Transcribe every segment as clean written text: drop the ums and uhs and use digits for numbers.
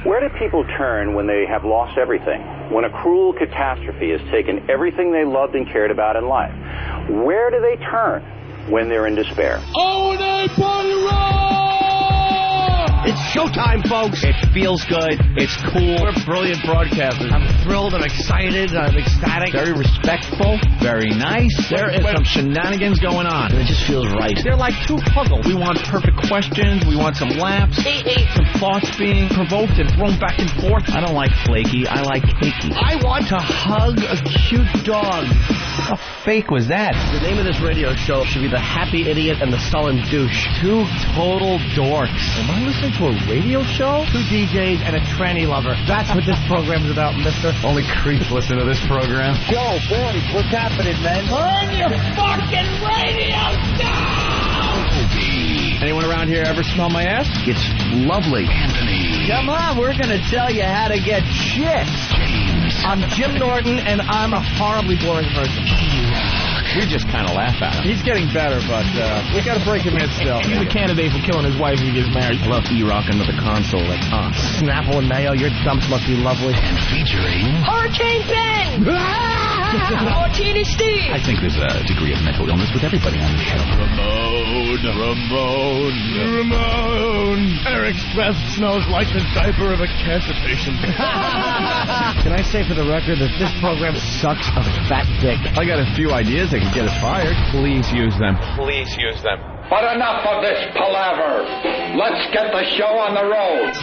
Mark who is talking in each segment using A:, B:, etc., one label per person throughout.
A: Where do people turn when they have lost everything? When a cruel catastrophe has taken everything they loved and cared about in life? Where do they turn when they're in despair?
B: O&A Party Rock!
C: It's showtime, folks. It feels good. It's cool.
D: We're brilliant broadcasters.
C: I'm thrilled. I'm excited. I'm ecstatic.
D: Very respectful. Very nice.
C: There is some shenanigans going on.
D: It just feels right.
C: They're like two puzzles. We want perfect questions. We want some laughs. Some thoughts being provoked and thrown back and forth.
D: I don't like flaky. I like cakey.
C: I want to hug a cute dog.
D: How fake was that?
C: The name of this radio show should be The Happy Idiot and the Sullen Douche.
D: Two total dorks.
C: Am I listening to a radio show? Two DJs and a tranny lover. That's what this program's about, mister.
D: Only creeps listen to this program.
C: Yo, boys, what's happening, man? Turn your fucking radio down!
D: Anyone around here ever smell my ass?
C: It's lovely.
D: Anthony.
C: Come on, we're going to tell you how to get shit.
D: James.
C: I'm Jim Norton, and I'm a horribly boring person.
D: We just kind of laugh at him.
E: He's getting better, but we got to break him in still.
C: He's a candidate for killing his wife when he gets married.
D: I love E-Rock under the console. That's us.
C: Snapple and mayo, your dumps must be lovely.
D: And featuring...
F: Hurricane Ben! Martini Steve!
D: I think there's a degree of mental illness with everybody on the show.
E: Ramon. Eric's breath smells like the diaper of a cancer patient.
C: Can I say for the record that this program sucks a fat dick?
E: I got a few ideas that could get us fired.
D: Please use them.
G: Please use them.
H: But enough of this palaver. Let's get the show on the road.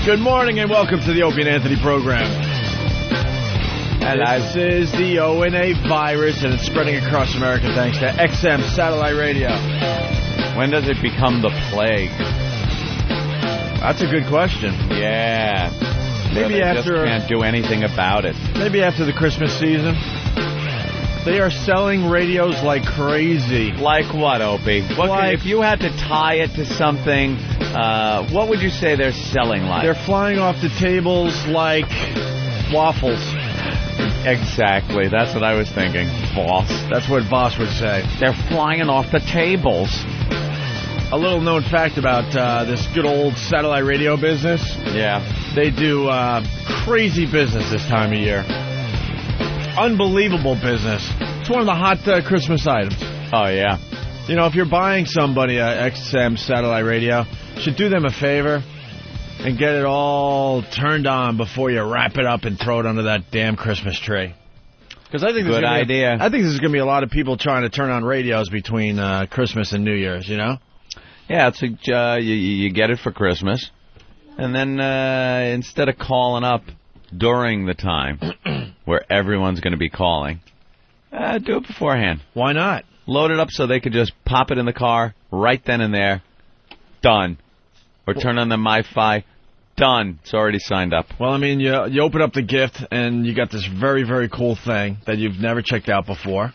E: Good morning and welcome to the Opie and Anthony program. This is the O&A virus and it's spreading across America thanks to XM satellite radio.
G: When does it become the plague?
E: That's a good question.
G: Yeah.
E: Maybe
G: they
E: after
G: just can't do anything about it.
E: Maybe after the Christmas season. They are selling radios like crazy.
G: Like what, Opie? If you had to tie it to something, what would you say they're selling like?
E: They're flying off the tables like waffles.
G: Exactly. That's what I was thinking. Boss.
E: That's what Boss would say.
G: They're flying off the tables.
E: A little known fact about this good old satellite radio business.
G: Yeah.
E: They do crazy business this time of year. Unbelievable business. It's one of the hot Christmas items.
G: Oh, yeah.
E: You know, if you're buying somebody a XM satellite radio, you should do them a favor and get it all turned on before you wrap it up and throw it under that damn Christmas tree. Because I think
G: good idea.
E: I think there's going to be a lot of people trying to turn on radios between Christmas and New Year's, you know?
G: Yeah, it's you get it for Christmas, and then instead of calling up during the time where everyone's going to be calling, do it beforehand.
E: Why not?
G: Load it up so they could just pop it in the car right then and there. Done. Or turn on the MiFi. Done. It's already signed up.
E: Well, I mean, you open up the gift, and you got this very, very cool thing that you've never checked out before,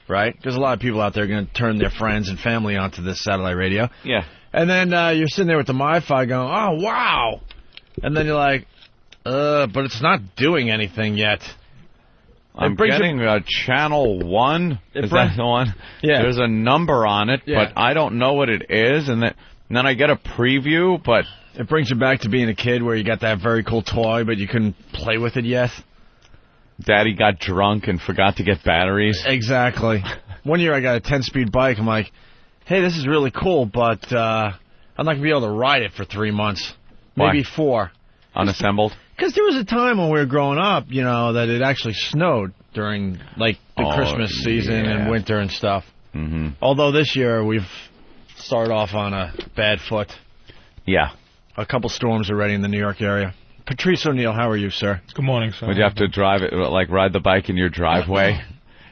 E: right? Because a lot of people out there are going to turn their friends and family onto this satellite radio.
G: Yeah.
E: And then you're sitting there with the MiFi going, oh, wow. And then you're like, but it's not doing anything yet.
G: I'm getting channel 1. Is that the one?
E: Yeah.
G: There's a number on it,
E: yeah.
G: But I don't know what it is. And then I get a preview, but...
E: It brings you back to being a kid where you got that very cool toy, but you couldn't play with it yet.
G: Daddy got drunk and forgot to get batteries.
E: Exactly. One year I got a 10-speed bike. I'm like, hey, this is really cool, but I'm not going to be able to ride it for 3 months. Maybe 4.
G: Unassembled?
E: Because there was a time when we were growing up, you know, that it actually snowed during, like, the Christmas season and winter and stuff.
G: Mm-hmm.
E: Although this year we've started off on a bad foot.
G: Yeah.
E: A couple storms already in the New York area. Patrice O'Neal, how are you, sir?
I: Good morning, sir.
G: Would you have to drive it, like ride the bike in your driveway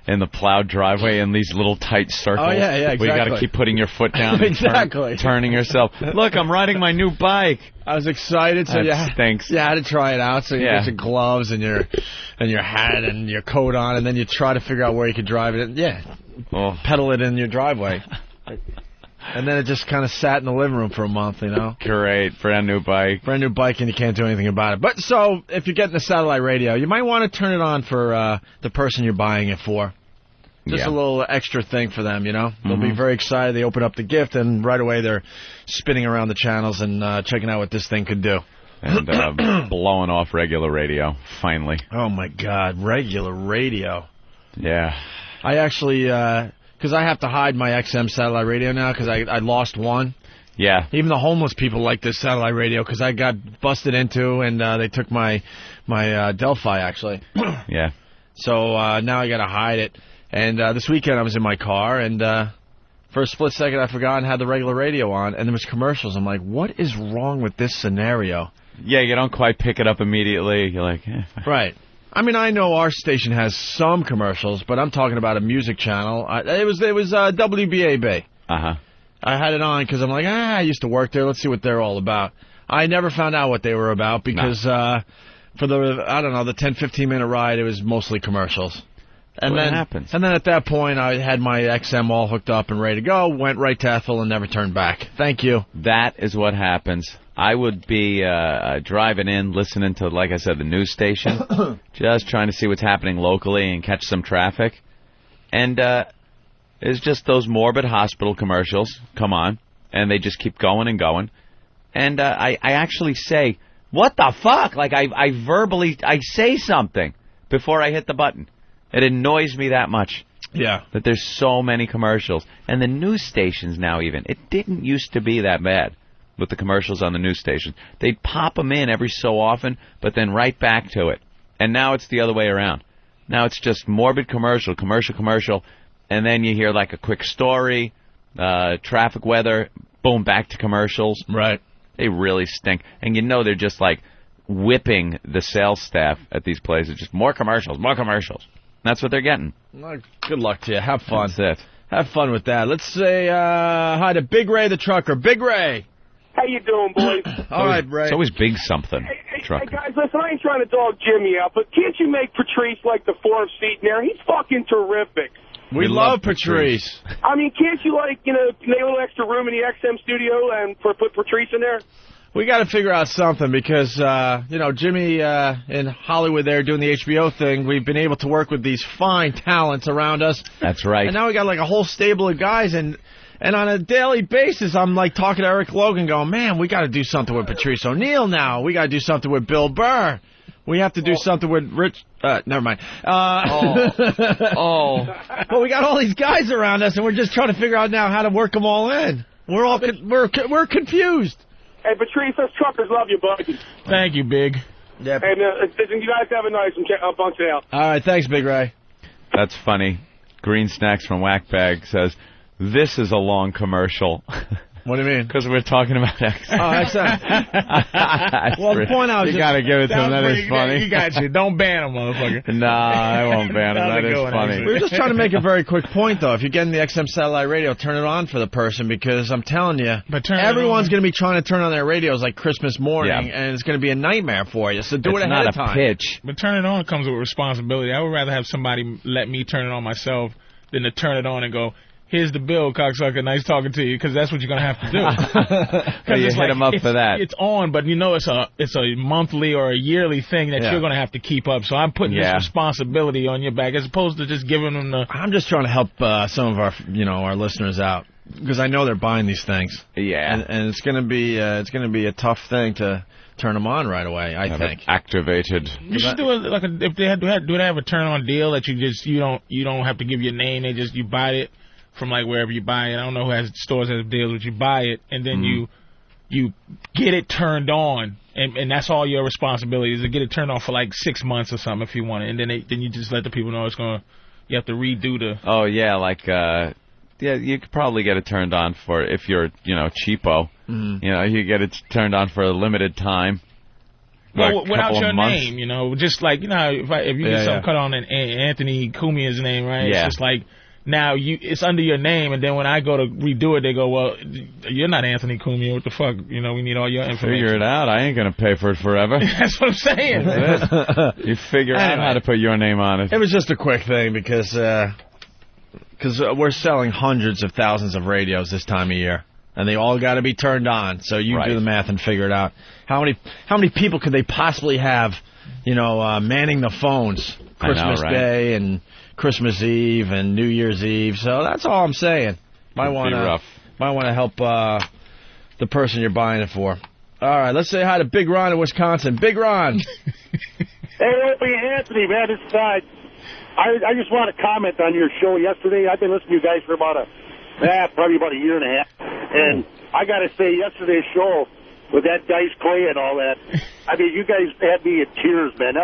G: in the plowed driveway in these little tight circles.
E: Oh, yeah, exactly.
G: Where you got to keep putting your foot down and turning yourself. Look, I'm riding my new bike.
E: I was excited, so
G: stinks.
E: You had to try it out, so you get your gloves and your hat and your coat on, and then you try to figure out where you could drive it. Pedal it in your driveway. And then it just kind of sat in the living room for a month, you know.
G: Great, brand new bike,
E: and you can't do anything about it. But so if you're getting a satellite radio, you might want to turn it on for the person you're buying it for. Just a little extra thing for them, you know. They'll be very excited. They open up the gift, and right away they're spinning around the channels and checking out what this thing could do.
G: And blowing off regular radio, finally.
E: Oh, my God, regular radio.
G: Yeah.
E: I actually, because I have to hide my XM satellite radio now because I lost one.
G: Yeah.
E: Even the homeless people like this satellite radio because I got busted into, and they took my Delphi, actually.
G: Yeah.
E: So now I got to hide it. And this weekend I was in my car, and for a split second I forgot and had the regular radio on, and there was commercials. I'm like, what is wrong with this scenario?
G: Yeah, you don't quite pick it up immediately. You're like,
E: Right. I mean, I know our station has some commercials, but I'm talking about a music channel. It was WBAB.
G: Uh-huh.
E: I had it on because I'm like, I used to work there. Let's see what they're all about. I never found out what they were about because for the 10, 15-minute ride, it was mostly commercials. And
G: what
E: then
G: happens?
E: And then at that point, I had my XM all hooked up and ready to go, went right to Ethel and never turned back. Thank you.
G: That is what happens. I would be driving in, listening to, like I said, the news station, just trying to see what's happening locally and catch some traffic. And it's just those morbid hospital commercials come on, and they just keep going and going. And I actually say, what the fuck? Like, I verbally say something before I hit the button. It annoys me that much.
E: Yeah.
G: That there's so many commercials. And the news stations now even. It didn't used to be that bad with the commercials on the news stations. They'd pop them in every so often, but then right back to it. And now it's the other way around. Now it's just morbid commercial, and then you hear like a quick story, traffic weather, boom, back to commercials.
E: Right.
G: They really stink. And you know they're just like whipping the sales staff at these places. Just more commercials. That's what they're getting.
E: Well, good luck to you. Have fun.
G: That's it.
E: Have fun with that. Let's say hi to Big Ray the trucker. Big Ray.
I: How you doing, boys?
E: All right, Ray.
G: It's always big something.
I: Hey, guys, listen, I ain't trying to dog Jimmy out, but can't you make Patrice like the fourth seat in there? He's fucking terrific.
E: We love Patrice.
I: I mean, can't you, like, make a little extra room in the XM studio and put Patrice in there?
E: We got to figure out something because, Jimmy in Hollywood there doing the HBO thing, we've been able to work with these fine talents around us.
G: That's right.
E: And now we got like a whole stable of guys, and on a daily basis, I'm like talking to Eric Logan going, man, we got to do something with Patrice O'Neal now. We got to do something with Bill Burr. We have to do something with Rich. Never mind. But we got all these guys around us, and we're just trying to figure out now how to work them all in. We're confused.
I: Hey, Patrice, us truckers love you, buddy.
E: Thank you, Big.
I: Yep. Hey, listen, you guys have a nice one. I'll bunch it out.
E: All right, thanks, Big Ray.
G: That's funny. Green Snacks from Whackbag says, this is a long commercial.
E: What do you mean?
G: Because we're talking about XM.
E: Oh, XM. Well, the point I was
G: you got to give it to him. That is funny.
E: You got you. Don't ban him, motherfucker.
G: Nah, I won't ban him. That is funny.
E: We were just trying to make a very quick point, though. If you're getting the XM satellite radio, turn it on for the person, because I'm telling you, everyone's going to be trying to turn on their radios like Christmas morning, and it's going to be a nightmare for you. So do it ahead of time.
G: It's not a pitch.
J: But turn it on comes with responsibility. I would rather have somebody let me turn it on myself than to turn it on and go, here's the bill, cocksucker, nice talking to you, because that's what you're going to have to do.
G: You hit him up for that.
J: It's on, but it's a monthly or a yearly thing that you're going to have to keep up. So I'm putting this responsibility on your back as opposed to just giving them the...
E: I'm just trying to help some of our listeners out, because I know they're buying these things.
G: Yeah.
E: And it's going to be a tough thing to turn them on right away, I think.
G: Activated.
J: You should do it if they have a turn on deal that you don't have to give your name, you buy it from like wherever you buy it. I don't know who has stores that have deals, but you buy it and then you get it turned on, and that's all your responsibility is to get it turned on for like 6 months or something if you want it, and then you just let the people know you have to redo the.
G: Oh yeah, you could probably get it turned on for if you're cheapo. You get it turned on for a limited time.
J: Well, without your name, you know, just like, you know, if you get something cut on Anthony Cumia's name, right?
G: Yeah.
J: It's just like, now it's under your name, and then when I go to redo it, they go, well, you're not Anthony Cumia. What the fuck? You know, we need all your information.
G: Figure it out. I ain't going to pay for it forever.
J: That's what I'm saying.
G: You figure out how to put your name on it.
E: It was just a quick thing because we're selling hundreds of thousands of radios this time of year, and they all got to be turned on. So you do the math and figure it out. How many people could they possibly have, you know, manning the phones Christmas Day and Christmas Eve and New Year's Eve? So that's all I'm saying. Might want to help the person you're buying it for. All right, let's say hi to Big Ron in Wisconsin. Big Ron.
K: Hey, Opie, Anthony, man, it's I just want to comment on your show yesterday. I've been listening to you guys for probably about a year and a half. And I got to say, yesterday's show with that Dice Clay and all that, I mean, you guys had me in tears, man.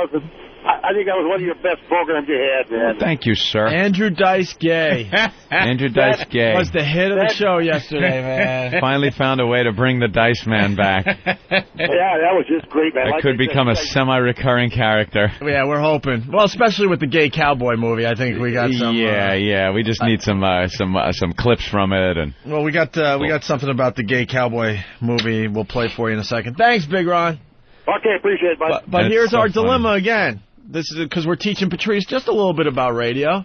K: I think that was one of your best programs you had, man.
G: Thank you, sir.
E: Andrew Dice Gay.
G: Andrew Dice Gay
E: was the hit of the show yesterday, man.
G: Finally found a way to bring the Dice Man back.
K: Yeah, that was just great, man.
G: It could become a semi-recurring character.
E: Yeah, we're hoping. Well, especially with the gay cowboy movie, I think we got some.
G: Yeah. We just need some clips from it, and.
E: Well, we got something about the gay cowboy movie. We'll play for you in a second. Thanks, Big Ron.
K: Okay, appreciate it, bud.
E: But here's our dilemma again. This is because we're teaching Patrice just a little bit about radio.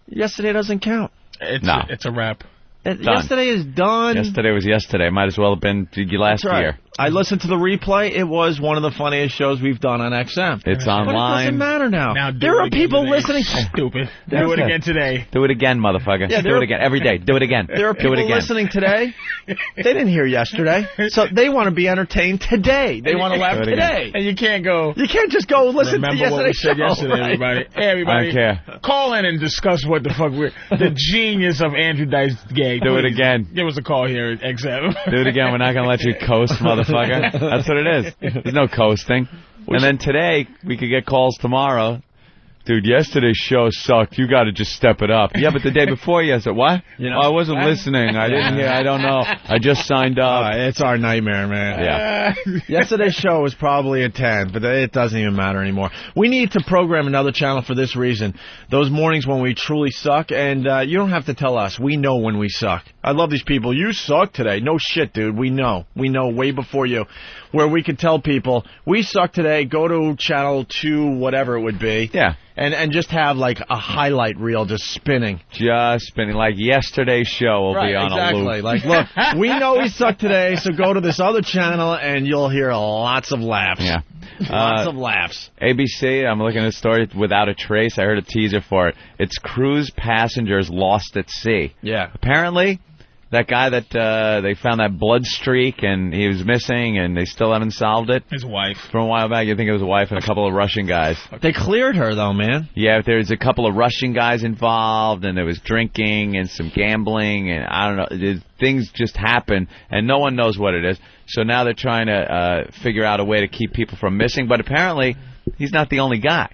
E: Yesterday doesn't count.
J: It's a wrap.
E: Yesterday is done.
G: Yesterday was yesterday. Might as well have been last year.
E: I listened to the replay. It was one of the funniest shows we've done on XM.
G: It's online.
E: But it doesn't matter now. There are people listening.
J: Stupid. Do it again today.
G: Do it again, motherfucker. Yeah, do it again. Every day. Do it again.
E: There are people listening today. They didn't hear yesterday. So they want to be entertained today. They want to laugh today.
J: And you can't go.
E: You can't just go listen to yesterday's
J: what we said yesterday, everybody. Hey, everybody.
G: I don't care.
J: Call in and discuss what the fuck the genius of Andrew Dice Gay.
G: Do it again.
J: Give us a call here at XM.
G: Do it again. We're not going to let you coast, motherfucker. That's what it is. There's no coasting. And then today, we could get calls tomorrow. Dude, yesterday's show sucked. You got to just step it up. Yeah, but the day before yesterday, what? I wasn't listening. I didn't hear. I don't know. I just signed up.
E: It's our nightmare, man.
G: Yeah.
E: Yesterday's show was probably a 10, but it doesn't even matter anymore. We need to program another channel for this reason. Those mornings when we truly suck, and you don't have to tell us. We know when we suck. I love these people. You suck today. No shit, dude. We know. We know way before you. Where we could tell people, we suck today, go to channel 2, whatever it would be.
G: Yeah.
E: And just have, like, a highlight reel just spinning.
G: Just spinning. Like yesterday's show will be on a loop.
E: Like, look, we know we suck today, so go to this other channel and you'll hear lots of laughs.
G: Yeah.
E: Lots of laughs.
G: ABC, I'm looking at a story without a trace. I heard a teaser for it. It's cruise passengers lost at sea.
E: Yeah.
G: Apparently, that guy that they found that blood streak and he was missing and they still haven't solved it.
J: His wife.
G: From a while back, you think it was a wife and a couple of Russian guys.
E: They cleared her, though, man.
G: Yeah, there's a couple of Russian guys involved and there was drinking and some gambling and I don't know. Things just happen and no one knows what it is. So now they're trying to figure out a way to keep people from missing. But apparently, he's not the only guy.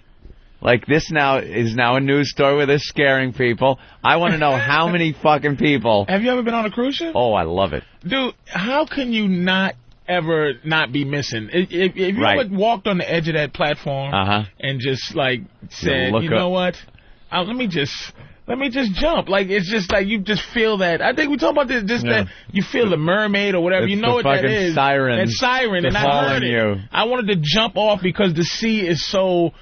G: Like, this now is a news story where they're scaring people. I want to know how many fucking people.
J: Have you ever been on a cruise ship?
G: Oh, I love it.
J: Dude, how can you not ever not be missing? If you ever walked on the edge of that platform and just, like, said, you know what? Let me just jump. Like, it's just like you just feel that. I think we talk about this, that you feel the mermaid or whatever.
G: It's
J: you know what that is.
G: Siren.
J: That siren. And I heard it. I wanted to jump off because the sea is so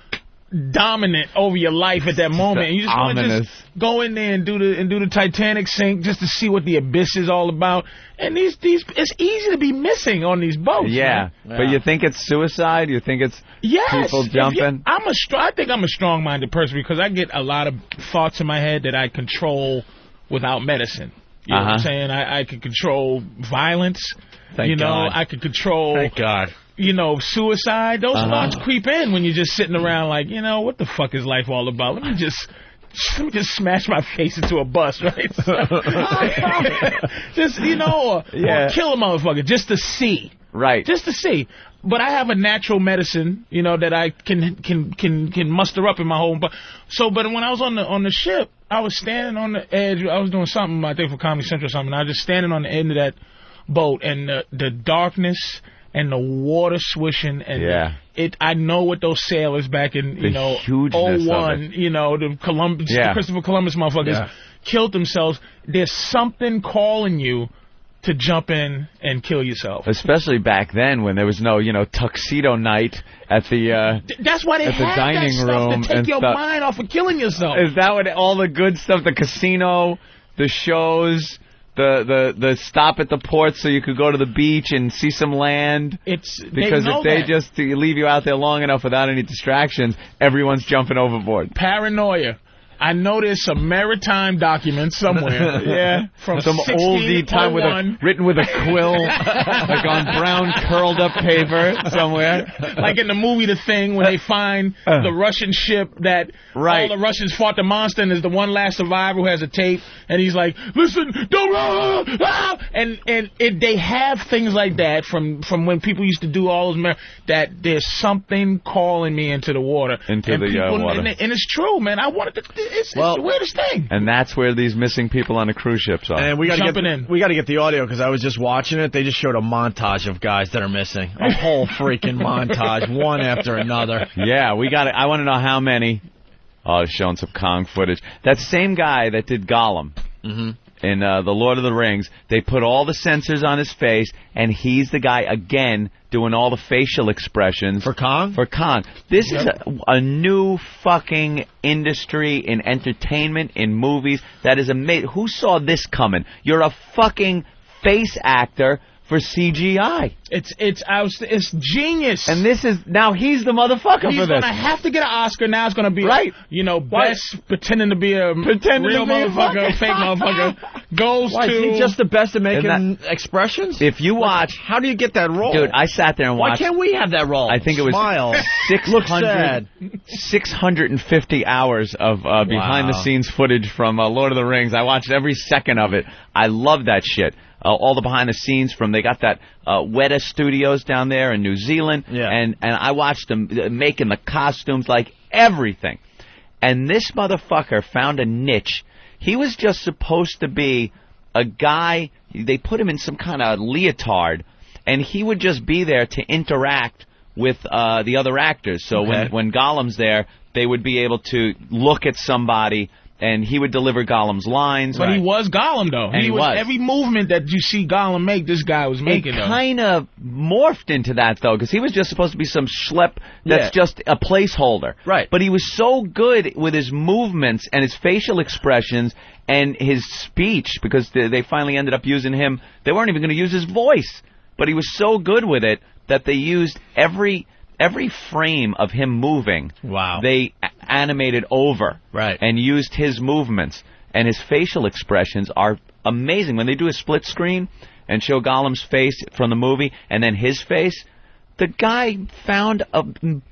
J: dominant over your life at that moment. And you just want to just go in there and do the Titanic sink just to see what the abyss is all about. And these it's easy to be missing on these boats.
G: Yeah. But you think it's suicide? You think it's people jumping?
J: I think I'm a strong-minded person because I get a lot of thoughts in my head that I control without medicine. You know what I'm saying? I can control violence.
E: Thank God.
J: I can control.
E: Thank God.
J: Suicide. Those thoughts creep in when you're just sitting around like, what the fuck is life all about? Let me just smash my face into a bus, right? Just, or kill a motherfucker just to see.
G: Right.
J: Just to see. But I have a natural medicine, that I can muster up in my whole body. But when I was on the ship, I was standing on the edge. I was doing something, I think, for Comedy Central or something. I was just standing on the end of that boat, and the darkness and the water swishing, and I know what those sailors back in
G: the
J: 01, the Christopher Columbus motherfuckers killed themselves. There's something calling you to jump in and kill yourself.
G: Especially back then when there was no, tuxedo night at the
J: that's why they
G: at the
J: have
G: dining
J: that
G: room
J: stuff to take your
G: stuff.
J: mind off of killing yourself.
G: Is that what all the good stuff? The casino, the shows, the stop at the port so you could go to the beach and see some land. Because if they just leave you out there long enough without any distractions, everyone's jumping overboard.
J: Paranoia. I know there's some Maritime documents somewhere. From
G: some oldie time written with a quill, like on brown curled up paper somewhere.
J: Like in the movie The Thing, when they find the Russian ship that all the Russians fought the monster, and there's the one last survivor who has a tape, and he's like, "Listen, don't!" They have things like that from when people used to do all those. That there's something calling me into the water,
G: water,
J: and it's true, man. I wanted to. It's the weirdest thing.
G: And that's where these missing people on a cruise ships are.
E: And we got to get the audio because I was just watching it. They just showed a montage of guys that are missing. A whole freaking montage, one after another.
G: Yeah, we got it. I want to know how many. Oh, showing some Kong footage. That same guy that did Gollum in The Lord of the Rings, they put all the sensors on his face, and he's the guy, again, doing all the facial expressions.
E: For Kong?
G: For Kong. This is a new fucking industry in entertainment, in movies, that is amazing. Who saw this coming? You're a fucking face actor for CGI.
J: It's genius.
G: And this is, now he's the motherfucker for this.
J: He's going to have to get an Oscar. Now it's going to be, best pretending to be a real motherfucker, fake motherfucker, goes to...
E: Is he just the best at making expressions?
G: If you watch...
E: How do you get that role?
G: Dude, I sat there and watched...
E: Why can't we have that role?
G: I think it was...
E: Smile.
G: 650 hours of behind-the-scenes footage from Lord of the Rings. I watched every second of it. I love that shit. All the behind the scenes from, they got that Weta Studios down there in New Zealand, and I watched them making the costumes, like everything. And this motherfucker found a niche. He was just supposed to be a guy, they put him in some kind of leotard, and he would just be there to interact with the other actors. So when Gollum's there, they would be able to look at somebody, and he would deliver Gollum's lines.
J: But he was Gollum, though.
G: And he was.
J: Every movement that you see Gollum make, this guy was making.
G: It kind of morphed into that, though, because he was just supposed to be some schlep that's just a placeholder.
E: Right.
G: But he was so good with his movements and his facial expressions and his speech, because they finally ended up using him. They weren't even going to use his voice. But he was so good with it that they used every frame of him moving, they animated over and used his movements. And his facial expressions are amazing. When they do a split screen and show Gollum's face from the movie and then his face, the guy found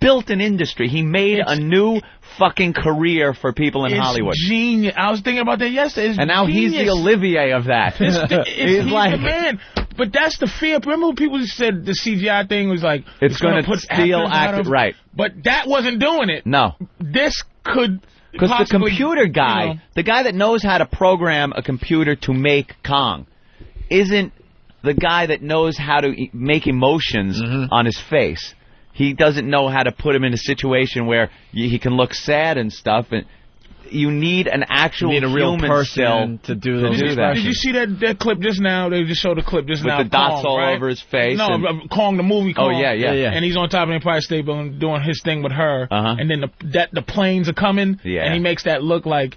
G: built an industry. He made a new fucking career for people in Hollywood.
J: Genius. I was thinking about that yesterday.
G: And now he's the Olivier of that.
J: He's like the man. But that's the fear. Remember when people said the CGI thing was like...
G: It's going to steal actors. Right.
J: But that wasn't doing it.
G: No.
J: This could...
G: Because the computer guy, the guy that knows how to program a computer to make Kong, isn't the guy that knows how to make emotions on his face. He doesn't know how to put him in a situation where he can look sad and stuff. And you need an actual
E: real person to do that.
J: Did you see that clip just now? They just showed a clip just now.
G: With the dots all over his face.
J: No, Kong, the movie Kong.
G: Oh, yeah.
J: And he's on top of the Empire State Building doing his thing with her. And then the planes are coming. And he makes that look like...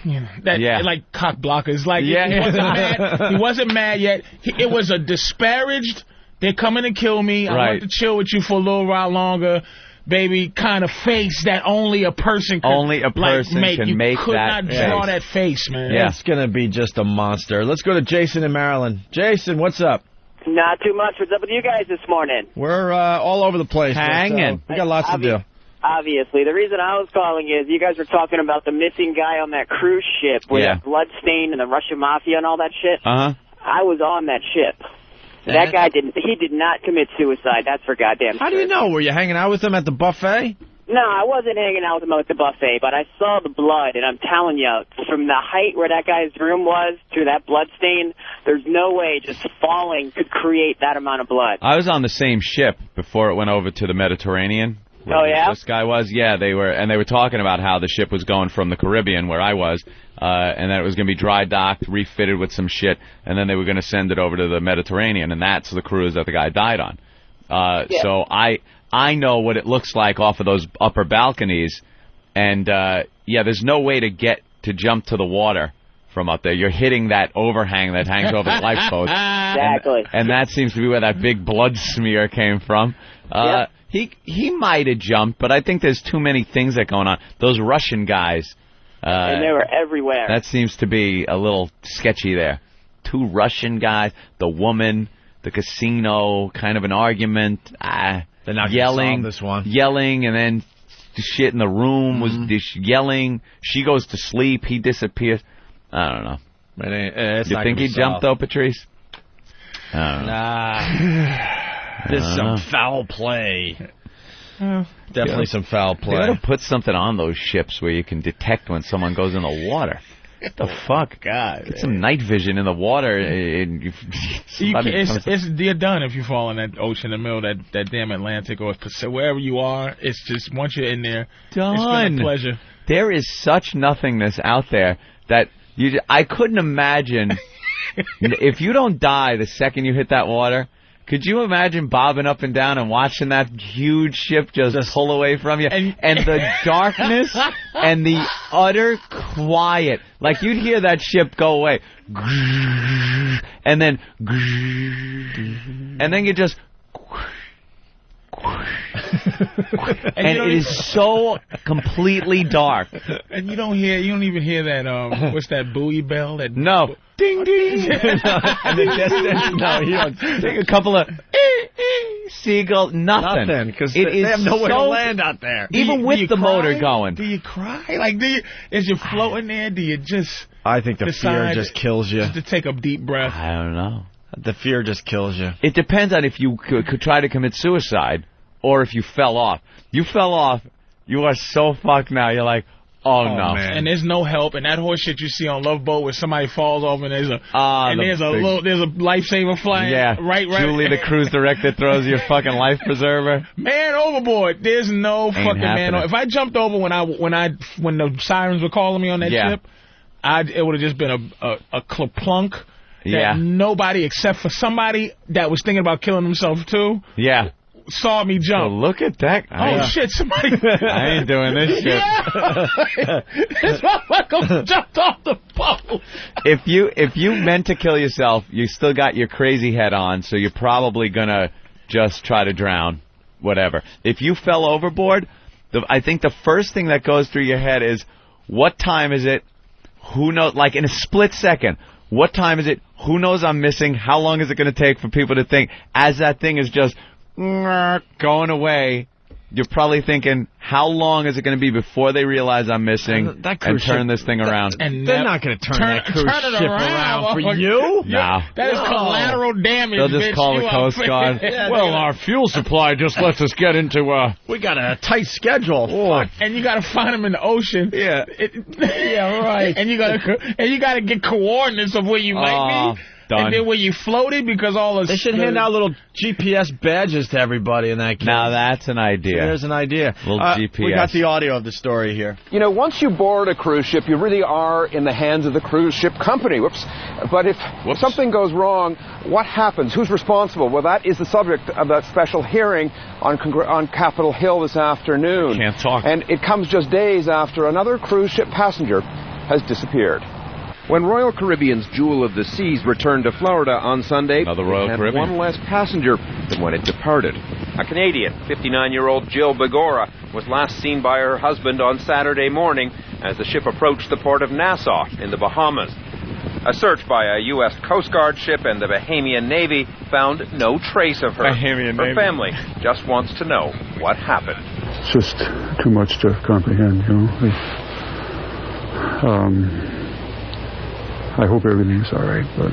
J: like cock blockers. Like he wasn't mad. He wasn't mad yet. It was a disparaged. They're coming to kill me. I want to chill with you for a little while longer, baby. Kind of face that only a person can make. You could not draw that face, man.
E: Yeah. It's gonna be just a monster. Let's go to Jason in Maryland. Jason, what's up?
L: Not too much. What's up with you guys this morning?
E: We're all over the place.
G: Hanging.
E: We got lots to do.
L: Obviously. The reason I was calling is you guys were talking about the missing guy on that cruise ship with a blood stain and the Russian mafia and all that shit. I was on that ship. That guy did not commit suicide. That's for goddamn sure.
E: How do you know? Were you hanging out with him at the buffet?
L: No, I wasn't hanging out with him at the buffet, but I saw the blood, and I'm telling you, from the height where that guy's room was to that blood stain, there's no way just falling could create that amount of blood.
G: I was on the same ship before it went over to the Mediterranean.
L: Oh, yeah?
G: This guy was? Yeah, they were talking about how the ship was going from the Caribbean, where I was, and that it was going to be dry docked, refitted with some shit, and then they were going to send it over to the Mediterranean, and that's the cruise that the guy died on. So I know what it looks like off of those upper balconies, and there's no way to jump to the water from up there. You're hitting that overhang that hangs over the lifeboat.
L: Exactly.
G: And that seems to be where that big blood smear came from. He might have jumped, but I think there's too many things that going on. Those Russian guys.
L: And they were everywhere.
G: That seems to be a little sketchy there. 2 Russian guys, the woman, the casino, kind of an argument.
E: They're not
G: yelling,
E: this one.
G: Yelling, and then the shit in the room was yelling. She goes to sleep. He disappears. I don't know. You think he jumped, though, Patrice? I don't know.
E: Nah. There's some foul play. Definitely some foul play.
G: They ought to put something on those ships where you can detect when someone goes in the water. What the fuck?
J: God,
G: get some night vision in the water.
J: You're done if you fall in that ocean in the middle of that damn Atlantic or wherever you are. It's just once you're in there,
G: done.
J: It's been a pleasure.
G: There is such nothingness out there that I couldn't imagine if you don't die the second you hit that water. Could you imagine bobbing up and down and watching that huge ship just pull away from you? And the darkness and the utter quiet. Like, you'd hear that ship go away. And then you just... and it is so completely dark.
J: And you don't even hear that, what's that buoy bell?
G: No. Ding, ding.
E: In the distance, no, you don't.
G: Take a couple of seagull, nothing.
E: Because they have nowhere to land out there.
G: Even with the motor going.
J: Do you cry? Like, as you're floating there, do you just...
E: I think the fear just kills you.
J: Just to take a deep breath.
G: I don't know.
E: The fear just kills you.
G: It depends on if you could try to commit suicide or if you fell off. You fell off, you are so fucked now. You're like, oh no.
J: Man. And there's no help. And that horse shit you see on Love Boat where somebody falls off and there's a lifesaver flying.
G: Yeah.
J: Right.
G: Julie, the cruise director, throws your fucking life preserver.
J: Man overboard. There's no fucking man. If I jumped over when the sirens were calling me on that ship, it would have just been a plunk. That nobody except for somebody that was thinking about killing himself too.
G: Yeah.
J: Saw me jump.
G: Well, look at that.
J: Shit, somebody.
G: I ain't doing this shit.
J: This motherfucker jumped off the boat.
G: If you meant to kill yourself, you still got your crazy head on, so you're probably gonna just try to drown. Whatever. If you fell overboard, I think the first thing that goes through your head is, what time is it? Who knows? Like in a split second. What time is it? Who knows I'm missing? How long is it going to take for people to think? As that thing is just going away, you're probably thinking, how long is it going to be before they realize I'm missing and turn this thing around?
E: And they're not going to turn that cruise ship around for you.
G: No.
J: That is collateral damage.
G: They'll just call the Coast Guard.
E: Well, our fuel supply just lets us get into we got a tight schedule.
J: Oh. And you got to find them in the ocean.
E: Yeah.
J: Yeah, right. And you got to get coordinates of where you might be.
G: Done.
J: And then when you floated, because
E: they should hand out little GPS badges to everybody in that case.
G: Now that's an idea.
E: There's an idea.
G: Little GPS.
E: We got the audio of the story here.
M: You know, once you board a cruise ship, you really are in the hands of the cruise ship company. But if something goes wrong, what happens? Who's responsible? Well, that is the subject of that special hearing on Capitol Hill this afternoon.
G: Can't talk.
M: And it comes just days after another cruise ship passenger has disappeared. When Royal Caribbean's Jewel of the Seas returned to Florida on Sunday, it had one less passenger than when it departed. A Canadian, 59-year-old Jill Begora, was last seen by her husband on Saturday morning as the ship approached the port of Nassau in the Bahamas. A search by a U.S. Coast Guard ship and the Bahamian Navy found no trace of her. Her family just wants to know what happened.
N: It's just too much to comprehend, you know. I hope everything's all right, but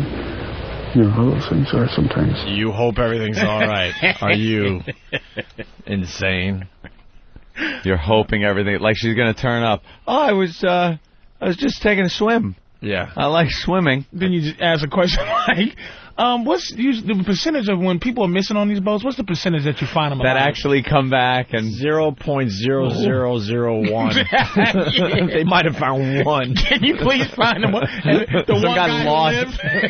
N: you know how those things are sometimes.
E: You hope everything's all right. Are you insane?
G: You're hoping everything, like she's going to turn up. Oh, I was just taking a swim.
E: Yeah.
G: I like swimming.
J: Then you just ask a question like, what's the percentage of when people are missing on these boats? What's the percentage that you find them
G: that
J: alive?
G: actually come back? And
E: 0.0001. They might have found one.
J: Can you please find them?
G: Some guy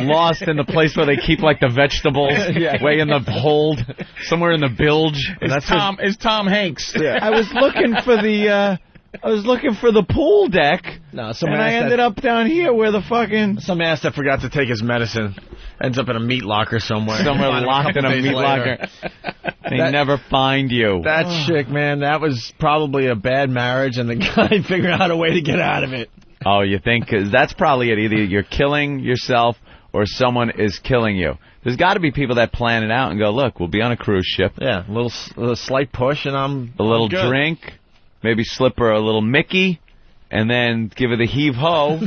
G: lost in the place where they keep like the vegetables, way in the hold, somewhere in the bilge.
J: It's Tom Hanks.
E: Yeah.
G: I was looking for the pool deck, and I ended up down here where the fucking...
E: Some ass that forgot to take his medicine ends up in a meat locker somewhere.
G: Somewhere locked in a meat locker. They never find you.
E: That chick, man, that was probably a bad marriage, and the guy figured out a way to get out of it.
G: Oh, you think? 'Cause that's probably it. Either you're killing yourself or someone is killing you. There's got to be people that plan it out and go, look, we'll be on a cruise ship.
E: Yeah, a little slight push, and I'm good.
G: Drink. Maybe slip her a little Mickey, and then give her the heave-ho.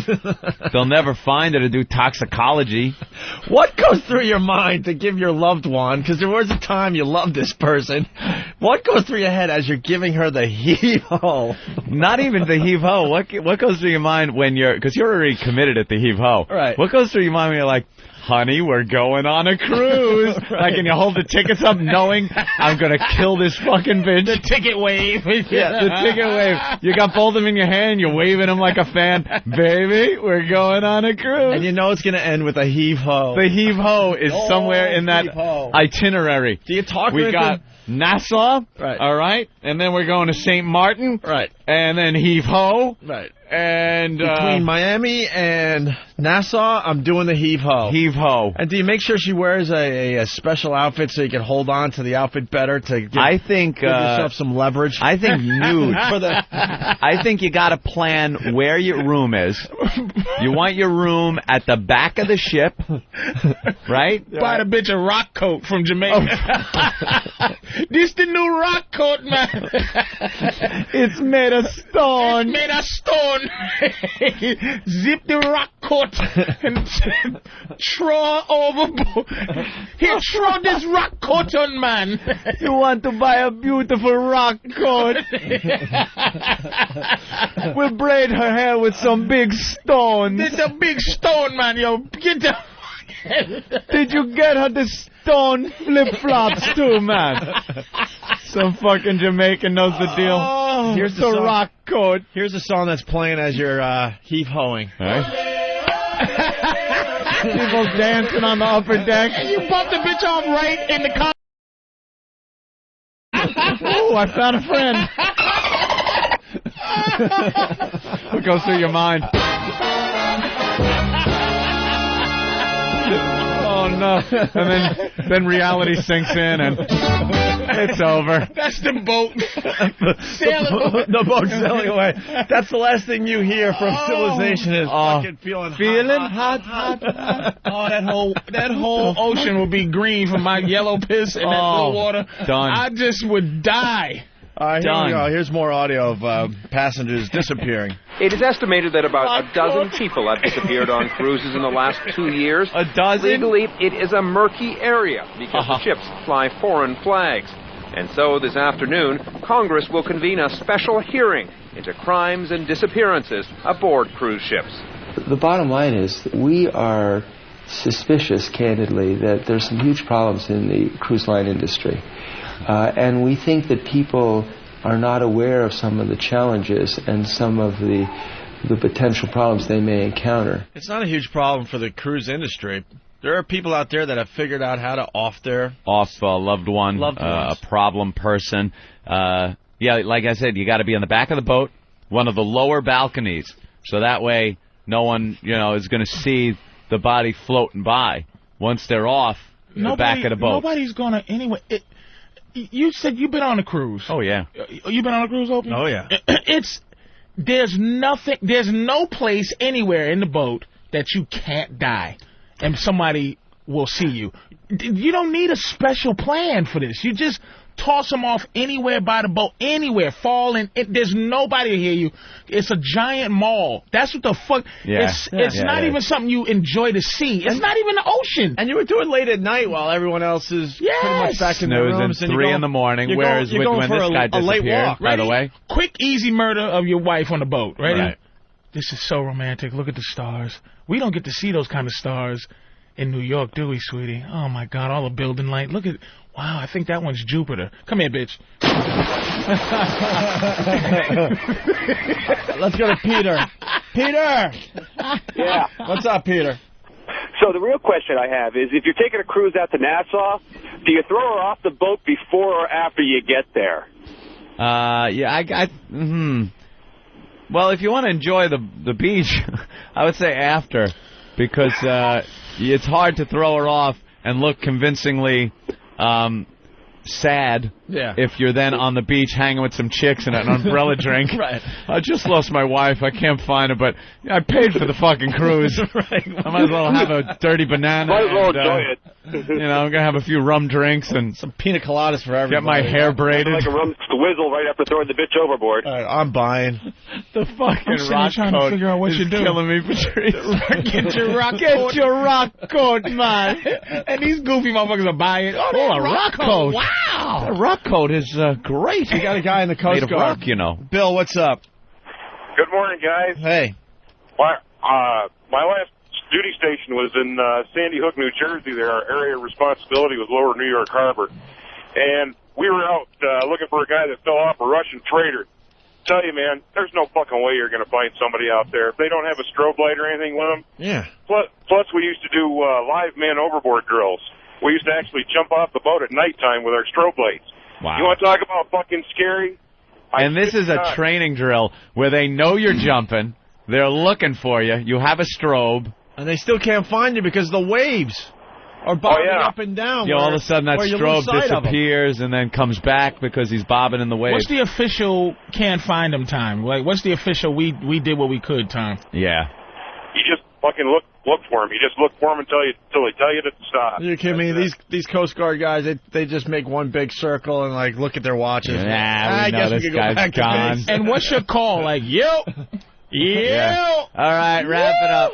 G: They'll never find her to do toxicology.
E: What goes through your mind to give your loved one, because there was a time you loved this person, what goes through your head as you're giving her the heave-ho?
G: Not even the heave-ho. What goes through your mind when because you're already committed at the heave-ho.
E: Right.
G: What goes through your mind when you're like, honey, we're going on a cruise.
E: Right.
G: Like, and you hold the tickets up knowing I'm going to kill this fucking bitch.
J: The ticket wave.
G: Yeah, the ticket wave. You got both of them in your hand. You're waving them like a fan. Baby, we're going on a cruise.
E: And you know it's going to end with a heave-ho.
G: The heave-ho is somewhere in that itinerary.
E: Do you talk
G: We got Nassau,
E: right?
G: All right, and then we're going to St. Martin,
E: right?
G: And then heave-ho,
E: right?
G: And
E: between Miami and Nassau, I'm doing the heave-ho.
G: Heave-ho.
E: And do you make sure she wears a special outfit so you can hold on to the outfit better to give yourself some leverage?
G: I think nude. I think you got to plan where your room is. You want your room at the back of the ship, right?
J: Buy the bitch a rock coat from Jamaica. This the new rock coat, man.
G: It's made of stone.
J: It's made of stone. Zip the rock coat and throw overboard. Here, throw this rock coat on, man.
G: You want to buy a beautiful rock coat? We'll braid her hair with some big stones.
J: It's a big stone, man. Yo, get the...
G: Did you get her the stone flip-flops too, man? Some fucking Jamaican knows the deal.
E: Oh, here's
G: the rock coat.
E: Here's the song that's playing as you're heave-hoing.
G: Right. People dancing on the upper deck.
J: And you bump the bitch off right in the car.
G: Oh, I found a friend. What goes through your mind? Oh, no. And then reality sinks in and it's over.
J: That's the boat.
E: The boat's sailing away. That's the last thing you hear from civilization is fucking feeling hot.
J: Oh, that whole ocean will be green from my yellow piss in that blue water.
G: Done.
J: I just would die.
E: Here we go. Here's more audio of passengers disappearing.
M: It is estimated that about a dozen people have disappeared on cruises in the last 2 years.
G: A dozen?
M: Legally, it is a murky area because the ships fly foreign flags. And so this afternoon, Congress will convene a special hearing into crimes and disappearances aboard cruise ships.
O: The bottom line is that we are suspicious, candidly, that there's some huge problems in the cruise line industry. And we think that people are not aware of some of the challenges and some of the potential problems they may encounter.
E: It's not a huge problem for the cruise industry. There are people out there that have figured out how to off a
G: loved one, a problem person. Yeah, like I said, you got to be on the back of the boat, one of the lower balconies, so that way no one, is going to see the body floating by. Once they're off the back of the boat.
J: Nobody's going to anyway. You said you've been on a cruise.
G: Oh, yeah.
J: You've been on a cruise, Opie?
E: Oh, yeah.
J: There's no place anywhere in the boat that you can't die and somebody will see you. You don't need a special plan for this. You just toss them off anywhere by the boat, anywhere, fall in. There's nobody to hear you. It's a giant mall. That's what the fuck.
E: Yeah.
J: It's not even something you enjoy to see. It's not even the ocean.
E: And you were doing late at night while everyone else is pretty much back in their rooms.
G: And 3 in the morning. Whereas when this guy disappeared, by the way.
J: Quick, easy murder of your wife on the boat. Ready? Right. This is so romantic. Look at the stars. We don't get to see those kind of stars in New York, do we, sweetie? Oh, my God, all the building light. Look at... Wow, I think that one's Jupiter. Come here, bitch.
E: Let's go to Peter. Peter!
P: Yeah.
E: What's up, Peter?
P: So the real question I have is, if you're taking a cruise out to Nassau, do you throw her off the boat before or after you get there?
G: Well, if you want to enjoy the beach, I would say after, because it's hard to throw her off and look convincingly sad if you're then on the beach hanging with some chicks and an umbrella drink.
E: Right.
G: I just lost my wife. I can't find her, but I paid for the fucking cruise.
E: Right.
G: I might as well have a dirty banana.
P: Might as well enjoy it.
G: You know, I'm going to have a few rum drinks and
E: some pina coladas for everybody.
G: Get my hair braided.
P: Like a rum swizzle right after throwing the bitch overboard.
E: All right, I'm buying.
G: The fucking rock
J: trying
G: coat
J: to figure out what
G: is
J: you do.
G: killing me, Patrice.
J: Get your rock coat.
G: Get your rock coat, man.
J: And these goofy motherfuckers will buy it.
G: Oh, a rock coat.
J: Wow.
G: That rock coat is great.
E: We got a guy in the Coast
G: Made of
E: Guard.
G: rock, you know.
E: Bill, what's up?
Q: Good morning, guys.
E: Hey.
Q: My last duty station was in Sandy Hook, New Jersey. There, our area of responsibility was Lower New York Harbor. And we were out looking for a guy that fell off a Russian freighter. Tell you, man, there's no fucking way you're going to find somebody out there. If they don't have a strobe light or anything with them.
E: Yeah.
Q: Plus we used to do live man overboard drills. We used to actually jump off the boat at nighttime with our strobe lights.
G: Wow.
Q: You want to talk about fucking scary?
G: And this is a training drill where they know you're jumping. They're looking for you. You have a strobe.
E: And they still can't find you because the waves are bobbing up and down.
G: All of a sudden that strobe disappears and then comes back because he's bobbing in the waves.
J: What's the official can't find him time? Like, what's the official we did what we could time?
G: Yeah.
Q: You just fucking look for him. You just look for him until they tell you to stop.
E: You kidding me? These Coast Guard guys, they just make one big circle and like look at their watches.
G: I guess this guy's gone.
J: And what's your call? Like, yo. Yeah.
G: All right, wrap it up.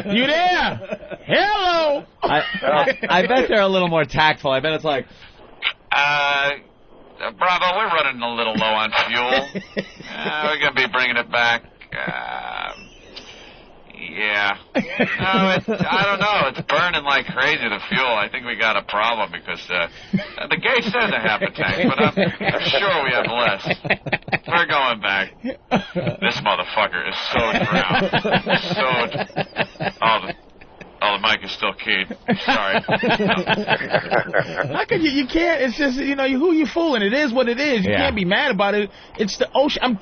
J: You there? Hello.
G: I bet they're a little more tactful. I bet it's like,
R: Bravo, we're running a little low on fuel. We're going to be bringing it back. Yeah. No, I don't know. It's burning like crazy, the fuel. I think we got a problem because the gauge says a half a tank, but I'm sure we have less. We're going back. This motherfucker is so drowned. Oh, the mic is still keyed. Sorry.
J: How could you can't. It's just, who you fooling. It is what it is. You can't be mad about it. It's the ocean.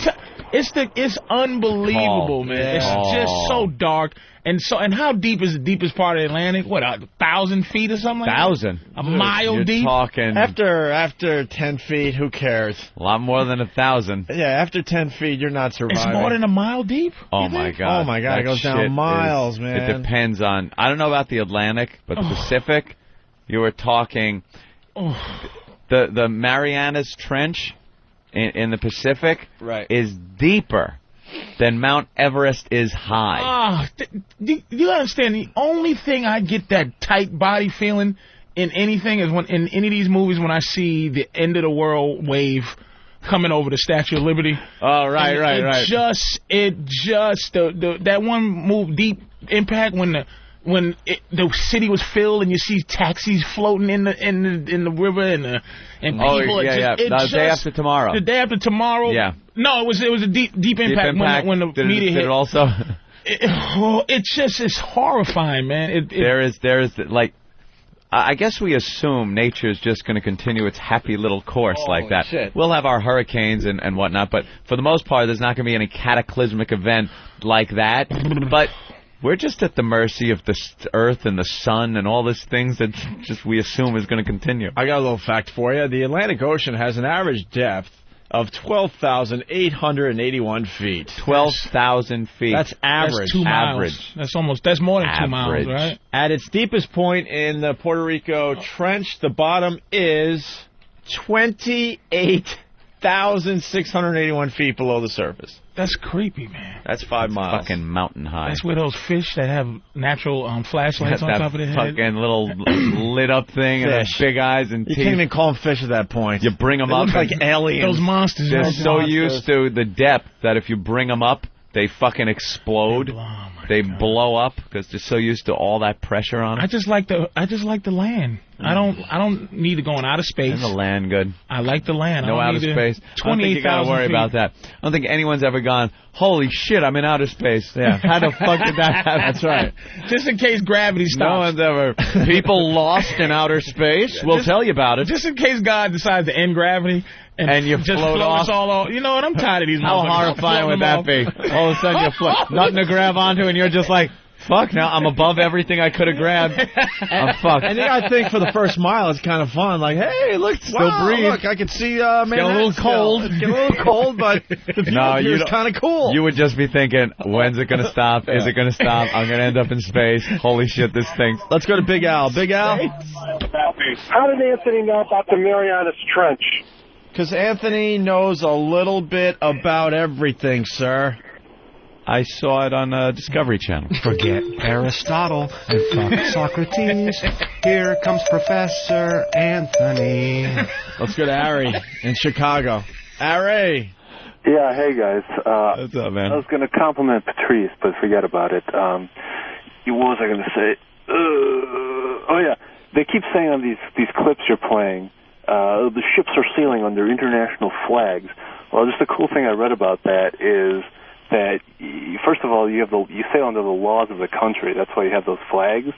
J: It's unbelievable, man.
G: Yeah.
J: It's just so dark. And how deep is the deepest part of the Atlantic? What, 1,000 feet or something like
G: 1,000.
J: A mile
G: You're
J: deep?
G: Talking
E: after 10 feet, who cares?
G: A lot more than 1,000.
E: Yeah, after 10 feet, you're not surviving.
J: It's more than a mile deep?
G: Oh, my God.
E: Oh, my God. It goes down miles, man.
G: It depends on... I don't know about the Atlantic, but the Pacific, you were talking... The Marianas Trench in the Pacific is deeper than Mount Everest is high.
J: Do you understand? The only thing I get that tight body feeling in anything is when in any of these movies when I see the end of the world wave coming over the Statue of Liberty.
G: Oh, right.
J: That one move, Deep Impact, when the city was filled and you see taxis floating in the river and people.
G: The day after tomorrow.
J: The day after tomorrow.
G: Yeah.
J: No, it was a deep impact when the media hit.
G: Did it also?
J: It's horrifying, man.
G: There is like. I guess we assume nature is just going to continue its happy little course like that.
E: Shit.
G: We'll have our hurricanes and whatnot, but for the most part, there's not going to be any cataclysmic event like that. But we're just at the mercy of the Earth and the sun and all these things that just we assume is going to continue.
E: I got a little fact for you. The Atlantic Ocean has an average depth of 12,881 feet.
G: 12,000 feet.
E: That's average.
J: That's 2 miles.
G: Average.
J: That's more than 2 miles, right?
E: At its deepest point in the Puerto Rico Trench, the bottom is 28,681 feet below the surface.
J: That's creepy, man.
E: That's 5 miles.
G: Fucking mountain high.
J: That's where those fish that have natural flashlights on top of their head.
G: Fucking little lit up thing and those big eyes and teeth.
E: You can't even call them fish at that point.
G: You bring them up.
E: Look like aliens.
J: Those monsters.
G: They're so used to the depth that if you bring them up, they fucking explode. They blow up because they're so used to all that pressure on them.
J: I just like the land. I don't need to go in outer space.
G: And the land good.
J: I like the land.
G: No outer space. I don't think you gotta worry about that. I don't think anyone's ever gone, holy shit, I'm in outer space. Yeah. How the fuck did that happen?
E: That's right.
J: Just in case gravity stops.
G: No one's ever. People lost in outer space. We'll tell you about it.
J: Just in case God decides to end gravity. And
G: you
J: just
G: float off.
J: All you know what? I'm tired of these.
G: How horrifying would that be? All of a sudden you float, nothing to grab onto, and you're just like, fuck, now I'm above everything I could have grabbed. I'm fucked.
E: And I think for the first mile, it's kind of fun. Like, hey, look, still breathe. Look, I can see Manhattan.
G: Get a little cold.
E: It's getting a little cold, but the view is kind of cool.
G: You would just be thinking, when's it going to stop? Is it going to stop? I'm going to end up in space. Holy shit, this stinks.
E: Let's go to Big Al. Big Al?
I: How did Anthony know about the Marianas Trench?
E: Because Anthony knows a little bit about everything, sir.
G: I saw it on Discovery Channel.
S: Forget Aristotle and fuck Socrates. Here comes Professor Anthony.
E: Let's go to Ari in Chicago. Ari.
T: Yeah, hey guys.
G: What's up, man?
T: I was going to compliment Patrice, but forget about it. What was I going to say? Oh yeah, they keep saying on these clips you're playing, the ships are sailing under international flags. Well, just the cool thing I read about that is that, first of all, you sail under the laws of the country. That's why you have those flags.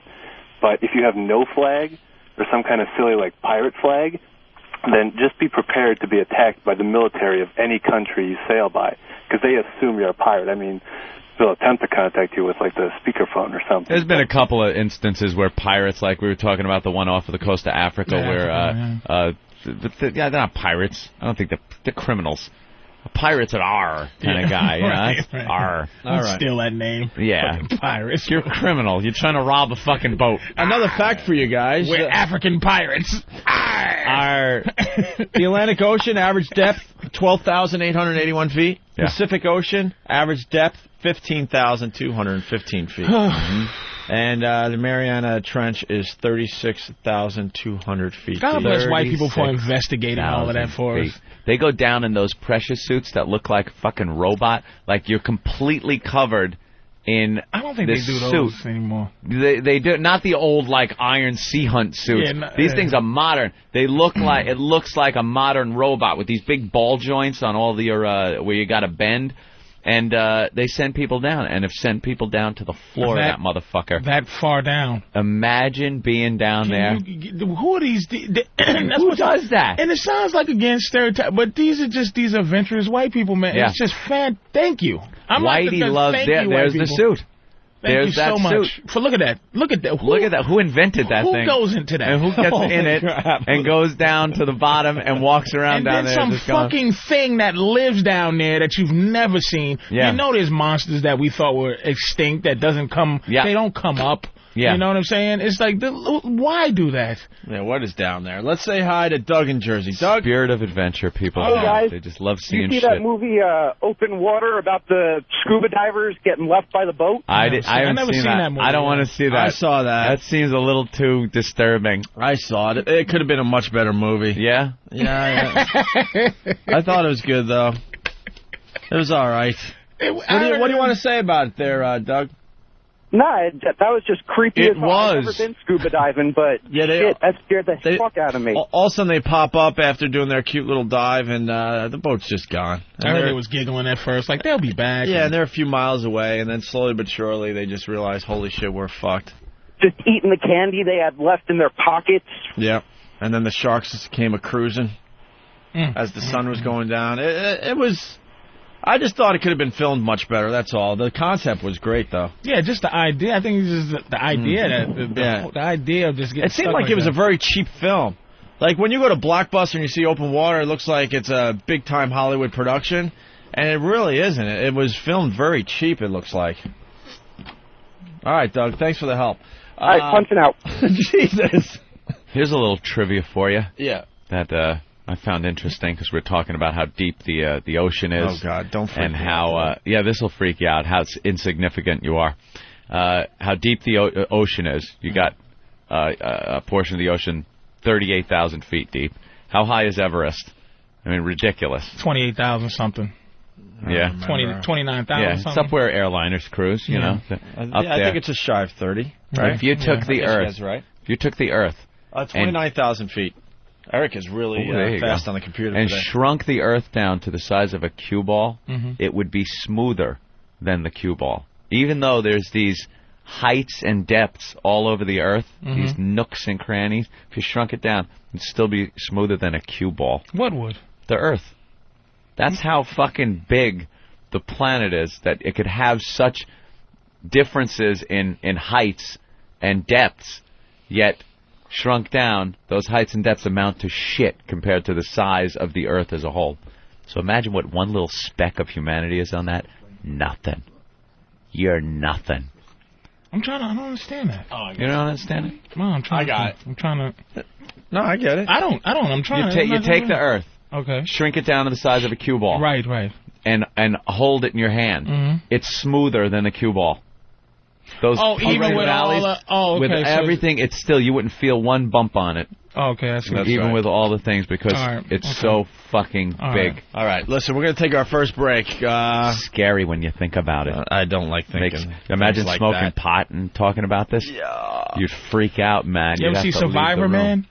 T: But if you have no flag or some kind of silly, like, pirate flag, then just be prepared to be attacked by the military of any country you sail by, because they assume you're a pirate. I mean, they'll attempt to contact you with, like, the speakerphone or something.
G: There's been a couple of instances where pirates, like we were talking about the one off of the coast of Africa, they're not pirates. I don't think they're criminals. Pirates are R kind of guy, you know?
J: Right.
G: R.
J: All right. Steal that name.
G: Yeah.
J: Fucking pirates.
G: You're a criminal. You're trying to rob a fucking boat.
E: Another fact for you guys.
J: We're African pirates.
E: The Atlantic Ocean, average depth, 12,881 feet.
G: Yeah.
E: Pacific Ocean, average depth, 15,215 feet. And the Mariana Trench is 36,200 feet.
J: God bless white people for investigating all of that for us.
G: They go down in those pressure suits that look like a fucking robot. Like you're completely covered in
J: I don't think
G: this
J: they do
G: suit.
J: those anymore.
G: They do not the old like Iron Sea Hunt suits. These things are modern. They look like it looks like a modern robot with these big ball joints on all your where you got to bend. And they send people down, and have sent people down to the floor of that motherfucker.
J: That far down.
G: Imagine being down there.
J: Who are these?
G: Who does that?
J: And it sounds like, again, stereotype, but these are just these adventurous white people, man.
G: Yeah.
J: It's just thank you.
G: Whitey loves there's the suit.
J: Thank you so much. Look at that. Look at that.
G: Look at that. Who invented that thing?
J: Who goes into that?
G: And who gets in it and goes down to the bottom and walks around down there?
J: And then some fucking thing that lives down there that you've never seen.
G: Yeah.
J: You know there's monsters that we thought were extinct that doesn't come.
G: Yeah.
J: They don't come up.
G: Yeah.
J: You know what I'm saying? It's like, why do that?
E: Yeah, what is down there? Let's say hi to Doug in Jersey. Doug?
G: Spirit of adventure, people.
I: Hey, guys.
G: They just love seeing
I: you see
G: shit.
I: that movie, Open Water, about the scuba divers getting left by the boat?
G: I haven't
J: never seen that movie.
G: I don't want to see that.
E: I saw that.
G: That seems a little too disturbing.
E: I saw it. It could have been a much better movie.
G: Yeah?
E: Yeah. I thought it was good, though. It was all right. What do you want to say about it there, Doug?
I: No, that was just creepy as hell. I've never been scuba diving, but that scared the fuck out of me.
E: All of a sudden, they pop up after doing their cute little dive, and the boat's just gone.
J: I heard they was giggling at first, like, they'll be back.
E: Yeah, and they're a few miles away, and then slowly but surely, they just realize, holy shit, we're fucked.
I: Just eating the candy they had left in their pockets.
E: Yeah, and then the sharks just came a-cruising as the sun was going down. It was... I just thought it could have been filmed much better, that's all. The concept was great, though.
J: Yeah, just the idea. I think it's just the idea. The idea of just getting
E: it seemed like it was a very cheap film. Like, when you go to Blockbuster and you see open water, it looks like it's a big-time Hollywood production, and it really isn't. It was filmed very cheap, it looks like. All right, Doug, thanks for the help.
I: All right, punching out.
E: Jesus.
G: Here's a little trivia for you.
E: Yeah.
G: That I found interesting because we're talking about how deep the ocean is.
E: Oh, God, don't freak
G: and
E: me
G: how,
E: out.
G: this will freak you out, how insignificant you are. How deep the ocean is. You got a portion of the ocean 38,000 feet deep. How high is Everest? I mean, ridiculous.
J: 28,000 something.
G: Yeah.
J: 29,000
G: Yeah, it's
J: something.
G: up where airliners cruise, you know. Up there.
E: I think it's just shy of 30, right?
G: If you took the Earth,
E: that's right.
G: if you took the Earth,
E: 29,000 feet. Eric is really fast on the computer
G: and
E: today.
G: shrunk the Earth down to the size of a cue ball, it would be smoother than the cue ball. Even though there's these heights and depths all over the Earth, these nooks and crannies, if you shrunk it down, it'd still be smoother than a cue ball.
J: What would?
G: The Earth. That's how fucking big the planet is, that it could have such differences in heights and depths, yet shrunk down, those heights and depths amount to shit compared to the size of the Earth as a whole. So imagine what one little speck of humanity is on that. Nothing. You're nothing.
J: I don't understand that.
G: You don't understand it?
J: No, I'm trying.
E: I got it.
J: I'm trying to.
E: No, I get it.
J: I don't. I'm trying.
G: You take the Earth.
J: Okay.
G: Shrink it down to the size of a cue ball.
J: Right.
G: And hold it in your hand. It's smoother than a cue ball. Those
J: even with
G: valleys,
J: all
G: with everything, it's still, you wouldn't feel one bump on it.
J: Okay, I see.
G: Even with all the things, because it's so fucking big.
E: All right, listen, we're going to take our first break.
G: Scary when you think about it.
E: I don't like thinking.
G: Imagine
E: like
G: smoking
E: that.
G: pot and talking about this.
E: Yeah.
G: You'd freak out, man.
J: You ever see Survivor Man?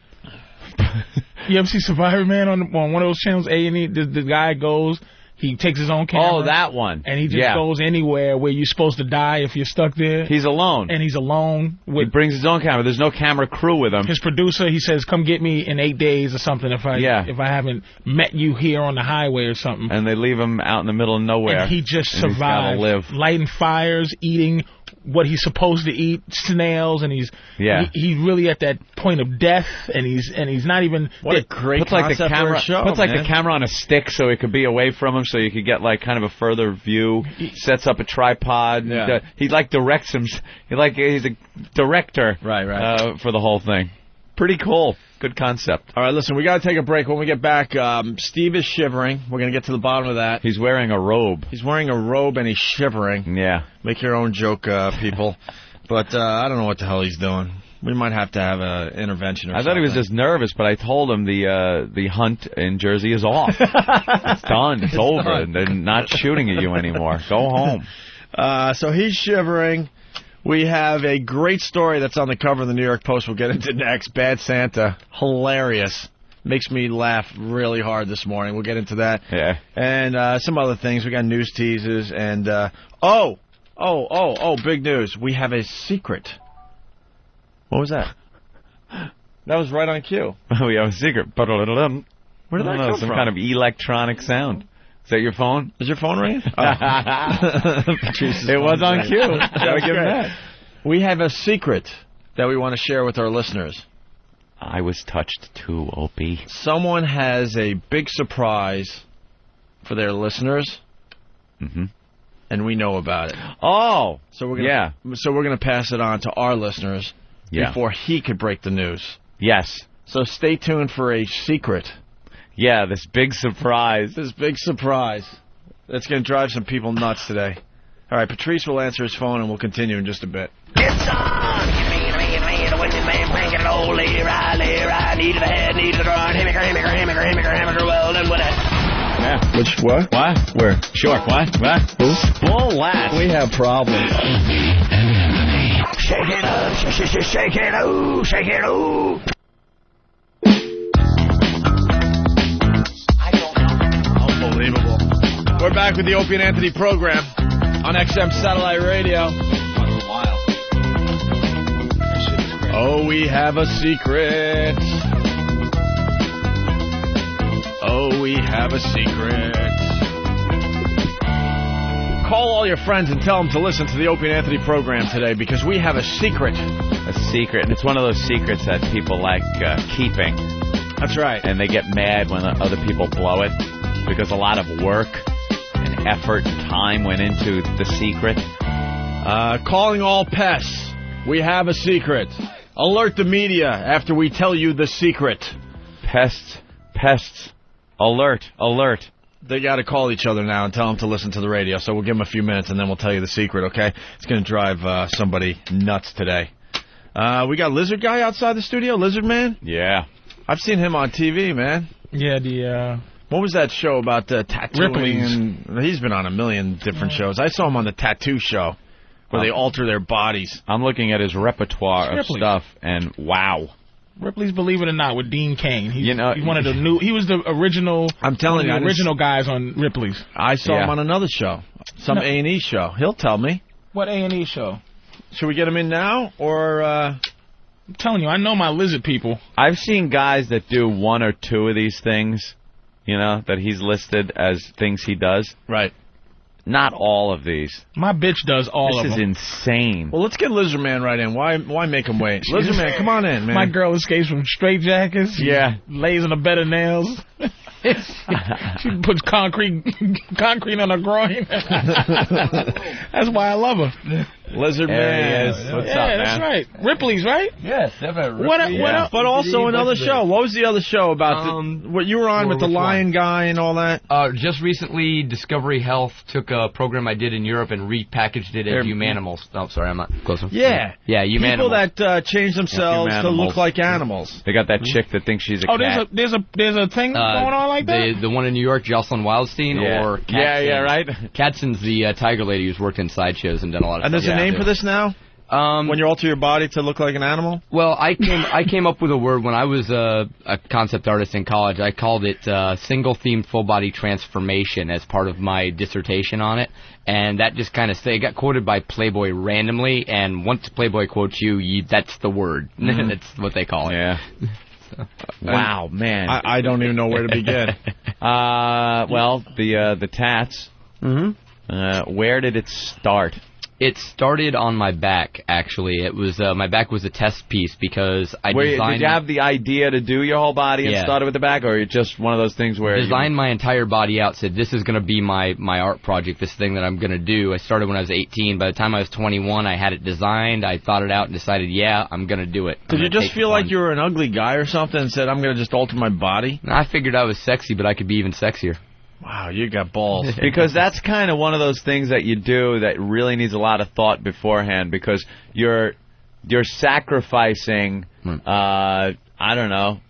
J: You ever see Survivor Man on one of those channels, A&E? The guy goes, he takes his own camera.
G: Oh, that one.
J: And he just goes anywhere where you're supposed to die if you're stuck there.
G: He's alone.
J: And he's alone.
G: He brings his own camera. There's no camera crew with him.
J: His producer, he says, come get me in 8 days or something if I haven't met you here on the highway or something.
G: And they leave him out in the middle of nowhere.
J: And he just survives.
G: He's gotta live.
J: Lighting fires, eating what he's supposed to eat, snails, and he's really at that point of death, and he's not even.
E: What a great concept for a show.
G: Puts the camera on a stick so it could be away from him, so you could get like kind of a further view. Sets up a tripod.
E: Yeah.
G: He like directs him. He's a director.
E: Right.
G: For the whole thing. Pretty cool. Good concept.
E: All right, listen, we got to take a break. When we get back, Steve is shivering. We're going to get to the bottom of that.
G: He's wearing a robe.
E: He's wearing a robe and he's shivering.
G: Yeah.
E: Make your own joke, people. But I don't know what the hell he's doing. We might have to have an intervention or something.
G: I thought he was just nervous, but I told him the hunt in Jersey is off. It's done. It's over.
E: Done.
G: They're not shooting at you anymore. Go home.
E: So he's shivering. We have a great story that's on the cover of the New York Post. We'll get into next. Bad Santa. Hilarious. Makes me laugh really hard this morning. We'll get into that.
G: Yeah.
E: And some other things. We got news teases. And, big news. We have a secret. What was that? That was right on cue.
G: We have a secret. Where
E: did that come
G: some
E: from?
G: kind of electronic sound. Is that your phone?
E: Is your phone ringing?
G: It was on cue. Gotta give him that.
E: We have a secret that we want to share with our listeners.
G: I was touched too, Opie.
E: Someone has a big surprise for their listeners, and we know about it.
G: Oh,
E: so we're gonna pass it on to our listeners before he could break the news.
G: Yes.
E: So stay tuned for a secret.
G: Yeah, this big surprise.
E: That's going to drive some people nuts today. All right, Patrice will answer his phone, and we'll continue in just a bit.
F: It's on!
E: Yeah. Which, what?
G: What? Where? Sure, what? Who? Bull last.
E: We have problems.
F: Shake it up, shake it up, shake it up.
E: Unbelievable. We're back with the Opie and Anthony program on XM Satellite Radio. Oh, we have a secret. Oh, we have a secret. Call all your friends and tell them to listen to the Opie and Anthony program today because we have a secret.
G: A secret. And it's one of those secrets that people like keeping.
E: That's right.
G: And they get mad when other people blow it because a lot of work and effort and time went into the secret.
E: Calling all pests. We have a secret. Alert the media after we tell you the secret.
G: Pests. Alert.
E: They got to call each other now and tell them to listen to the radio. So we'll give them a few minutes and then we'll tell you the secret, okay? It's going to drive somebody nuts today. We got Lizard Guy outside the studio, Lizard Man?
G: Yeah.
E: I've seen him on TV, man.
J: Yeah,
E: what was that show about tattooing?
J: Ripley's.
E: He's been on a million different shows. I saw him on the Tattoo Show where they alter their bodies.
G: I'm looking at his repertoire of stuff, and wow.
J: Ripley's Believe It or Not with Dean Cain. He's one of the new. He was the original.
E: I'm telling you,
J: the original guys on Ripley's.
E: I saw him on another show, some A&E show. He'll tell me.
J: What A&E show?
E: Should we get him in now, or? I'm
J: telling you, I know my lizard people.
G: I've seen guys that do one or two of these things, that he's listed as things he does.
E: Right.
G: Not all of these.
J: My bitch does all of them.
G: This is insane.
E: Well, let's get Lizard Man right in. Why make him wait? Lizard Man, come on in, man.
J: My girl escapes from straitjackets.
G: Yeah.
J: Lays in a bed of nails. She puts concrete on her groin. That's why I love her.
E: Lizard Man.
G: What's up, man?
J: That's right. Ripley's, right?
B: Yes, definitely.
J: What else?
E: But also another show. What was the other show about? What you were on with the lion guy and all that?
B: Just recently, Discovery Health took a program I did in Europe and repackaged it as Humanimals. Oh, sorry, I'm not close enough.
E: Yeah.
B: Yeah, Humanimals.
E: People that change themselves to look like animals.
G: They got that chick that thinks she's a cat.
J: There's a thing going on like that?
B: The one in New York, Jocelyn Wildstein, or Katzen.
G: Yeah, right.
B: Katzen's the tiger lady who's worked in sideshows and done a lot of
E: and
B: stuff.
E: And there's a name for this now? When you alter your body to look like an animal?
B: Well, I came up with a word when I was a concept artist in college. I called it single-themed full-body transformation as part of my dissertation on it. And that just kind of it got quoted by Playboy randomly, and once Playboy quotes you that's the word. That's what they call it.
G: Yeah. Wow, man.
E: I don't even know where to begin.
G: Well, the tats.
B: Mm-hmm.
G: Where did it start?
B: It started on my back, actually. It was my back was a test piece because I designed...
G: Did you have the idea to do your whole body and started with the back, or just one of those things where...
B: Designed my entire body out, said this is going to be my art project, this thing that I'm going to do. I started when I was 18. By the time I was 21, I had it designed. I thought it out and decided, I'm going to do it.
E: Did you just feel like you were an ugly guy or something and said, I'm going to just alter my body?
B: I figured I was sexy, but I could be even sexier.
E: Wow, you got balls.
G: Because that's kind of one of those things that you do that really needs a lot of thought beforehand, because you're sacrificing, I don't know,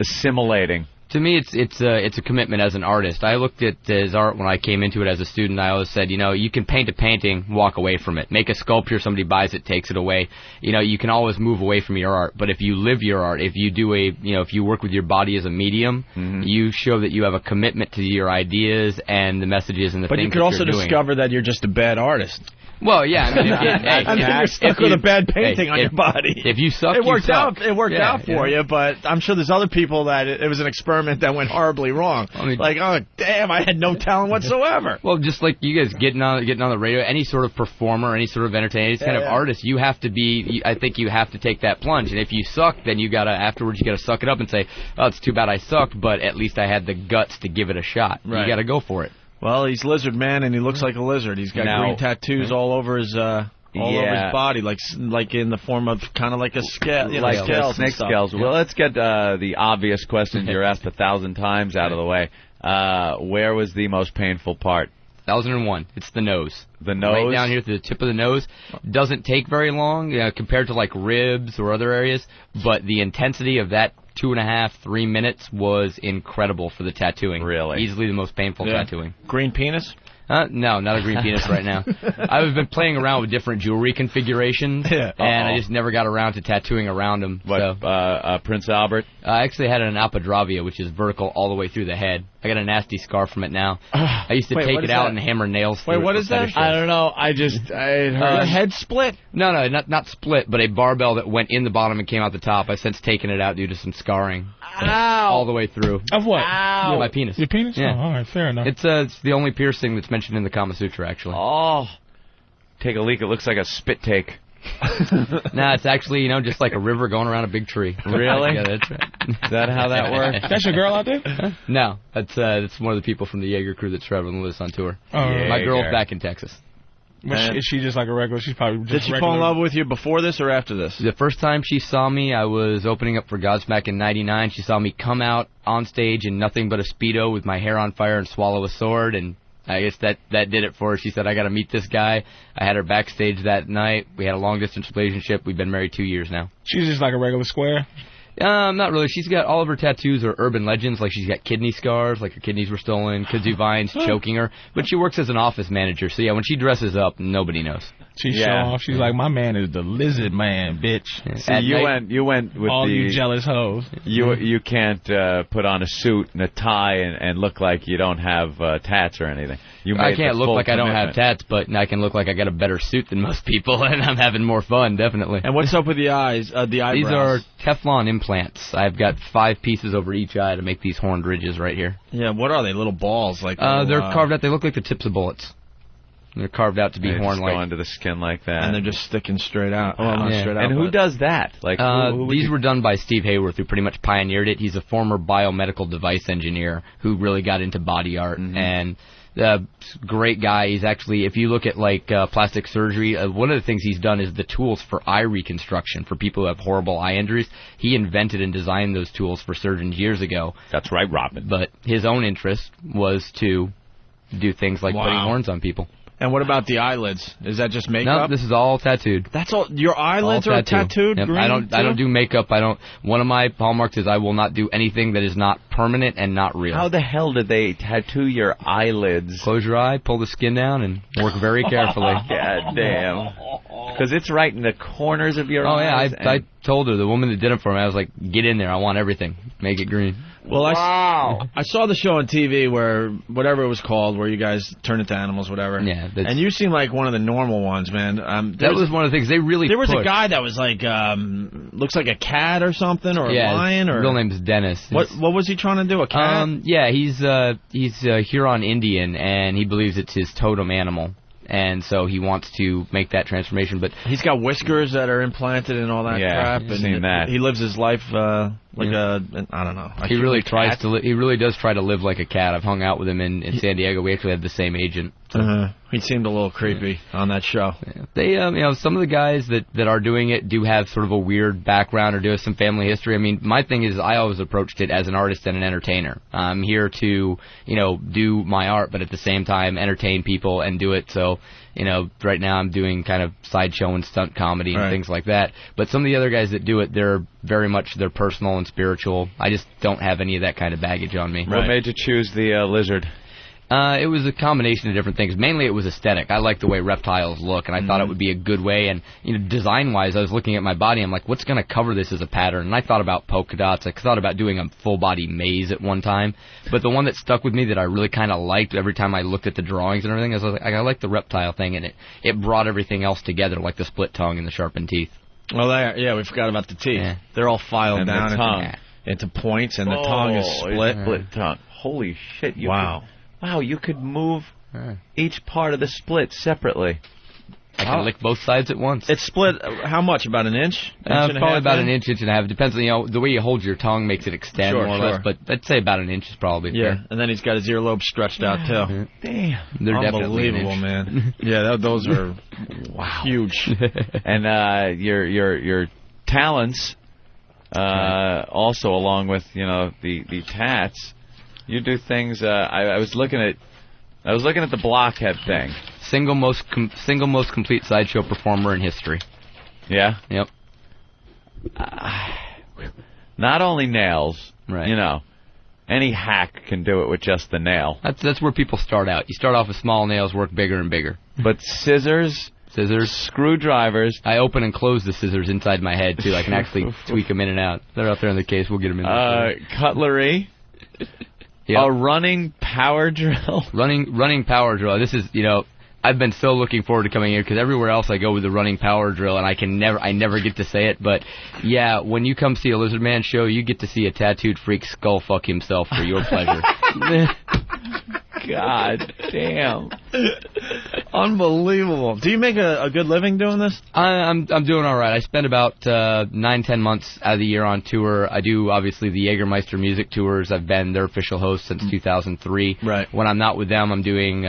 G: assimilating.
B: To me, it's a commitment as an artist. I looked at his art when I came into it as a student. I always said, you can paint a painting, walk away from it. Make a sculpture, somebody buys it, takes it away. You can always move away from your art. But if you live your art, if you do if you work with your body as a medium, you show that you have a commitment to your ideas and the messages and the things that you're doing. But you could also
E: discover that you're just a bad artist.
B: Well, yeah. I mean,
E: and then you're stuck with a bad painting on your body.
B: If you suck,
E: it worked
B: you suck.
E: out. It worked out for you, but I'm sure there's other people that it was an experiment that went horribly wrong. I mean, like, oh damn, I had no talent whatsoever.
B: Well, just like you guys getting on the radio, any sort of performer, any sort of entertainer, any kind of artist, you have to be. I think you have to take that plunge, and if you suck, then afterwards you gotta suck it up and say, oh, it's too bad I sucked, but at least I had the guts to give it a shot. Right. You gotta go for it.
E: Well, he's Lizard Man, and he looks like a lizard. He's got green tattoos all over his over his body, like in the form of kind of like a scale, like scales,
G: snake scales. Well, let's get the obvious questions you're asked 1,000 times out of the way. Where was the most painful part?
B: 1001. It's the nose.
G: The nose?
B: Right down here to the tip of the nose. Doesn't take very long compared to like ribs or other areas, but the intensity of that 2.5, 3 minutes was incredible for the tattooing.
G: Really?
B: Easily the most painful tattooing.
E: Green penis?
B: No, not a green penis right now. I've been playing around with different jewelry configurations, and I just never got around to tattooing around them.
G: What, Prince Albert?
B: I actually had an apodravia, which is vertical all the way through the head. I got a nasty scar from it now. I used to take it out and hammer nails through it.
E: Wait, what is that?
G: I don't know. I heard
E: your head split?
B: No, not split, but a barbell that went in the bottom and came out the top. I've since taken it out due to some scarring.
E: Ow!
B: All the way through.
J: Of what?
B: Ow! My penis.
J: Your penis?
B: Yeah.
J: Oh, all right, fair enough.
B: It's the only piercing that's mentioned in the Kama Sutra, actually.
G: Oh. Take a leak. It looks like a spit take.
B: Nah, it's actually, just like a river going around a big tree.
G: Really?
B: Yeah, that's right.
G: Is that how that works?
J: That's your girl out there?
B: No, that's one of the people from the Jaeger crew that's traveling with us on tour.
J: Oh,
B: My girl's back in Texas.
J: But is she just like a regular? She's probably just
E: Did she fall in love with you before this or after this?
B: The first time she saw me, I was opening up for Godsmack in '99. She saw me come out on stage in nothing but a Speedo with my hair on fire and swallow a sword, and I guess that did it for her. She said, I got to meet this guy. I had her backstage that night. We had a long-distance relationship. We've been married 2 years now.
J: She's just like a regular square?
B: Not really. She's got all of her tattoos are urban legends. Like she's got kidney scars, like her kidneys were stolen, kudzu vines choking her. But she works as an office manager, so yeah, when she dresses up, nobody knows.
J: She's showing off. She's like, my man is the lizard man, bitch.
G: See, you went with
J: all
G: the
J: you jealous hoes.
G: You can't put on a suit and a tie and look like you don't have tats or anything.
B: I can't look like I don't have tats, but I can look like I got a better suit than most people, and I'm having more fun, definitely.
E: And what's up with the eyes, the eyebrows?
B: These are Teflon implants. I've got 5 pieces over each eye to make these horned ridges right here.
E: Yeah, what are they? Little balls? Like
B: they're carved out. They look like the tips of bullets. They're carved out to be horn-like.
G: Go into the skin like that.
E: And they're just sticking straight out. Well, not straight out.
G: And who does that? Like
B: these were done by Steve Hayworth, who pretty much pioneered it. He's a former biomedical device engineer who really got into body art. And great guy. He's actually, if you look at like plastic surgery, one of the things he's done is the tools for eye reconstruction for people who have horrible eye injuries. He invented and designed those tools for surgeons years ago.
G: That's right, Robin.
B: But his own interest was to do things like putting horns on people.
E: And what about the eyelids? Is that just makeup?
B: No, this is all tattooed.
E: That's all. Your eyelids are tattooed.
B: Yep.
E: Green
B: I don't do makeup. One of my hallmarks is I will not do anything that is not permanent and not real.
G: How the hell did they tattoo your eyelids?
B: Close your eye, pull the skin down, and work very carefully.
G: God damn. Because it's right in the corners of your eyes.
B: Oh yeah, I told her, the woman that did it for me, I was like, get in there. I want everything. Make it green.
E: Well, I saw the show on TV where, whatever it was called, where you guys turn into animals, whatever.
B: Yeah.
E: And you seem like one of the normal ones, man.
B: That was one of the things they really
E: There was
B: pushed.
E: a guy that was like, looks like a cat or something, or a lion. Or
B: his real name is Dennis.
E: What was he trying to do, a cat?
B: Yeah, he's a Huron Indian, and he believes it's his totem animal. And so he wants to make that transformation, but
E: he's got whiskers that are implanted and all that crap.
G: I've seen that.
E: He lives his life like I don't know.
B: He really tries to. He really does try to live like a cat. I've hung out with him in San Diego. We actually had the same agent.
E: He seemed a little creepy on that show.
B: Yeah. They, some of the guys that are doing it do have sort of a weird background or do have some family history. I mean, my thing is I always approached it as an artist and an entertainer. I'm here to, do my art, but at the same time entertain people and do it. So, right now I'm doing kind of sideshow and stunt comedy and things like that. But some of the other guys that do it, they're very much they're personal and spiritual. I just don't have any of that kind of baggage on me.
G: What made you choose the lizard?
B: It was a combination of different things. Mainly it was aesthetic. I like the way reptiles look, and I thought it would be a good way. And, design-wise, I was looking at my body. I'm like, what's going to cover this as a pattern? And I thought about polka dots. I thought about doing a full-body maze at one time. But the one that stuck with me that I really kind of liked every time I looked at the drawings and everything, I was like, I like the reptile thing, and it brought everything else together, like the split tongue and the sharpened teeth.
E: Well, we forgot about the teeth. Yeah. They're all filed down into points, and the tongue is split.
G: Split tongue. Holy shit. You could move each part of the split separately.
B: I can lick both sides at once.
E: It's split how much? About an inch?
B: Probably about an inch and a half. It depends on, the way you hold your tongue makes it extend more or less, but I'd say about an inch is probably fair.
E: And then he's got his earlobe stretched out, too.
G: Damn.
B: They're definitely
E: unbelievable, man. Yeah, those are huge.
G: And your talents, also along with, the tats, you do things. I was looking at the blockhead thing.
B: Single most complete sideshow performer in history.
G: Yeah.
B: Yep.
G: Not only nails, any hack can do it with just the nail.
B: That's where people start out. You start off with small nails, work bigger and bigger.
G: But scissors, screwdrivers.
B: I open and close the scissors inside my head too. I can actually tweak them in and out. They're out there in the case. We'll get them in there.
G: Cutlery. Yep. A running power drill.
B: Running power drill. This is, I've been so looking forward to coming here because everywhere else I go with the running power drill, and I never get to say it. But yeah, when you come see a Lizard Man show, you get to see a tattooed freak skull fuck himself for your pleasure.
G: God damn.
E: Unbelievable. Do you make a good living doing this?
B: I'm doing all right. I spend about 9-10 months out of the year on tour. I do, obviously, the Jägermeister music tours. I've been their official host since 2003.
E: Right.
B: When I'm not with them, I'm doing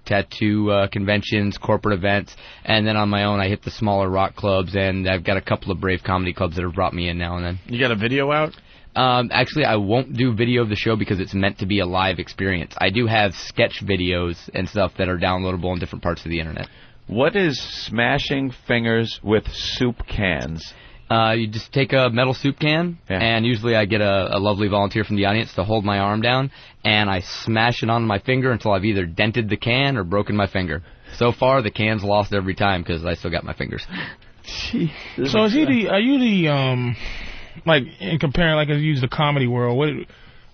B: tattoo conventions, corporate events, and then on my own, I hit the smaller rock clubs, and I've got a couple of brave comedy clubs that have brought me in now and then.
E: You got a video out?
B: Actually, I won't do video of the show because it's meant to be a live experience. I do have sketch videos and stuff that are downloadable on different parts of the internet.
G: What is smashing fingers with soup cans?
B: You just take a metal soup can, and usually I get a lovely volunteer from the audience to hold my arm down, and I smash it onto my finger until I've either dented the can or broken my finger. So far, the can's lost every time because I still got my fingers.
J: So are you the like, in comparing, like, as you use the comedy world,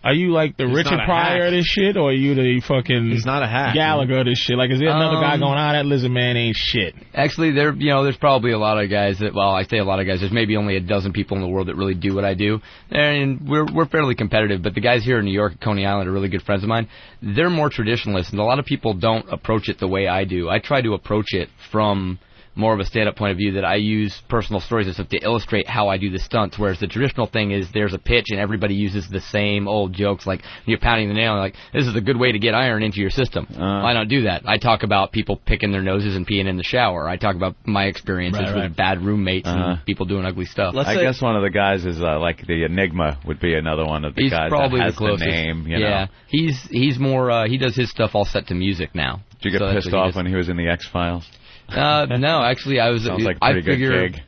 J: are you like the Richard Pryor of this shit, or are you the fucking
E: He's not a hack,
J: Gallagher of this shit? Like, is there another guy going, that lizard man ain't shit?
B: Actually, there's probably a lot of guys that, well, I say a lot of guys, there's maybe only a dozen people in the world that really do what I do, and we're fairly competitive, but the guys here in New York at Coney Island are really good friends of mine. They're more traditionalists, and a lot of people don't approach it the way I do. I try to approach it from more of a stand-up point of view, that I use personal stories and stuff to illustrate how I do the stunts, whereas the traditional thing is there's a pitch and everybody uses the same old jokes, like you're pounding the nail, like, this is a good way to get iron into your system. I don't do that. I talk about people picking their noses and peeing in the shower. I talk about my experiences with bad roommates and people doing ugly stuff.
G: I guess one of the guys is like the Enigma would be another one of the guys
B: probably
G: that has
B: the closest.
G: the name. You
B: know? He's more, he does his stuff all set to music now.
G: Did you get pissed off when he was in the X-Files?
B: No, actually, I was.
G: Sounds like a pretty good gig.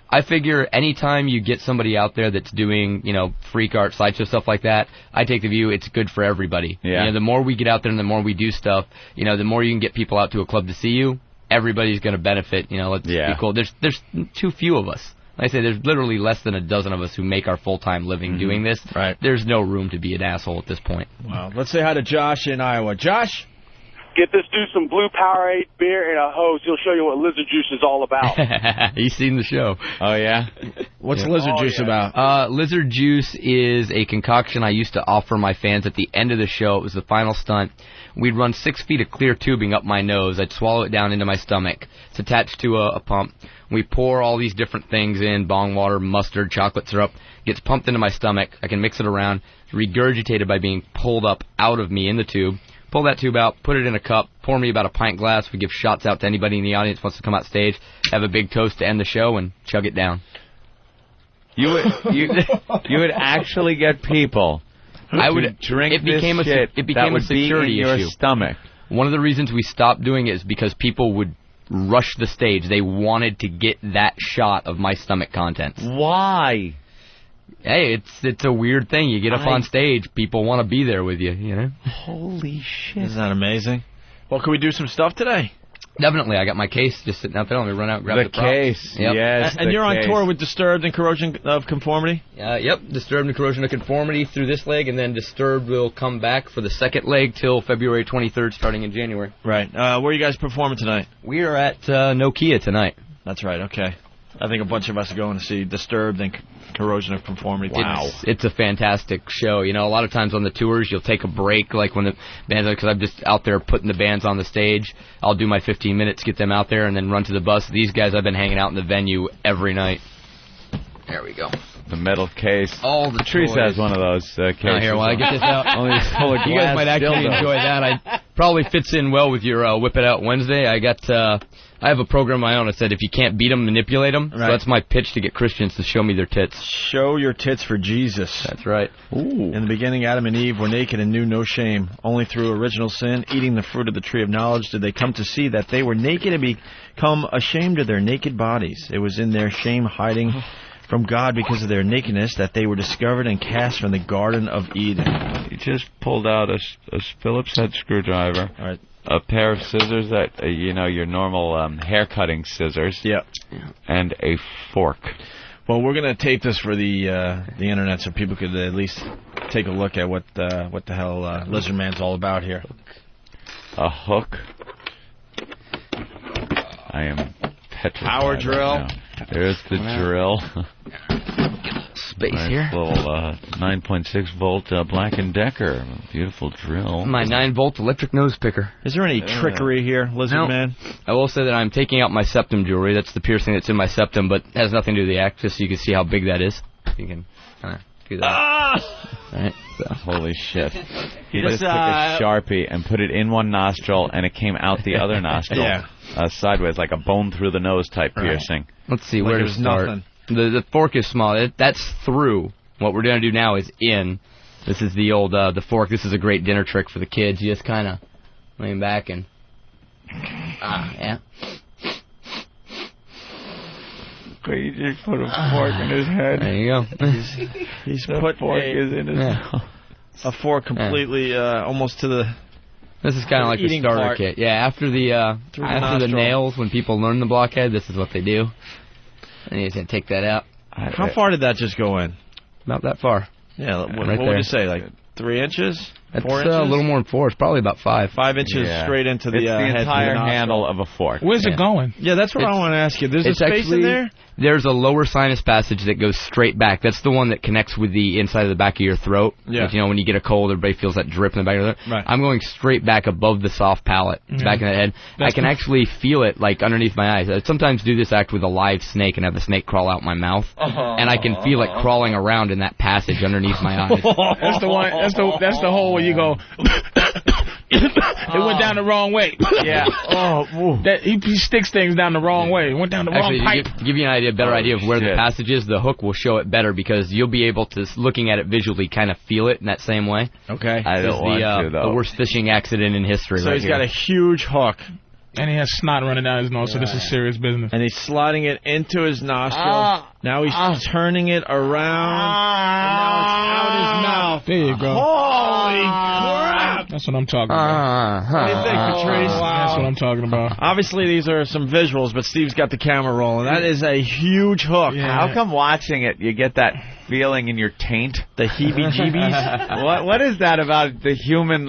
B: I figure anytime you get somebody out there that's doing, freak art, sideshow stuff like that, I take the view it's good for everybody.
G: Yeah.
B: The more we get out there and the more we do stuff, the more you can get people out to a club to see you, everybody's going to benefit. Let's be cool. There's too few of us. Like I say, there's literally less than a dozen of us who make our full-time living doing this.
E: Right.
B: There's no room to be an asshole at this point.
E: Wow. Let's say hi to Josh in Iowa. Josh?
I: Get this dude some Blue Powerade beer and a hose. He'll show you what lizard juice is all about.
B: He's seen the show.
G: Oh, yeah?
E: What's lizard juice about?
B: Lizard juice is a concoction I used to offer my fans at the end of the show. It was the final stunt. We'd run 6 feet of clear tubing up my nose. I'd swallow it down into my stomach. It's attached to a pump. We pour all these different things in, bong water, mustard, chocolate syrup. Gets pumped into my stomach. I can mix it around. It's regurgitated by being pulled up out of me in the tube. Pull that tube out, put it in a cup, pour me about a pint glass. We give shots out to anybody in the audience who wants to come out stage, have a big toast to end the show, and chug it down.
G: You would actually get people who drink this shit
B: it became
G: that would
B: a security
G: be in
B: issue.
G: your stomach.
B: One of the reasons we stopped doing it is because people would rush the stage. They wanted to get that shot of my stomach contents.
G: Why?
B: Hey, it's a weird thing. You get up on stage, people want to be there with you,
G: Holy shit.
E: Isn't that amazing? Well, can we do some stuff today?
B: Definitely. I got my case just sitting out there. Let me run out and grab the props.
G: Case,
B: yep.
G: yes.
E: And you're on tour with Disturbed and Corrosion of Conformity?
B: Yep, Disturbed and Corrosion of Conformity through this leg, and then Disturbed will come back for the second leg till February 23rd, starting in January.
E: Right. Where are you guys performing tonight?
B: We are at Nokia tonight.
E: That's right, okay. I think a bunch of us are going to see Disturbed and Corrosion of Conformity.
B: Wow. It's a fantastic show. A lot of times on the tours, you'll take a break, like when the bands, because I'm just out there putting the bands on the stage. I'll do my 15 minutes, get them out there, and then run to the bus. These guys, I've been hanging out in the venue every night. There we go.
G: The metal case.
B: All the
G: Patrice
B: toys.
G: has one of those cases.
B: Oh, here, while I get this out. You guys might actually enjoy that. I probably fits in well with your Whip It Out Wednesday. I have a program of my own that said if you can't beat them, manipulate them. Right. So that's my pitch to get Christians to show me their tits.
E: Show your tits for Jesus.
B: That's right.
E: Ooh. In the beginning, Adam and Eve were naked and knew no shame. Only through original sin, eating the fruit of the tree of knowledge, did they come to see that they were naked and become ashamed of their naked bodies. It was in their shame hiding from God because of their nakedness that they were discovered and cast from the Garden of Eden.
G: He just pulled out a Phillips head screwdriver.
E: All right.
G: A pair of scissors that, your normal hair-cutting scissors.
E: Yeah.
G: And a fork.
E: Well, we're going to tape this for the internet so people could at least take a look at what the hell Lizard Man's all about here.
G: A hook. I am petrified.
E: Power drill.
G: Right now. There's the drill.
B: space
G: Nice
B: here.
G: little 9.6 volt Black & Decker. Beautiful drill.
B: My 9-volt electric nose picker.
E: Is there any trickery here, Lizard Man?
B: I will say that I'm taking out my septum jewelry. That's the piercing that's in my septum, but has nothing to do with the act, just so you can see how big that is. You can kind of do that. All right, so.
G: Holy shit. He just took a Sharpie and put it in one nostril, and it came out the other nostril. Sideways, like a bone through the nose type piercing.
B: Let's see, where to start. Nothing. The fork is small. That's through. What we're going to do now is in. This is the old, the fork. This is a great dinner trick for the kids. You just kind of lean back and, yeah.
G: He just put a fork in his head.
B: There you go.
E: He's put
G: fork is in his mouth.
E: A fork completely, almost to the...
B: This is kind of like the starter
E: part.
B: kit. Yeah, after the nails, when people learn the blockhead, this is what they do. And you're going to take that out.
E: How far did that just go in?
B: About that far.
E: Yeah, what
B: right
E: would
B: there.
E: you say, like 3 inches?
B: That's
E: 4 inches?
B: A little more than 4. It's probably about 5.
E: 5 inches straight into the head.
G: The entire handle of a fork.
J: Where's it going?
E: Yeah, that's what I want to ask you. There's a space in there?
B: There's a lower sinus passage that goes straight back. That's the one that connects with the inside of the back of your throat.
E: Yeah.
B: Like, you know, when you get a cold, everybody feels that drip in the back of their throat.
E: Right.
B: I'm going straight back above the soft palate, back in the head. I can actually feel it, like, underneath my eyes. I sometimes do this act with a live snake and have the snake crawl out my mouth. And I can feel it crawling around in that passage underneath my eyes.
J: That's the one. That's the hole where you go. It went down the wrong way.
B: Yeah.
J: He sticks things down the wrong way. It went down the wrong pipe.
B: To give you a better idea of where the passage is, the hook will show it better because you'll be able to, looking at it visually, kind of feel it in that same way.
E: Okay.
G: I don't want to, though.
B: The worst fishing accident in history.
E: So he's got a huge hook.
J: And he has snot running down his nose, so this is serious business.
E: And he's sliding it into his nostril. Now he's turning it around. And now it's out his mouth.
J: There you go.
E: Holy crap!
J: That's what I'm talking about.
E: What do you think, Patrice?
J: That's what I'm talking about.
E: Obviously, these are some visuals, but Steve's got the camera rolling. That is a huge hook.
G: Yeah. How come watching it, you get that feeling in your taint?
E: The heebie-jeebies?
G: What is that about the human,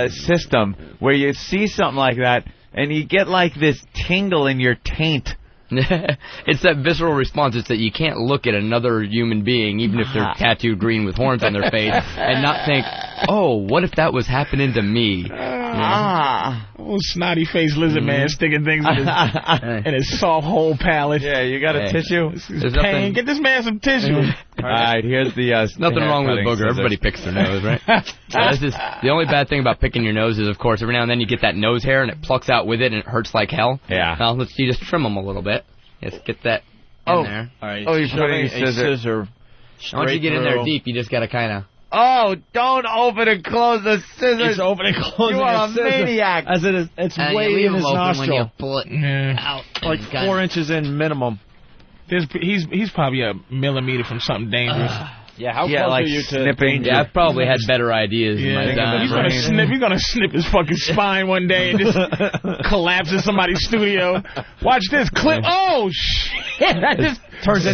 G: system where you see something like that and you get, like, this tingle in your taint?
B: It's that visceral response. It's that you can't look at another human being, even if they're tattooed green with horns on their face, and not think, oh, what if that was happening to me?
J: Oh, snotty faced lizard man sticking things in his soft hole palate.
G: Yeah, you got a tissue?
J: Pain. Get this man some tissue.
G: All right, here's the...
B: nothing wrong with a booger. Everybody picks their nose, right? This is the only bad thing about picking your nose is, of course, every now and then you get that nose hair and it plucks out with it and it hurts like hell.
G: Yeah.
B: Now, you just trim them a little bit. Just get that in there.
E: All right.
G: You're putting a scissor.
B: Once you get in there deep, you just got to kind of...
G: Oh, don't open and close the scissors.
E: He's opening and closing
G: You are
E: a
G: a maniac.
E: As it is, it's way in his nostril.
B: When you pull it out.
E: Like 4 inches in minimum.
J: He's probably a millimeter from something dangerous.
E: Yeah, how close are you to
G: snipping?
B: Yeah, I've probably had better ideas in my time.
J: He's gonna snip his fucking spine one day and just collapse in somebody's studio. Watch this clip. Oh shit! That just
E: turns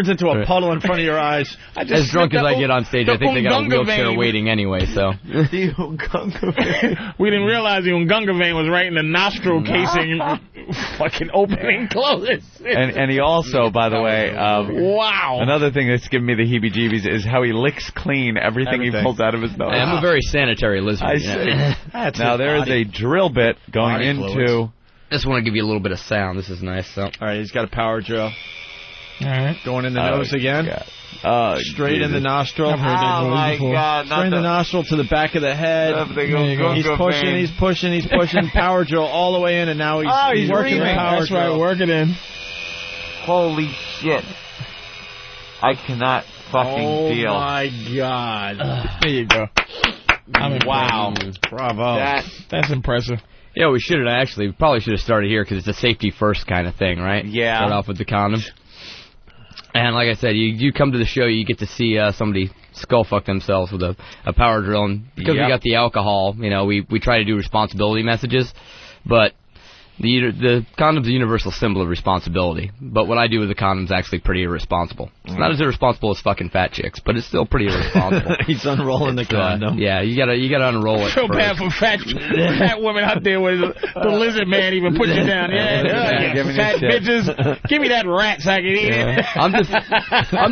E: into a puddle in front of your eyes.
B: As drunk as I get on stage, I think they got a wheelchair waiting anyway. So
J: we didn't realize the Ungunga vein was right in the nostril casing, fucking opening, closing.
G: And he also, by the way,
J: wow.
G: Another thing that's giving me the heebie-jeebies is how he licks clean everything he pulls out of his nose.
B: I'm a very sanitary lizard.
G: I see. Now there is a drill bit going into...
B: I just want to give you a little bit of sound. This is nice. So.
E: All right, he's got a power drill.
J: All right.
E: Going in the nose again. Straight in the nostril.
G: Oh, my God.
E: Straight in the nostril to the back of the head. He's pushing. Power drill all the way in, and now he's working the power drill.
J: That's right, working in.
G: Holy shit. I cannot fucking deal.
E: Oh, my God.
J: There you go.
G: Wow.
E: Bravo.
J: That's impressive.
B: Yeah, we probably should have started here because it's a safety first kind of thing, right?
G: Yeah.
B: Start off with the condom. And like I said, you come to the show, you get to see somebody skull fuck themselves with a power drill. And because we got the alcohol, we try to do responsibility messages. But The condom's a universal symbol of responsibility, but what I do with the condom's actually pretty irresponsible. It's not as irresponsible as fucking fat chicks, but it's still pretty irresponsible.
E: He's unrolling the condom.
B: Yeah, you gotta unroll it.
J: I feel bad for fat women out there with the lizard man even put you down. Fat bitches, give me that rat so I can eat it.
B: I'm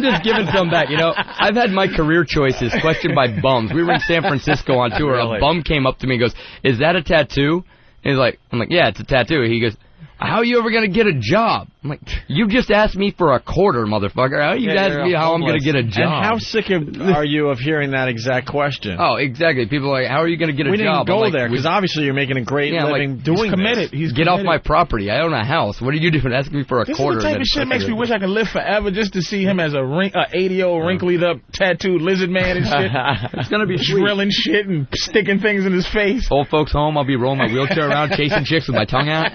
B: just giving some back. You know, I've had my career choices questioned by bums. We were in San Francisco on tour. Really? A bum came up to me and goes, "Is that a tattoo?" And I'm like, yeah, it's a tattoo. He goes, how are you ever going to get a job? I'm like, you just asked me for a quarter, motherfucker. How you ask me how I'm going to get a job?
E: And how sick are you of hearing that exact question?
B: Oh, exactly. People are like, how are you going to get a job?
E: We didn't go there, because obviously you're making a great living doing
J: committed.
E: this.
J: He's
B: Get off my property. I own a house. What are you doing asking me for a quarter?
J: This is the type of shit makes me wish I could live forever just to see him as a 80-year-old, wrinkled-up, tattooed lizard man and shit.
B: It's going to be
J: drilling shit and sticking things in his face.
B: Old folks home, I'll be rolling my wheelchair around, chasing chicks with my tongue out.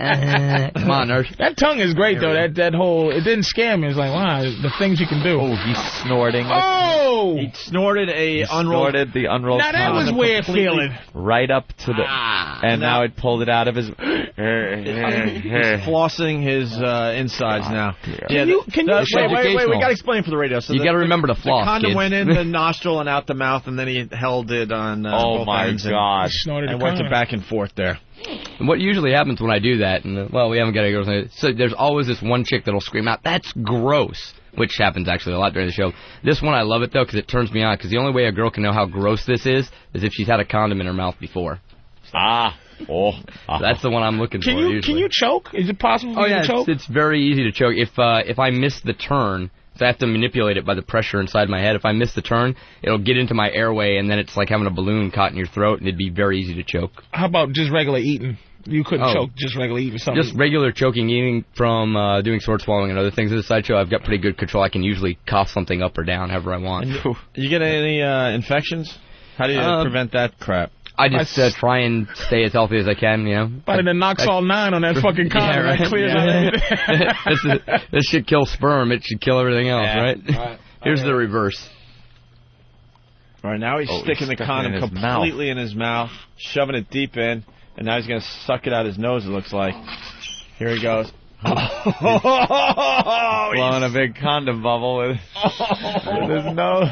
B: Come on, nurse.
J: That tongue is great, though. That whole... It didn't scare me. It's like, wow, the things you can do.
G: Oh, he's snorting.
J: Oh!
E: He snorted the unrolled
J: Now, that was weird feeling.
G: Right up to the... and now it pulled it out of his...
E: He's flossing his insides now.
J: Can you
E: wait, we got to explain for the radio. So
B: you got to remember to floss,
E: the condom
B: kids.
E: went in the nostril and out the mouth, and then he held it on both ends
G: God.
E: and worked it back and forth there.
B: And what usually happens when I do that, and we haven't got to go, so there's always this one chick that'll scream out, "That's gross," which happens actually a lot during the show. This one I love it though because it turns me on, because the only way a girl can know how gross this is if she's had a condom in her mouth before. So that's the one I'm looking for. Usually.
J: Can you choke? Is it possible for you to choke?
B: It's very easy to choke. If I miss the turn, so I have to manipulate it by the pressure inside my head. If I miss the turn, it'll get into my airway, and then it's like having a balloon caught in your throat, and it'd be very easy to choke.
J: How about just regular eating? You couldn't choke just regular eating something?
B: Just regular choking, eating from doing sword swallowing and other things. At the Sideshow, I've got pretty good control. I can usually cough something up or down however I want.
E: You get any infections? How do you prevent that crap?
B: I just try and stay as healthy as I can, you know.
J: Better than knocks all 9 on that fucking condom.
B: Right.
J: That clears everything.
B: This should kill sperm. It should kill everything else, right? Here's the reverse.
E: All right, now he's sticking the condom completely in his mouth, shoving it deep in, and now he's going to suck it out his nose, it looks like. Here he goes.
G: Blowing a big condom bubble with his nose.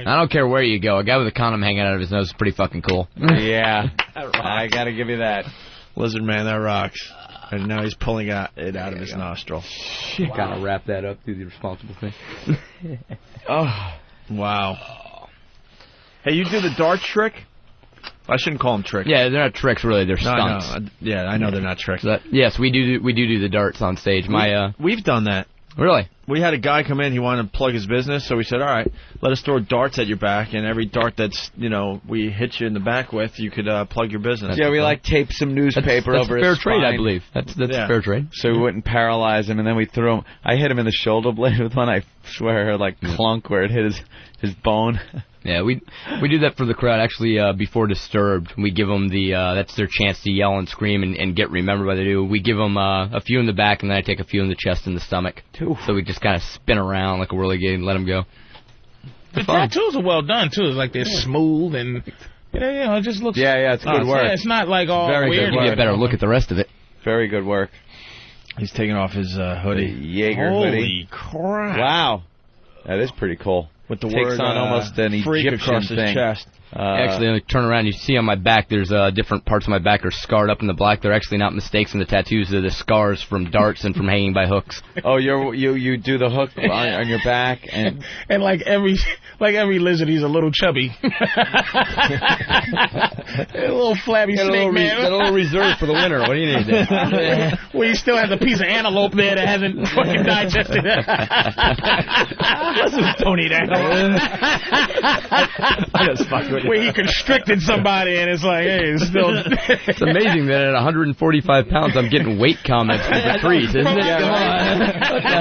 B: I don't care where you go. A guy with a condom hanging out of his nose is pretty fucking cool.
G: Yeah, I got to give you that.
E: Lizard man, that rocks. And now he's pulling it out of his nostril.
B: Wow. Gotta wrap that up, do the responsible thing.
E: Wow. Hey, you do the dart trick? I shouldn't call them tricks.
B: Yeah, they're not tricks, really. They're stunts.
E: Yeah, I know they're not tricks.
B: Yes, we do the darts on stage.
E: We've done that.
B: Really?
E: We had a guy come in. He wanted to plug his business, so we said, all right, let us throw darts at your back, and every dart that's, we hit you in the back with, you could plug your business.
G: Yeah, we tape some newspaper over his
B: fair
G: spine.
B: trade, I believe. That's fair trade.
G: So we wouldn't paralyze him, and then we threw him. I hit him in the shoulder blade with one. I swear I heard clunk where it hit his bone.
B: Yeah, we do that for the crowd. Actually, before Disturbed, we give them that's their chance to yell and scream and get remembered by the do. We give them a few in the back, and then I take a few in the chest and the stomach. So we just kind of spin around like a whirligig and let them go.
J: The tattoos are well done too. It's like they're smooth and it just looks.
G: Yeah, it's good work.
J: Yeah, it's not like all
B: very
J: weird.
B: Give you a better look at the rest of it.
G: Very good work.
E: He's taking off his hoodie.
G: Jaeger
E: Holy
G: hoodie.
E: crap!
G: Wow, that is pretty cool.
E: With the
G: Takes
E: word
G: on almost an Egyptian
E: across his
G: thing.
E: chest.
B: Actually, when you turn around, you see on my back, there's different parts of my back are scarred up in the black. They're actually not mistakes in the tattoos. They're the scars from darts and from hanging by hooks.
G: Oh, you do the hook on your back and
J: like every lizard, he's a little chubby, a little flabby snake man.
B: Got a little reserve for the winter. What do you need there?
J: Well, you still have the piece of antelope there that hasn't fucking digested.
E: Listen, Tony,
J: where he constricted somebody, and it's like, hey, it's still.
B: It's amazing that at 145 pounds, I'm getting weight comments from Patrice, isn't it?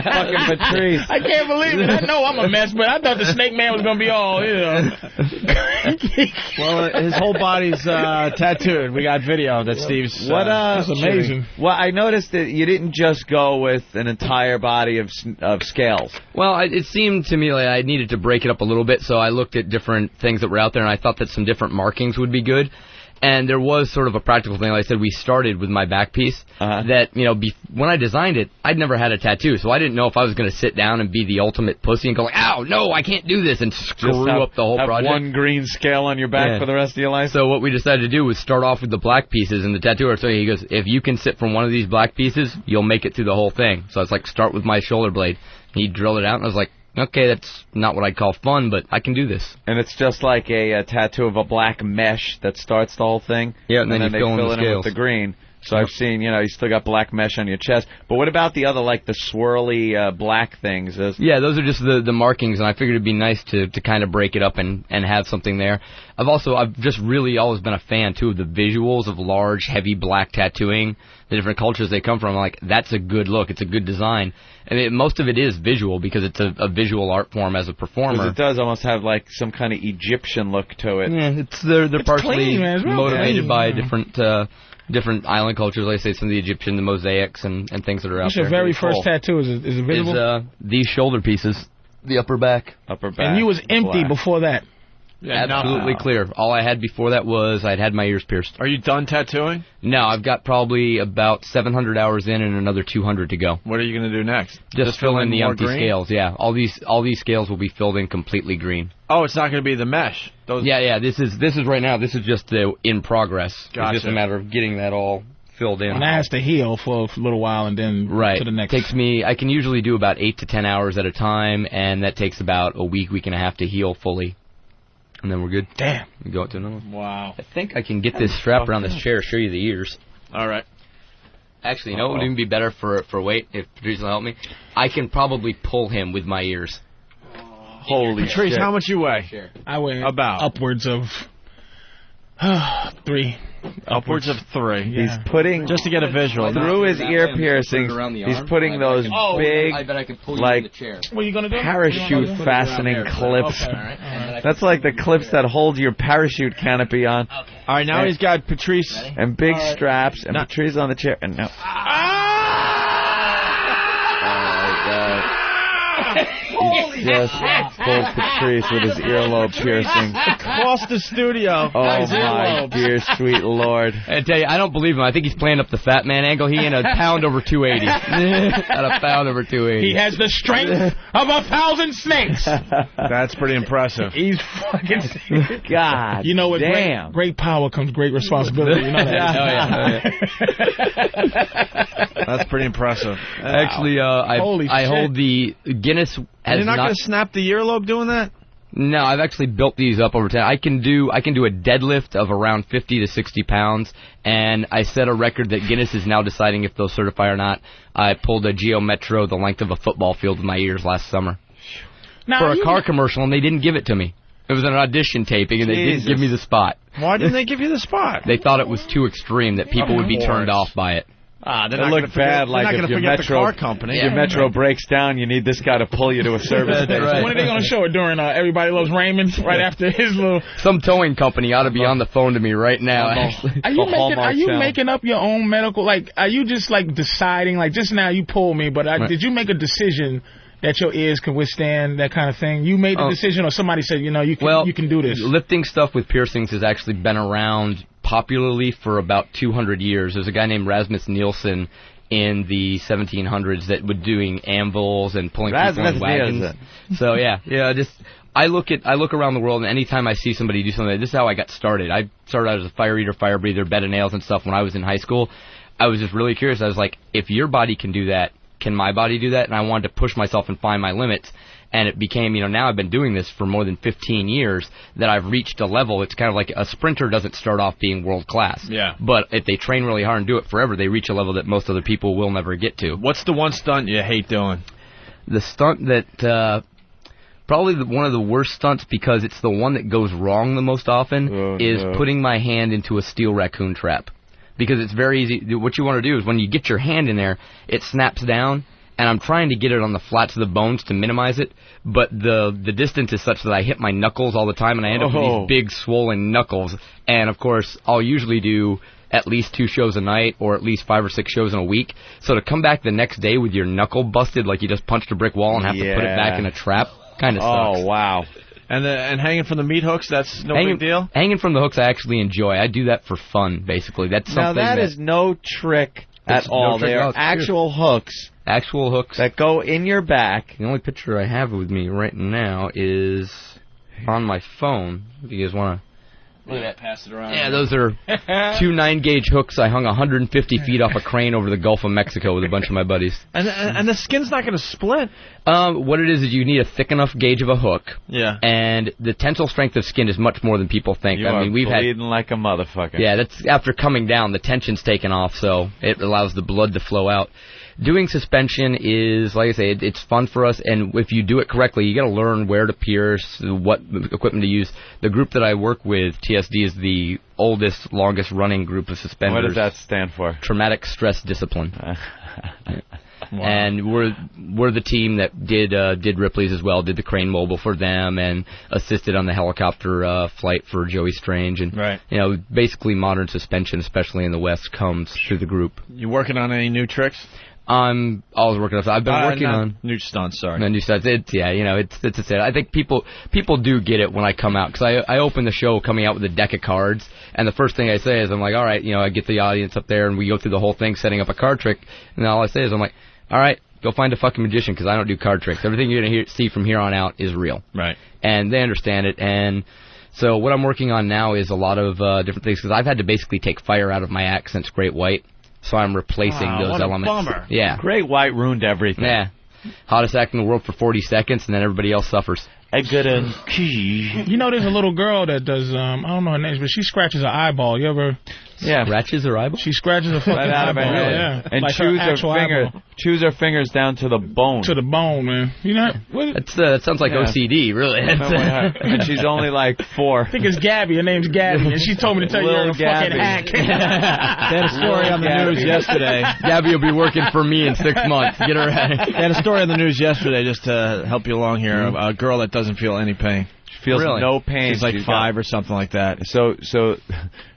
G: fucking Patrice.
J: I can't believe it. I know I'm a mess, but I thought the Snake Man was gonna be all,
E: Well, his whole body's tattooed. We got video that Steve's.
J: That's amazing.
G: Well, I noticed that you didn't just go with an entire body of scales.
B: Well, it seemed to me like I needed to break it up a little bit, so I looked at different things that were out there, and I thought that some different markings would be good. And there was sort of a practical thing. Like I said, we started with my back piece. That, when I designed it, I'd never had a tattoo, so I didn't know if I was going to sit down and be the ultimate pussy and go, ow, no, I can't do this, and screw up the whole project.
G: One green scale on your back for the rest of your life.
B: So what we decided to do was start off with the black pieces, and the tattooer told me, he goes, if you can sit from one of these black pieces, you'll make it through the whole thing. So I was like, start with my shoulder blade. He drilled it out, and I was like, okay, that's not what I'd call fun, but I can do this.
G: And it's just like a tattoo of a black mesh that starts the whole thing.
B: Yeah, and then
G: they
B: fill in the scales
G: with the green. So I've seen, you still got black mesh on your chest. But what about the other, like the swirly black things?
B: Yeah, those are just the markings, and I figured it'd be nice to kind of break it up and have something there. I've just really always been a fan, too, of the visuals of large, heavy black tattooing, the different cultures they come from. I'm like, that's a good look. It's a good design. And most of it is visual because it's a visual art form as a performer.
G: It does almost have like some kind of Egyptian look to it.
B: Yeah, they're partially
J: clean, man. It's real
B: motivated
J: clean.
B: by different island cultures. Like I say, some of the Egyptian, the mosaics, and things that are out
J: What's
B: there.
J: your very first tattoo? Is it visible?
B: Is these shoulder pieces, the upper back.
J: And you was empty before that.
B: Yeah, absolutely clear. All I had before that was I'd had my ears pierced.
E: Are you done tattooing?
B: No, I've got probably about 700 hours in and another 200 to go.
E: What are you going to do next?
B: Just fill in the empty
E: green?
B: scales, yeah. All these scales will be filled in completely green.
E: Oh, it's not going to be the mesh.
B: Yeah, this is right now. This is just the in progress.
E: Gotcha.
B: It's just a matter of getting that all filled in.
J: And that has to heal for a little while and then to the next.
B: I can usually do about 8 to 10 hours at a time, and that takes about a week and a half to heal fully. And then we're good.
J: Damn.
B: We go to another one.
E: Wow.
B: I think I can get this strap around this chair, show you the ears.
E: All right.
B: Actually, you know what would even be better for weight, if Patrice will help me? I can probably pull him with my ears.
E: Holy Patrice, how much you weigh?
J: I weigh
E: about
J: upwards of 3.
E: Upwards of 3.
G: Yeah. He's putting
E: just to get a visual
G: through his ear piercings. He's putting those big,
B: I bet I could pull you
G: like
B: in the chair.
J: What are you gonna do?
G: parachute fastening clips.
J: Okay, all right.
G: That's like the clips that hold your parachute canopy on.
E: All right, now he's got Patrice
G: and big straps, and Patrice on the chair, and now. He just pulled Patrice with his earlobe piercing
E: across the studio.
G: Oh my dear sweet Lord!
B: I tell you, I don't believe him. I think he's playing up the fat man angle. He ain't a pound over 280. At a pound over 280.
J: He has the strength of 1,000 snakes.
E: That's pretty impressive.
J: He's fucking.
G: God.
J: You know, with
G: damn.
J: great power comes great responsibility. You know that.
E: That's pretty impressive.
B: Actually, I hold the Guinness.
E: You're not going to snap the earlobe doing that?
B: No, I've actually built these up over time. I can do a deadlift of around 50 to 60 pounds, and I set a record that Guinness is now deciding if they'll certify or not. I pulled a Geo Metro the length of a football field with my ears last summer for a car commercial, and they didn't give it to me. It was an audition taping, and they didn't give me the spot.
E: Why didn't they give you the spot?
B: They thought it was too extreme, that people would be turned off by it.
E: It
G: looked bad, like if your Metro, your Metro breaks down, you need this guy to pull you to a service station.
J: Right. When are they going to show it? During Everybody Loves Raymond? Right after his little...
B: Some towing company ought to be on the phone to me right now.
J: Are you making up your own medical... Like, are you just, like, deciding... Like, just now you pulled me, but did you make a decision that your ears can withstand that kind of thing? You made the decision, or somebody said, you can do this?
B: Lifting stuff with piercings has actually been around popularly for about 200 years. There's a guy named Rasmus Nielsen in the 1700s that was doing anvils and pulling people in wagons. So I look around the world, and anytime I see somebody do something, this is how I got started. I started out as a fire eater, fire breather, bed of nails and stuff when I was in high school. I was just really curious. I was like, if your body can do that, can my body do that? And I wanted to push myself and find my limits. And it became, now I've been doing this for more than 15 years, that I've reached a level. It's kind of like a sprinter doesn't start off being world class.
E: Yeah.
B: But if they train really hard and do it forever, they reach a level that most other people will never get to.
E: What's the one stunt you hate doing?
B: The stunt that, probably one of the worst stunts, because it's the one that goes wrong the most often, is putting my hand into a steel raccoon trap. Because it's very easy. What you want to do is when you get your hand in there, it snaps down. And I'm trying to get it on the flats of the bones to minimize it, but the distance is such that I hit my knuckles all the time, and I end up with these big swollen knuckles. And, of course, I'll usually do at least 2 shows a night or at least 5 or 6 shows in a week. So to come back the next day with your knuckle busted like you just punched a brick wall and have to put it back in a trap kind of sucks.
G: Oh, wow.
E: And hanging from the meat hooks, that's no big deal?
B: Hanging from the hooks I actually enjoy. I do that for fun, basically. That's something
G: now, that is no trick at all. They are actual hooks.
B: Actual hooks.
G: That go in your back.
B: The only picture I have with me right now is on my phone. If you guys want to...
E: Look at that, pass it around.
B: Yeah, those are 2 9-gauge hooks I hung 150 feet off a crane over the Gulf of Mexico with a bunch of my buddies.
E: And the skin's not going to split?
B: What it is you need a thick enough gauge of a hook.
E: Yeah.
B: And the tensile strength of skin is much more than people think.
G: You are bleeding like a motherfucker.
B: Yeah, that's after coming down, the tension's taken off, so it allows the blood to flow out. Doing suspension is, like I say, it's fun for us, and if you do it correctly, you got to learn where to pierce, what equipment to use. The group that I work with, TSD, is the oldest, longest-running group of suspenders.
G: What does that stand for?
B: Traumatic Stress Discipline.
E: Wow.
B: And we're the team that did Ripley's as well, did the crane mobile for them, and assisted on the helicopter flight for Joey Strange. And basically modern suspension, especially in the West, comes through the group.
E: You working on any new tricks?
B: I'm always working on. I've been working on
E: new stunts. Sorry,
B: no, new stunts. It's I think people do get it when I come out, because I open the show coming out with a deck of cards, and the first thing I say is I'm like, all right, I get the audience up there and we go through the whole thing setting up a card trick, and all I say is I'm like, all right, go find a fucking magician, because I don't do card tricks. Everything you're gonna see from here on out is real.
E: Right.
B: And they understand it, and so what I'm working on now is a lot of different things, because I've had to basically take fire out of my act since Great White. So I'm replacing those
E: what
B: elements.
E: A bummer.
B: Yeah.
G: Great White ruined everything.
B: Yeah. Hottest act in the world for 40 seconds, and then everybody else suffers.
J: You know, there's a little girl that does, I don't know her name, but she scratches her eyeball. You ever...
B: Yeah. Scratches her eyeball?
J: She scratches her fucking
G: right out of her
J: eyeball.
G: head.
J: Yeah.
G: And
J: like
G: chews her fingers down to the bone.
J: To the bone, man. You know?
B: That sounds like OCD, really.
G: And she's only like 4.
J: I think it's Gabby. Her name's Gabby. And she told me to tell you you're a fucking hack.
E: They had a story on the news yesterday.
B: Gabby will be working for me in 6 months. Get her right.
E: They had a story on the news yesterday, just to help you along here. A girl that doesn't feel any pain.
G: She feels no pain.
E: She's like 5 or something like that.
G: So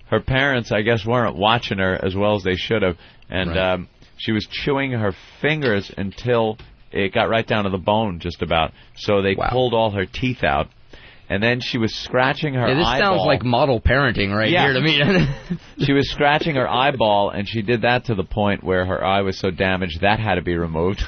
G: her parents, I guess, weren't watching her as well as they should have, and she was chewing her fingers until it got right down to the bone, just about. So they pulled all her teeth out, and then she was scratching her eyeball.
B: This sounds like model parenting here to me.
G: She was scratching her eyeball, and she did that to the point where her eye was so damaged that had to be removed.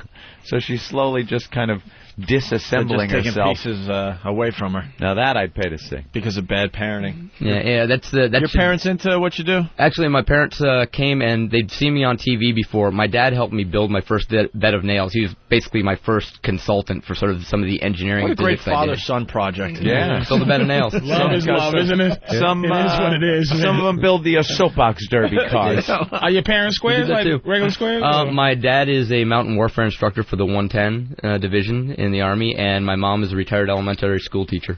G: So she's slowly just kind of disassembling
E: just
G: herself.
E: Taking pieces away from her.
G: Now that I'd pay to see.
E: Because of bad parenting.
B: Yeah, that's
E: your parents into what you do?
B: Actually, my parents came and they'd seen me on TV before. My dad helped me build my first bed of nails. He was basically my first consultant for sort of some of the engineering.
E: What a great father-son project.
B: Yeah, build a bed of nails.
J: Love is love, isn't it? It is what it is.
G: Some of them build the soapbox derby cars.
J: Are your parents squares, like regular squares?
B: My dad is a mountain warfare instructor for the 110 division in the Army, and my mom is a retired elementary school teacher.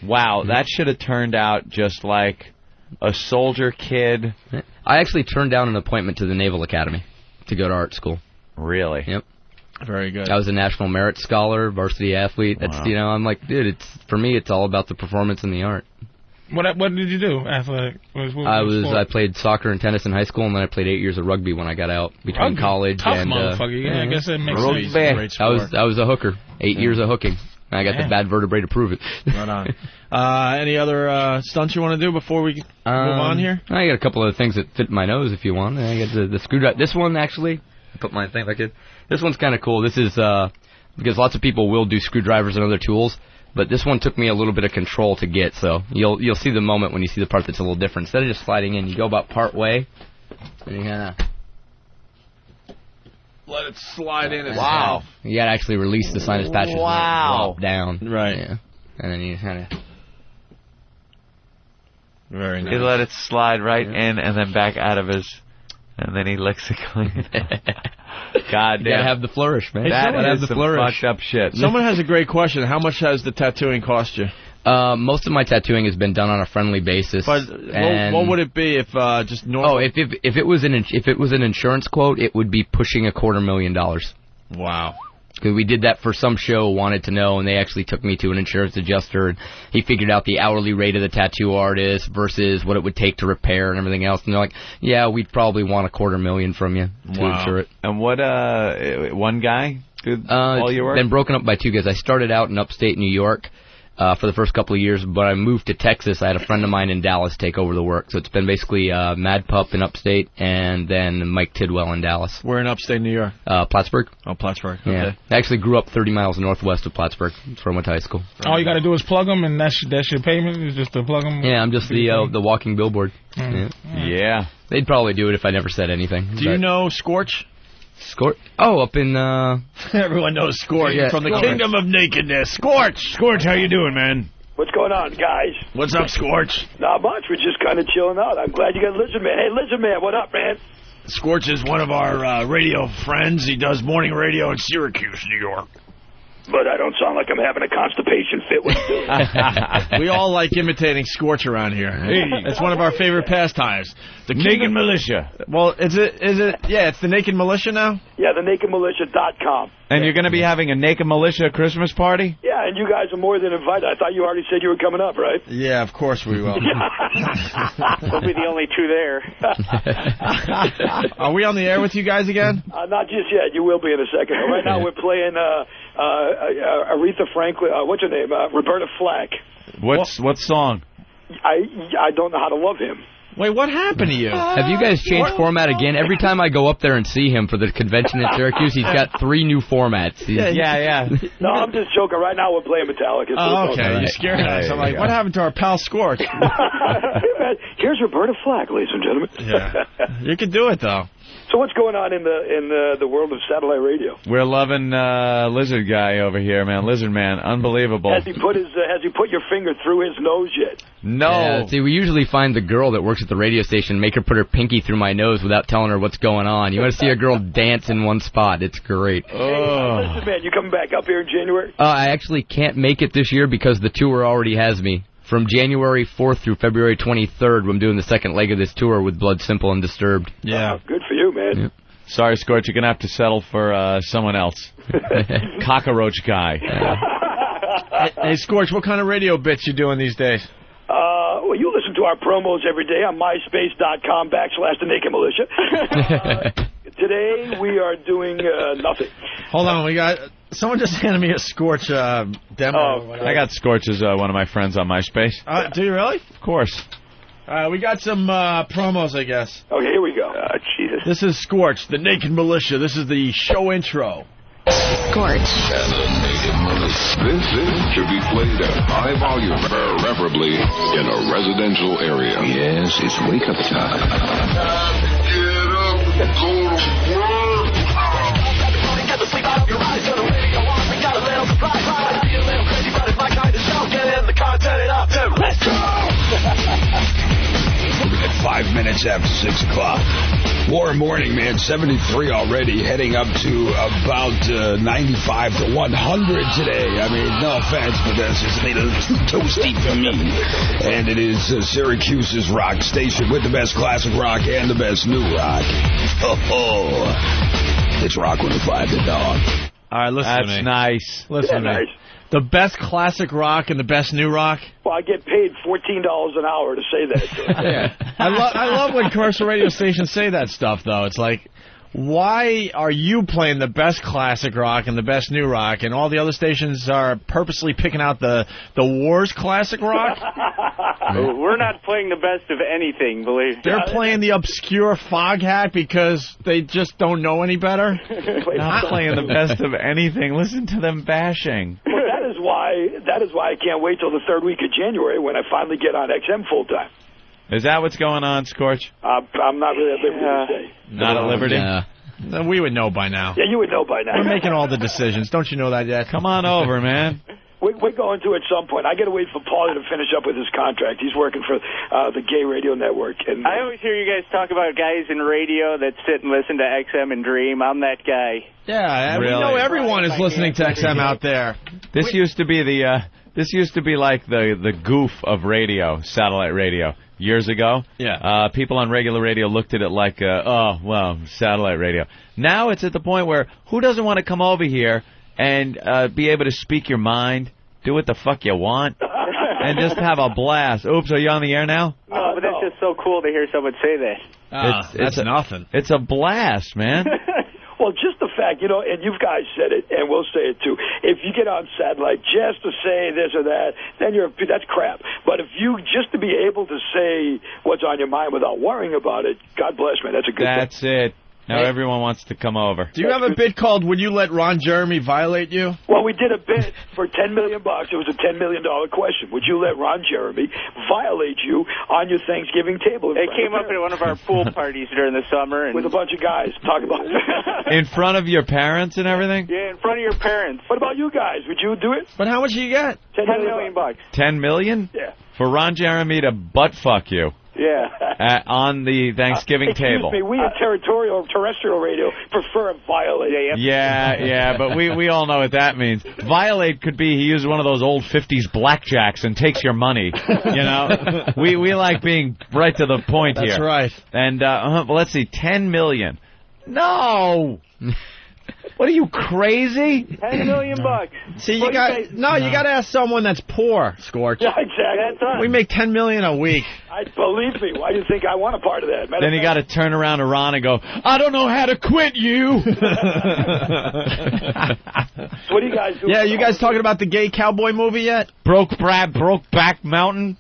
J: Wow,
G: that should have turned out just like a soldier kid.
B: I actually turned down an appointment to the Naval Academy to go to art school.
G: Really?
B: Yep.
E: Very good.
B: I was a National Merit Scholar, varsity athlete. That's I'm like, dude, for me, it's all about the performance and the art.
J: What did you do? Athletic?
B: I played soccer and tennis in high school, and then I played 8 years of rugby when I got out between college
J: Tough
B: and
J: motherfucker. Yeah, I guess that makes sense.
B: Great sport. I was a hooker. 8 years of hooking. I got the bad vertebrae to prove it.
E: Right on. Any other stunts you want to do before we move on here?
B: I got a couple of things that fit my nose if you want. I got the screwdriver. This one, actually, I put my thing if I could. This one's kind of cool. This is because lots of people will do screwdrivers and other tools, but this one took me a little bit of control to get. So you'll see the moment when you see the part that's a little different. Instead of just sliding in, you go about part way, and you kind of
E: let it slide in.
B: Wow. You got to actually release the sinus patches.
G: Wow.
B: And drop down.
E: Right.
B: Yeah. And then you kind of...
E: Very nice.
G: He let it slide right in and then back out of his... And then he licks it clean. God damn.
B: You got to have the flourish, man.
G: That is some fucked up shit.
E: Someone has a great question. How much has the tattooing cost you?
B: Most of my tattooing has been done on a friendly basis.
E: But what would it be if just normal?
B: Oh, if it was an insurance quote, it would be pushing $250,000.
E: Wow.
B: Because we did that for some show, wanted to know, and they actually took me to an insurance adjuster, and he figured out the hourly rate of the tattoo artist versus what it would take to repair and everything else. And they're like, yeah, we'd probably want $250,000 from you to insure it.
G: And what, one guy did all your work?
B: Been broken up by two guys. I started out in upstate New York. for the first couple of years. But I moved to Texas. I had a friend of mine in Dallas take over the work. So it's been basically Mad Pup in upstate and then Mike Tidwell in Dallas.
E: We're in upstate New York.
B: Plattsburgh.
E: Oh, Plattsburgh. Okay.
B: Yeah. I actually grew up 30 miles northwest of Plattsburgh. That's where I went to high school.
J: All you got to do is plug them, and that's your payment? Is just to plug them?
B: Yeah, I'm just the walking billboard.
G: Yeah.
B: They'd probably do it if I never said anything.
E: Do you know Scorch?
B: Scorch? Oh, up in...
E: Everyone knows Scorch.
B: Yeah,
E: From the Kingdom of Nakedness. Scorch!
F: Scorch, how you doing, man?
I: What's going on, guys?
E: What's up, Scorch?
I: Not much. We're just kind of chilling out. I'm glad you got Lizard Man. Hey, Lizard Man, what up, man?
F: Scorch is one of our radio friends. He does morning radio in Syracuse, New York.
I: But I don't sound like I'm having a constipation fit when you do it.
E: We all like imitating Scorch around here. It's one of our favorite pastimes. The
G: Naked Militia.
E: Well, is it? Yeah, it's the Naked Militia now?
I: Yeah, the nakedmilitia.com.
G: And you're going to be having a Naked Militia Christmas party?
I: Yeah, and you guys are more than invited. I thought you already said you were coming up, right?
E: Yeah, of course we will.
L: We'll be the only two there.
E: Are we on the air with you guys again?
I: Not just yet. You will be in a second. Right now we're playing Aretha Franklin. What's her name? Roberta Flack.
G: What song?
I: I don't know how to love him.
E: Wait, what happened to you?
B: Have you guys changed format again? Every time I go up there and see him for the convention in Syracuse, he's got 3 new formats.
G: Yeah.
I: No, I'm just joking. Right now we're playing Metallica.
E: Oh, okay. You scared us. I'm like, what happened to our pal Scorch?
I: Hey, man, here's Roberta Flack, ladies and gentlemen.
E: Yeah. You can do it, though.
I: So what's going on in the world of satellite radio?
G: We're loving Lizard Guy over here, man. Lizard Man, unbelievable.
I: Has he put your finger through his nose yet?
G: No.
B: Yeah, see, we usually find the girl that works at the radio station, make her put her pinky through my nose without telling her what's going on. You want to see a girl dance in one spot. It's great.
I: Hey, listen, man, you coming back up here in January?
B: I actually can't make it this year because the tour already has me. From January 4th through February 23rd, I'm doing the second leg of this tour with Blood Simple and Disturbed.
E: Yeah.
I: Good for you, man.
B: Yeah.
G: Sorry, Scorch, you're going to have to settle for someone else. Cockroach Guy.
E: Hey, Scorch, what kind of radio bits you doing these days?
I: Well, you listen to our promos every day on myspace.com/the Naked Militia. Today we are doing nothing.
E: Hold on, someone just handed me a Scorch demo.
G: I got Scorch as one of my friends on MySpace.
E: Do you really?
G: Of course.
E: We got some promos, I guess.
I: Okay, here we go. Jesus.
E: This is Scorch, the Naked Militia. This is the show intro.
U: Scorch. And the Naked Militia. This should be played at high volume, preferably in a residential area.
F: Yes, it's wake up time.
U: Get up, go to work. Get the sleep out of your eyes, turn the radio on. We got a little surprise. Be a little crazy, but it's my kind of show. Get in the car, turn it up, let's go.
F: 5 minutes after 6 o'clock. Warm morning, man. 73 already, heading up to about 95 to 100 today. I mean, no offense, but that's just a little too toasty for me. And it is Syracuse's rock station with the best classic rock and the best new rock. It's Rock 105 the dog.
E: All right, listen to me.
G: That's nice.
E: Listen to me. The best classic rock and the best new rock.
I: Well, I get paid $14 an hour to say that. So.
E: Yeah. I love when commercial radio stations say that stuff, though. It's like, why are you playing the best classic rock and the best new rock, and all the other stations are purposely picking out the worst classic rock?
L: We're not playing the best of anything, believe me.
E: They're playing the obscure Foghat because they just don't know any better?
G: Not playing the best of anything. Listen to them bashing.
I: Well, that is why I can't wait till the third week of January when I finally get on XM full time.
G: Is that what's going on, Scorch?
I: I'm not really at liberty to say.
G: Not at liberty?
E: No, we would know by now.
I: Yeah, you would know by now.
E: We're making all the decisions. Don't you know that yet?
G: Come on over, man.
I: We're going to at some point. I got to wait for Paulie to finish up with his contract. He's working for the Gay Radio Network. And
L: I always hear you guys talk about guys in radio that sit and listen to XM and dream. I'm that guy.
E: Yeah, really? We know everyone is listening to XM out there.
G: This used to be like the goof of radio, satellite radio. Years ago, people on regular radio looked at it like, satellite radio. Now it's at the point where who doesn't want to come over here and be able to speak your mind, do what the fuck you want, and just have a blast? Oops, are you on the air now?
L: No, but that's just so cool to hear someone say that.
E: That's nothing.
G: It's a blast, man.
I: Well, just the fact fact, you know, and you guys said it, and we'll say it too. If you get on satellite just to say this or that, then that's crap. But if you just to be able to say what's on your mind without worrying about it, God bless, man. That's a good thing.
G: That's it. Now everyone wants to come over.
E: Do you have a bit called Would You Let Ron Jeremy Violate You?
I: Well, we did a bit for $10 million. It was a $10 million question. Would you let Ron Jeremy violate you on your Thanksgiving table?
A: It came up at one of our pool parties during the summer. And
I: with a bunch of guys talking about
G: in front of your parents and everything?
A: Yeah, in front of your parents.
I: What about you guys? Would you do it?
E: But how much do you get?
I: $10 million.
G: $10 million?
I: Yeah.
G: For Ron Jeremy to butt fuck you.
I: Yeah.
G: On the Thanksgiving table.
I: Excuse me, we in terrestrial radio prefer violate.
G: Yeah, but we all know what that means. Violate could be he used one of those old 50s blackjacks and takes your money. You know? we like being right to the point here.
E: That's right.
G: And let's see, $10 million. No! What are you, crazy?
A: $10 million.
E: See, you got to ask someone that's poor, Scorch.
I: Yeah, exactly.
E: We make $10 million a week.
I: Believe me. Why do you think I want a part of that?
G: Then you got to turn around to Ron and go, I don't know how to quit you.
I: So what do you guys do?
E: Yeah, you guys talking about the gay cowboy movie yet?
G: Brokeback Mountain?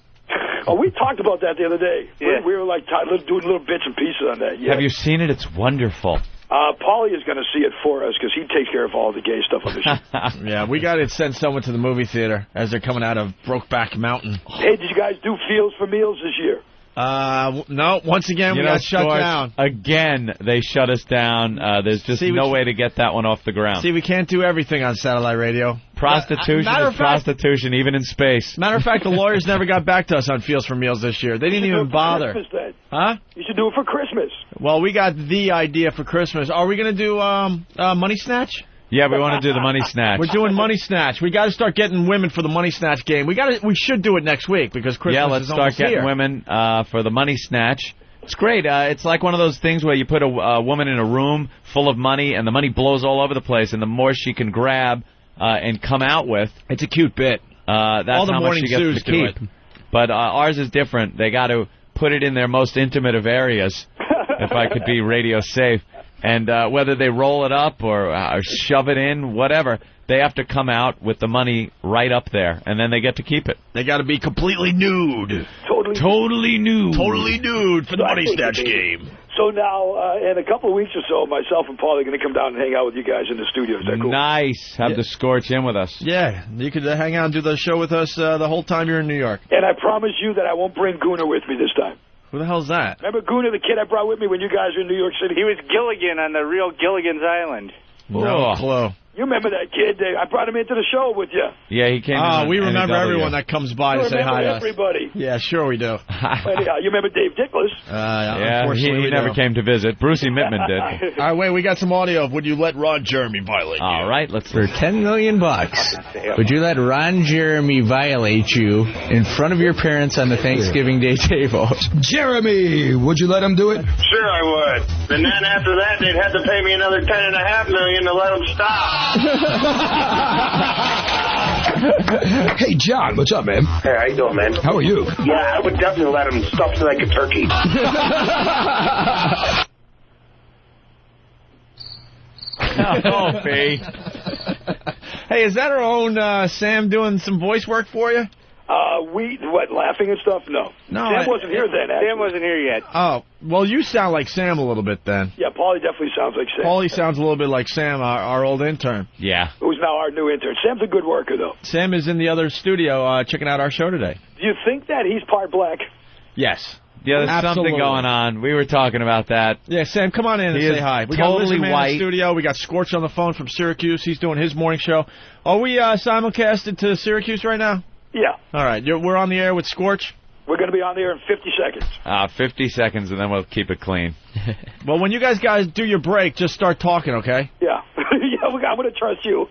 I: Oh, we talked about that the other day. Yeah. We were like doing little bits and pieces on that. Yeah.
G: Have you seen it? It's wonderful.
I: Paulie is going to see it for us because he takes care of all the gay stuff on the show.
E: Yeah, we got to send someone to the movie theater as they're coming out of Brokeback Mountain.
I: Hey, did you guys do Feels for Meals this year?
E: No. Once again, we got shut down.
G: Again, they shut us down. There's just no way to get that one off the ground.
E: See, we can't do everything on satellite radio.
G: Prostitution is prostitution, even in space.
E: Matter of fact, the lawyers never got back to us on Feels for Meals this year. They didn't even bother.
I: Christmas, then.
E: Huh?
I: You should do it for Christmas.
E: Well, we got the idea for Christmas. Are we going to do Money Snatch?
G: Yeah, we want to do the Money Snatch.
E: We're doing Money Snatch. We got to start getting women for the Money Snatch game. We should do it next week because Christmas is almost here.
G: Yeah, let's start getting women for the Money Snatch. It's great. It's like one of those things where you put a woman in a room full of money and the money blows all over the place, and the more she can grab and come out with,
E: it's a cute bit.
G: That's
E: all the
G: how much she gets to keep. But ours is different. They got to put it in their most intimate of areas, if I could be radio safe. And whether they roll it up or shove it in, whatever, they have to come out with the money right up there, and then they get to keep it.
E: They got to be completely nude.
I: Totally
E: nude for the Money Snatch game.
I: So now, in a couple of weeks or so, myself and Paul are going to come down and hang out with you guys in the studio. Is that cool?
G: Nice. Have the Scorch in with us.
E: Yeah, you could hang out and do the show with us the whole time you're in New York.
I: And I promise you that I won't bring Gooner with me this time.
E: Who the hell's that?
I: Remember Gooner, the kid I brought with me when you guys were in New York City?
A: He was Gilligan on the real Gilligan's Island.
E: No clue.
I: You remember that kid? I brought him into the show with you.
G: Yeah, he came.
E: We remember everyone that comes by to say hi to us.
I: Everybody.
E: Yeah, sure we do.
I: Anyhow, you remember Dave Dickless?
G: Yeah, he never came to visit. Brucey Mittman did.
E: All right, wait, we got some audio of Would You Let Ron Jeremy Violate You?
G: All right, let's
V: for $10 million. Would you let Ron Jeremy violate you in front of your parents on the Thanksgiving Day table?
U: Jeremy, would you let him do it?
Q: Sure, I would. And then after that, they'd have to pay me another $10.5 million to let him stop.
U: Hey, John, what's up, man?
Q: Hey, how you doing, man?
U: How are you?
Q: Yeah, I would definitely let him stuff like a turkey.
G: Opie.
E: Hey, is that our own Sam doing some voice work for you?
I: Laughing and stuff? No. Sam wasn't here then, actually.
A: Sam wasn't here yet.
E: Oh, well, you sound like Sam a little bit then.
I: Yeah, Paulie definitely sounds like Sam.
E: Paulie sounds a little bit like Sam, our old intern.
G: Yeah.
I: Who's now our new intern. Sam's a good worker, though.
E: Sam is in the other studio checking out our show today.
I: Do you think that he's part black?
E: Yes.
G: Yeah, there's something going on. We were talking about that.
E: Yeah, Sam, come on in and say hi. We got
G: totally white.
E: in the studio. We got Scorch on the phone from Syracuse. He's doing his morning show. Are we simulcasted to Syracuse right now?
I: Yeah.
E: All right. We're on the air with Scorch?
I: We're going to be on the air in 50 seconds.
G: 50 seconds, and then we'll keep it clean.
E: Well, when you guys do your break, just start talking, okay?
I: Yeah. Yeah, I'm going to trust you.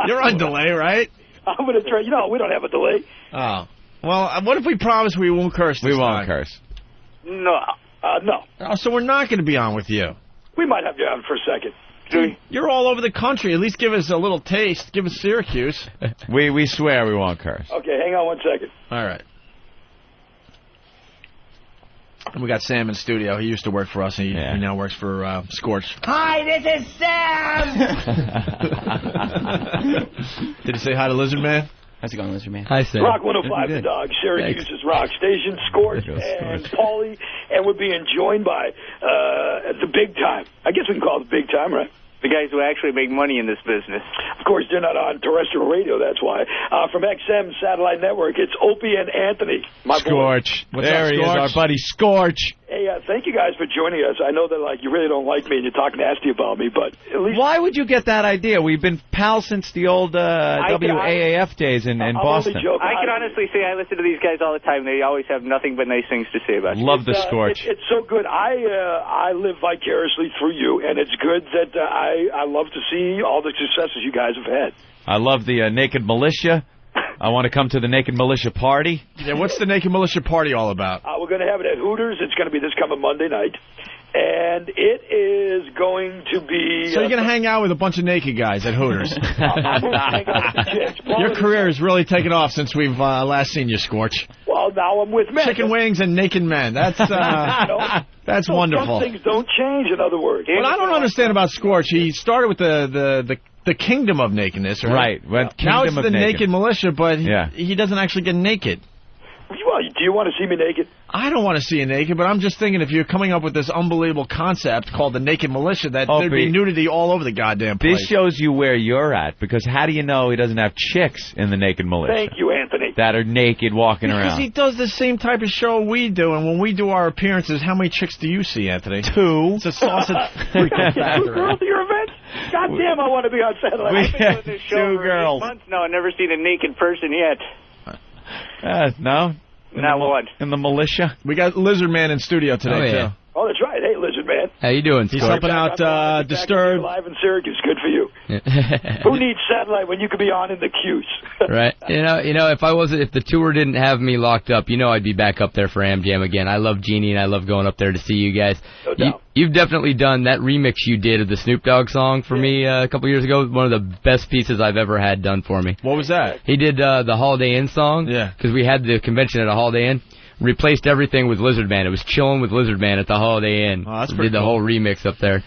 E: You're on delay, right?
I: I'm going to trust you. No, we don't have a delay.
E: Oh. Well, what if we promise we won't curse this
G: We won't
E: time?
G: curse.
I: No. No.
E: Oh, so we're not going to be on with you.
I: We might have you on for a second.
E: Dude, you're all over the country. At least give us a little taste. Give us Syracuse.
G: We swear we won't curse.
I: Okay, hang on 1 second.
E: All right. And we got Sam in studio. He used to work for us, and he now works for Scorch.
U: Hi, this is Sam!
E: Did he say hi to Lizard Man?
C: How's it going, Lizard Man?
B: Hi, Sam.
I: Rock 105, the dog, Syracuse's rock station, Scorch and Paulie, and we're being joined by the big time. I guess we can call it the big time, right?
A: The guys who actually make money in this business.
I: Of course, they're not on terrestrial radio, that's why. From XM Satellite Network, it's Opie and Anthony. My
G: Scorch.
I: Boy.
G: There he is, our buddy Scorch.
I: Hey, thank you guys for joining us. I know that you really don't like me and you talk nasty about me, but at least...
G: Why would you get that idea? We've been pals since the old WAAF days in Boston.
A: I can honestly say I listen to these guys all the time. They always have nothing but nice things to say about you.
G: Love the Scorch.
I: It's so good. I live vicariously through you, and it's good that I love to see all the successes you guys have had.
G: I love the Naked Militia. I want to come to the Naked Militia party.
E: Yeah, what's the Naked Militia party all about?
I: We're going to have it at Hooters. It's going to be this coming Monday night. And it is going to be...
E: So you're going to hang out with a bunch of naked guys at Hooters.
I: I'm going to hang out with the chicks.
E: Your career has really taken off since we've last seen you, Scorch.
I: Well, now I'm with men.
E: Chicken wings and naked men. That's that's wonderful.
I: Some things don't change, in other words.
E: What I don't understand about Scorch, he started with the Kingdom of Nakedness, right?
G: Well,
E: now it's the Naked Militia, but
G: Yeah.
E: he doesn't actually get naked.
I: Well, do you want to see me naked?
E: I don't want to see you naked, but I'm just thinking if you're coming up with this unbelievable concept called the Naked Militia, that there'd be nudity all over the goddamn place.
G: This shows you where you're at, because how do you know he doesn't have chicks in the Naked Militia?
I: Thank you, Anthony.
G: That are naked walking
E: Because
G: around.
E: he does the same type of show we do, and when we do our appearances, how many chicks do you see, Anthony?
G: 2.
E: It's a sausage freaking
I: Two
E: factory.
I: girls at your events? God damn, I want to be on satellite.
A: I've been doing this show
G: 2
A: for
G: girls.
A: 8 months now. I've never seen a naked person yet.
G: No?
A: Not one.
G: In the militia?
E: We got Lizard Man in studio today, too.
I: Oh, that's right. Hey, Lizard Man.
B: How you doing,
E: He's
B: Scorch?
E: helping out Disturbed.
I: Live in Syracuse. Good for you. Who needs satellite when you could be on in the queues?
B: Right. You know, if the tour didn't have me locked up, I'd be back up there for Am Jam again. I love Jeannie, and I love going up there to see you guys.
I: No doubt.
B: You've definitely done that remix you did of the Snoop Dogg song for me a couple years ago. One of the best pieces I've ever had done for me.
E: What was that?
B: He did the Holiday Inn song.
E: Yeah.
B: Because we had the convention at a Holiday Inn. Replaced everything with Lizard Man. It was chilling with Lizard Man at the Holiday Inn.
E: Oh, that's
B: Did
E: pretty
B: the whole remix up there.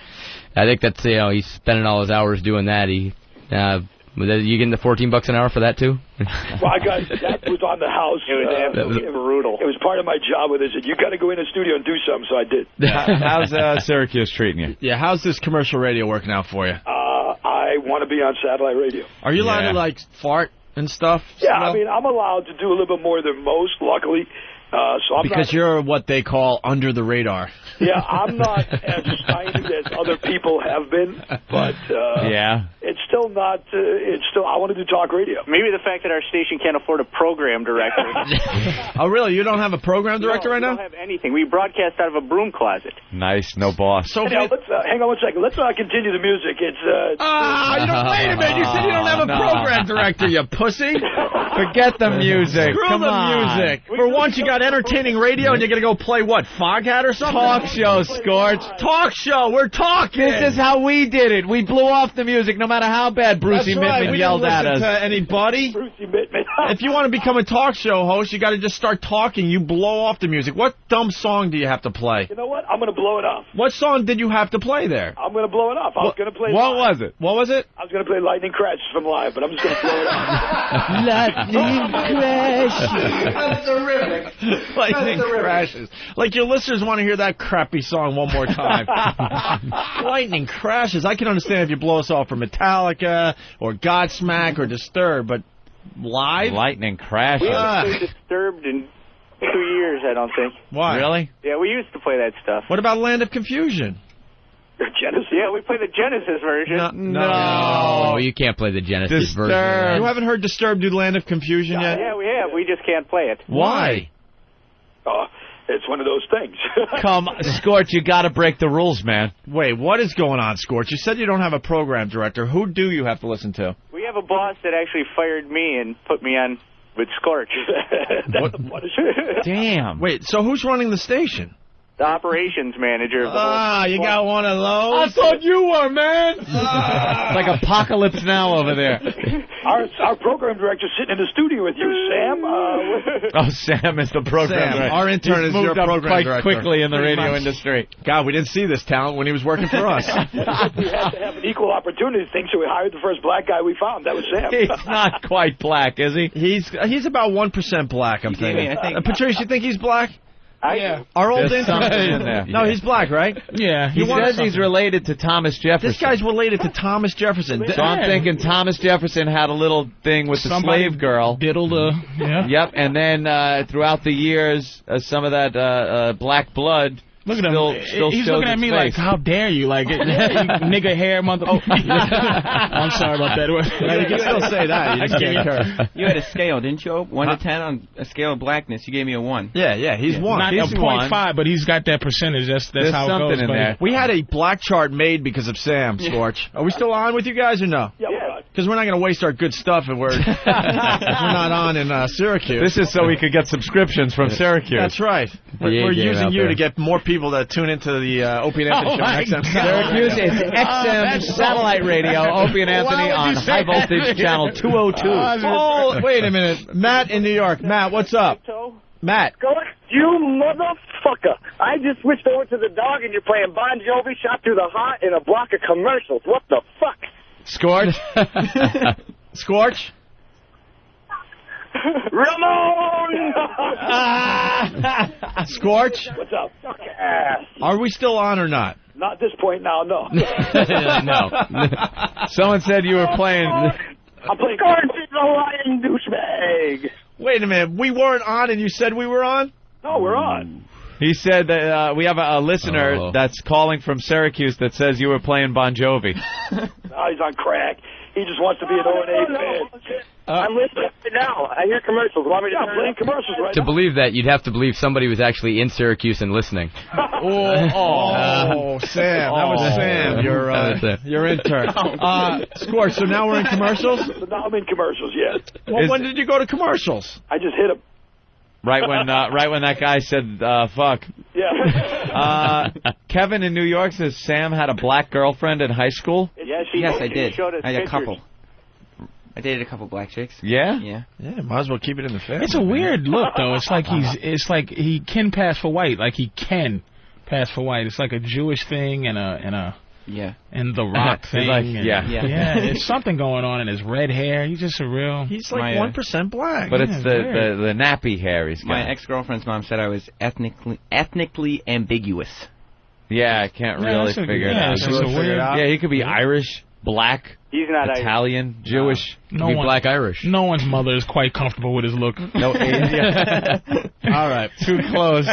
B: I think that's he's spending all his hours doing that. You getting the $14 an hour for that too?
I: Well, that was on the house.
A: It was brutal.
I: It was part of my job with it. You got to go in the studio and do something, so I did.
G: How's Syracuse treating you?
E: Yeah, how's this commercial radio working out for you?
I: I want to be on satellite radio.
E: Are you allowed to, fart and stuff?
I: Yeah, I mean, I'm allowed to do a little bit more than most, luckily. So I'm
E: because you're what they call under the radar.
I: Yeah, I'm not as excited as other people have been, but it's still not. I want to do talk radio.
A: Maybe the fact that our station can't afford a program director.
E: Oh, really? You don't have a program director right now?
A: We don't have anything. We broadcast out of a broom closet.
G: Nice, no boss.
I: So let's hang on one second. Let's continue the music. It's
E: you don't. Wait a minute. You said you don't have a program director, you pussy.
G: Forget the music.
E: Screw
G: Come
E: the
G: on.
E: music. For once, you got entertaining radio, and you're gonna go play what? Foghat or something?
G: Talk show, Scorch.
E: Talk show. We're talking.
G: This is how we did it. We blew off the music, no matter how bad Brucey Mittman yelled at us.
E: To anybody.
I: Brucey Mittman.
E: If you want to become a talk show host, you got to just start talking. You blow off the music. What dumb song do you have to play?
I: You know what? I'm going to blow it off.
E: What song did you have to play there?
I: I'm going to blow it off. I was going to play.
E: What was it? What was it?
I: I was going to play Lightning Crashes from Live, but I'm just going to blow it off.
E: Lightning
U: Crashes. That's terrific.
E: Lightning Crashes. Like your listeners want to hear that crappy song one more time. Lightning Crashes. I can understand if you blow us off for Metallica or Godsmack or Disturbed, but live?
G: Lightning Crashes.
A: We haven't played Disturbed in 2 years, I don't think.
E: Why?
G: Really?
A: Yeah, we used to play that stuff.
E: What about Land of Confusion?
I: Genesis?
A: Yeah, we played the Genesis version.
B: No, you can't play the Genesis version.
E: You haven't heard Disturbed do Land of Confusion yet?
A: Yeah, we have. We just can't play it.
E: Why?
I: It's one of those things.
G: Come, Scorch, you got to break the rules, man.
E: Wait, what is going on, Scorch? You said you don't have a program director. Who do you have to listen to?
A: We have a boss that actually fired me and put me on with Scorch.
I: That's the punishment.
G: Damn.
E: Wait, so who's running the station?
A: The operations manager. Of the
E: Ah, you got one of those?
G: I thought you were, man. It's like Apocalypse Now over there.
I: Our program director's sitting in the studio with you, Sam.
G: Oh, Sam is the program director.
E: Our intern
G: He's
E: is your
G: moved up
E: program
G: quite
E: director.
G: quickly in the
E: Pretty
G: radio
E: much.
G: industry.
E: God, we didn't see this talent when he was working for us.
I: We had to have an equal opportunity thing, so we hired the first black guy we found. That was Sam.
G: He's not quite black, is he?
E: He's about 1% black, I'm thinking. Patrice, you think he's black?
J: Yeah.
E: Our old
G: There's
E: intern.
G: something in there.
E: No, he's black, right?
J: Yeah.
G: He says he's related to Thomas Jefferson.
E: This guy's related to Thomas Jefferson.
G: So I'm thinking Thomas Jefferson had a little thing with the slave girl.
J: Diddled yeah.
G: Yep, and then throughout the years, some of that black blood.
J: Look at him.
G: Still
J: He's
G: shows
J: looking at
G: its
J: me
G: face.
J: like, how dare you? Like, nigga hair, mother. Oh, I'm sorry about that.
E: You can still say that. You just can't curse.
C: You had a scale, didn't you? 1 to 10 on a scale of blackness. You gave me a 1.
E: Yeah, he's one.
J: Not
E: He's
J: a 0.5, but he's got that percentage. That's
G: There's
J: how it
G: something
J: goes.
G: in there.
E: We had a black chart made because of Sam, Scorch. Are we still on with you guys or no?
I: Yeah.
E: Because we're not going to waste our good stuff if we're not on in Syracuse.
G: This is so we could get subscriptions from Syracuse.
E: That's right. We're using you to get more people to tune into the Opie and Anthony show on XM.
G: Syracuse, it's XM satellite radio. Opie and Anthony on high voltage channel 202.
E: Oh, wait a minute. Matt in New York. Matt, what's up? Matt.
K: You motherfucker. I just switched over to the dog and you're playing Bon Jovi, Shot Through the Heart, in a block of commercials. What the fuck?
E: Scorch? Scorch?
K: Ramon!
E: Scorch?
I: What's up?
E: Are we still on or not?
I: Not at this point now, no.
G: No. Someone said you were playing.
K: I'm playing Scorch is a lying douchebag.
E: Wait a minute. We weren't on and you said we were on?
I: No, we're on.
G: He said that we have a listener that's calling from Syracuse that says you were playing Bon Jovi.
I: No, he's on crack. He just wants to be an O&A fan.
K: I'm listening right now. I hear commercials. Want me to turn
I: playing commercials right
B: To
I: now?
B: believe that, you'd have to believe somebody was actually in Syracuse and listening.
E: Sam. That was Sam, your intern. Scorch, so now we're in commercials?
I: So now I'm in commercials, yes.
E: Well, when did you go to commercials?
I: I just hit him.
G: Right when that guy said fuck.
I: Yeah.
G: Kevin in New York says Sam had a black girlfriend in high school.
C: Yes, I did.
I: Showed us
C: I had a
I: pictures.
C: couple. I dated a couple black chicks.
G: Yeah?
C: Yeah.
E: Yeah, might as well keep it in the family.
J: It's a weird look, though. It's like he can pass for white. Like he can pass for white. It's like a Jewish thing and the Rock thing.
G: Like,
J: and,
G: yeah.
J: There's something going on in his red hair. He's just a real.
E: He's like 1% black.
G: But it's the nappy hair he's got.
C: My ex-girlfriend's mom said I was ethnically ambiguous.
G: Yeah, I can't really figure it out.
J: It's just a weird.
G: Yeah, he could be Irish, black,
A: He's not
G: Italian, Jewish.
J: No
B: Could be
J: one-
B: black Irish.
J: No one's mother is quite comfortable with his look.
G: No,
E: All right.
G: too close.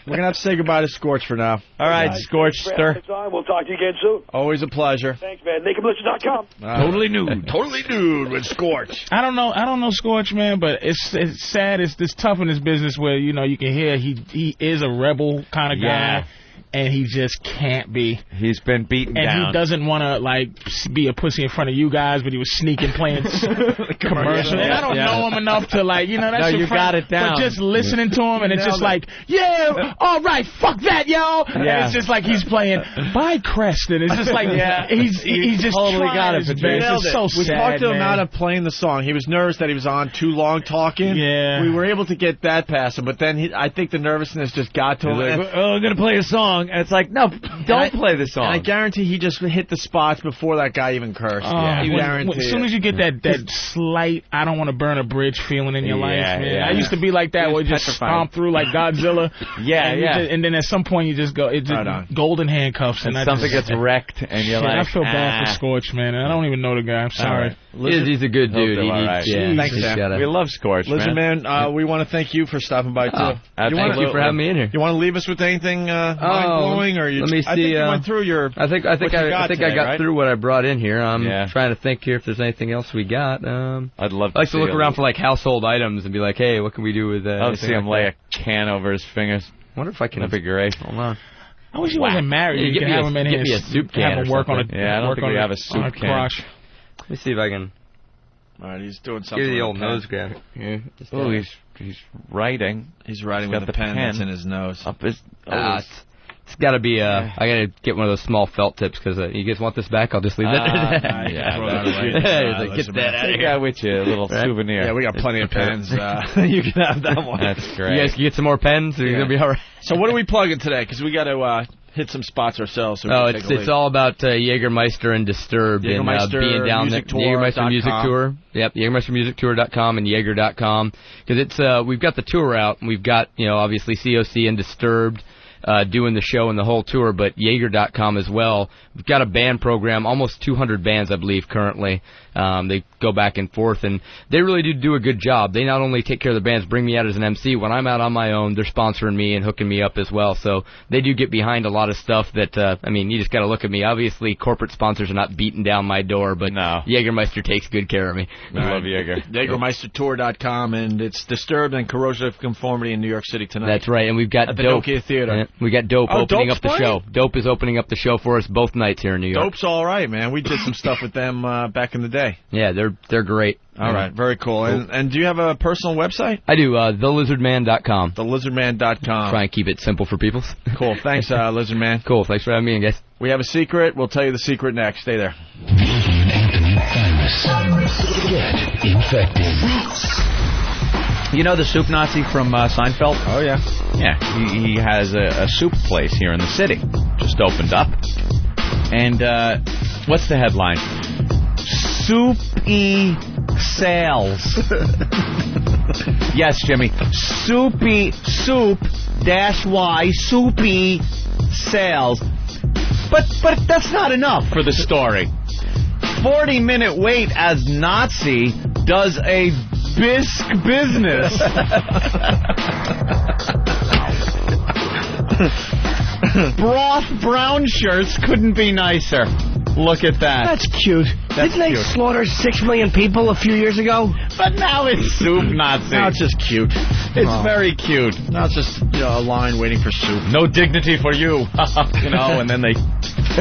E: We're going to have to say goodbye to Scorch for now.
G: All right, Scorch Stir.
I: We'll talk to you again soon.
E: Always a pleasure.
I: Thanks, man. NakedBlitzer.com.
E: Totally nude. Totally nude with Scorch.
J: I don't know Scorch, man, but it's sad. It's tough in this business where you can hear he is a rebel kind of guy. And he just can't be.
G: He's been beaten down.
J: And he doesn't want to, be a pussy in front of you guys, but he was sneaking playing commercials. And I don't know him enough to, that's
G: No,
J: your
G: you
J: friend.
G: got it down.
J: But just listening to him, and it's just like, all right, fuck that, yo. And it's just like he's playing by Creston. It's just like, he's just
G: totally
J: trying
G: got it,
J: his
G: Patrice.
J: best. It's so
E: We
J: sad,
E: talked to him
J: man.
E: out of playing the song. He was nervous that he was on too long talking.
J: Yeah.
E: We were able to get that past him, but then I think the nervousness just got to him.
G: He's like, I'm going to play a song. And it's like, no, don't play the song.
E: And I guarantee he just hit the spots before that guy even cursed. I guarantee
J: as soon as you get that slight, I don't want to burn a bridge feeling in your life, man.
G: yeah.
J: I used to be like that, where you just stomp through like Godzilla. And then at some point you just go, it's just golden handcuffs, and
G: something gets wrecked, and you're
J: I
G: like,
J: feel bad for Scorch, man. And I don't even know the guy. I'm sorry.
B: He's a good dude.
E: Thanks, Sam.
G: We love Scorch,
E: Listen,
G: man.
E: we want to thank you for stopping by, too.
B: Thank you for having me in here.
E: You want to leave us with anything mind-blowing? Or
B: let me see.
E: I think you went through your...
B: I think I got through what I brought in here. I'm trying to think here if there's anything else we got.
G: I'd love to
B: I like to look around for household items and be like, hey, what can we do with
G: I'll see him lay a can over his fingers.
B: Wonder if I can.
G: That'd be great.
B: Hold on.
J: I wish he wasn't married. You could have him in here.
B: Give me a soup can
J: have
B: or
J: him work on
B: something.
G: I don't think we have a soup can.
J: Crotch.
B: Let me see if I can.
E: All right, he's doing something.
B: Give you the
E: with
B: old
E: pen.
B: nose grab.
G: Yeah. Oh, he's writing.
E: He's writing
G: He's
E: with
G: got
E: a
G: the
E: pen that's in his nose.
G: Up his.
B: It's got to be. I got to get one of those small felt tips because you guys want this back? I'll just leave it. Get that out of here.
G: Got with you a little souvenir.
E: Yeah, we got plenty of pens. You can have that one.
G: That's great.
B: You guys can get some more pens. You're gonna be all right.
E: So what are we plugging today? Because we got to hit some spots ourselves. So
B: it's all about Jägermeister and Disturbed and being down there. Jägermeister Music Tour. Yep, JägermeisterMusicTour.com and Jaeger.com. Because it's we've got the tour out, and we've got obviously COC and Disturbed doing the show and the whole tour, but Jaeger.com as well. We've got a band program, almost 200 bands, I believe, currently. They go back and forth, and they really do a good job. They not only take care of the bands, bring me out as an MC. When I'm out on my own, they're sponsoring me and hooking me up as well. So they do get behind a lot of stuff that, you just got to look at me. Obviously, corporate sponsors are not beating down my door, but Jägermeister takes good care of me.
G: I love Jaeger.
E: JägermeisterTour.com, and it's Disturbed and Corrosion of Conformity in New York City tonight.
B: That's right, and we've got
E: at the
B: Dope.
E: Nokia Theater.
B: Yeah, we got Dope opening
E: Dope's
B: up the show. Dope is opening up the show for us both nights here in New York.
E: Dope's all right, man. We did some stuff with them back in the day.
B: Yeah, they're great.
E: All right, very cool. And do you have a personal website?
B: I do, thelizardman.com.
E: Thelizardman.com.
B: Try and keep it simple for people.
E: Cool. Thanks, Lizardman.
B: Cool. Thanks for having me in, guys.
E: We have a secret. We'll tell you the secret next. Stay there.
U: Get infected.
G: You know the soup Nazi from Seinfeld?
E: Oh, yeah.
G: Yeah, he has a soup place here in the city. Just opened up. And what's the headline? Soupy sales. Yes, Jimmy. Soupy, soup-y, soupy sales. But that's not enough for the story. 40-minute wait as Nazi does a bisque business. Broth brown shirts couldn't be nicer. Look at that.
D: That's cute. Didn't they slaughter 6 million people a few years ago?
G: But now it's soup Nazi.
E: Now it's just cute.
G: It's very cute.
E: Now it's just a line waiting for soup.
G: No dignity for you. And then they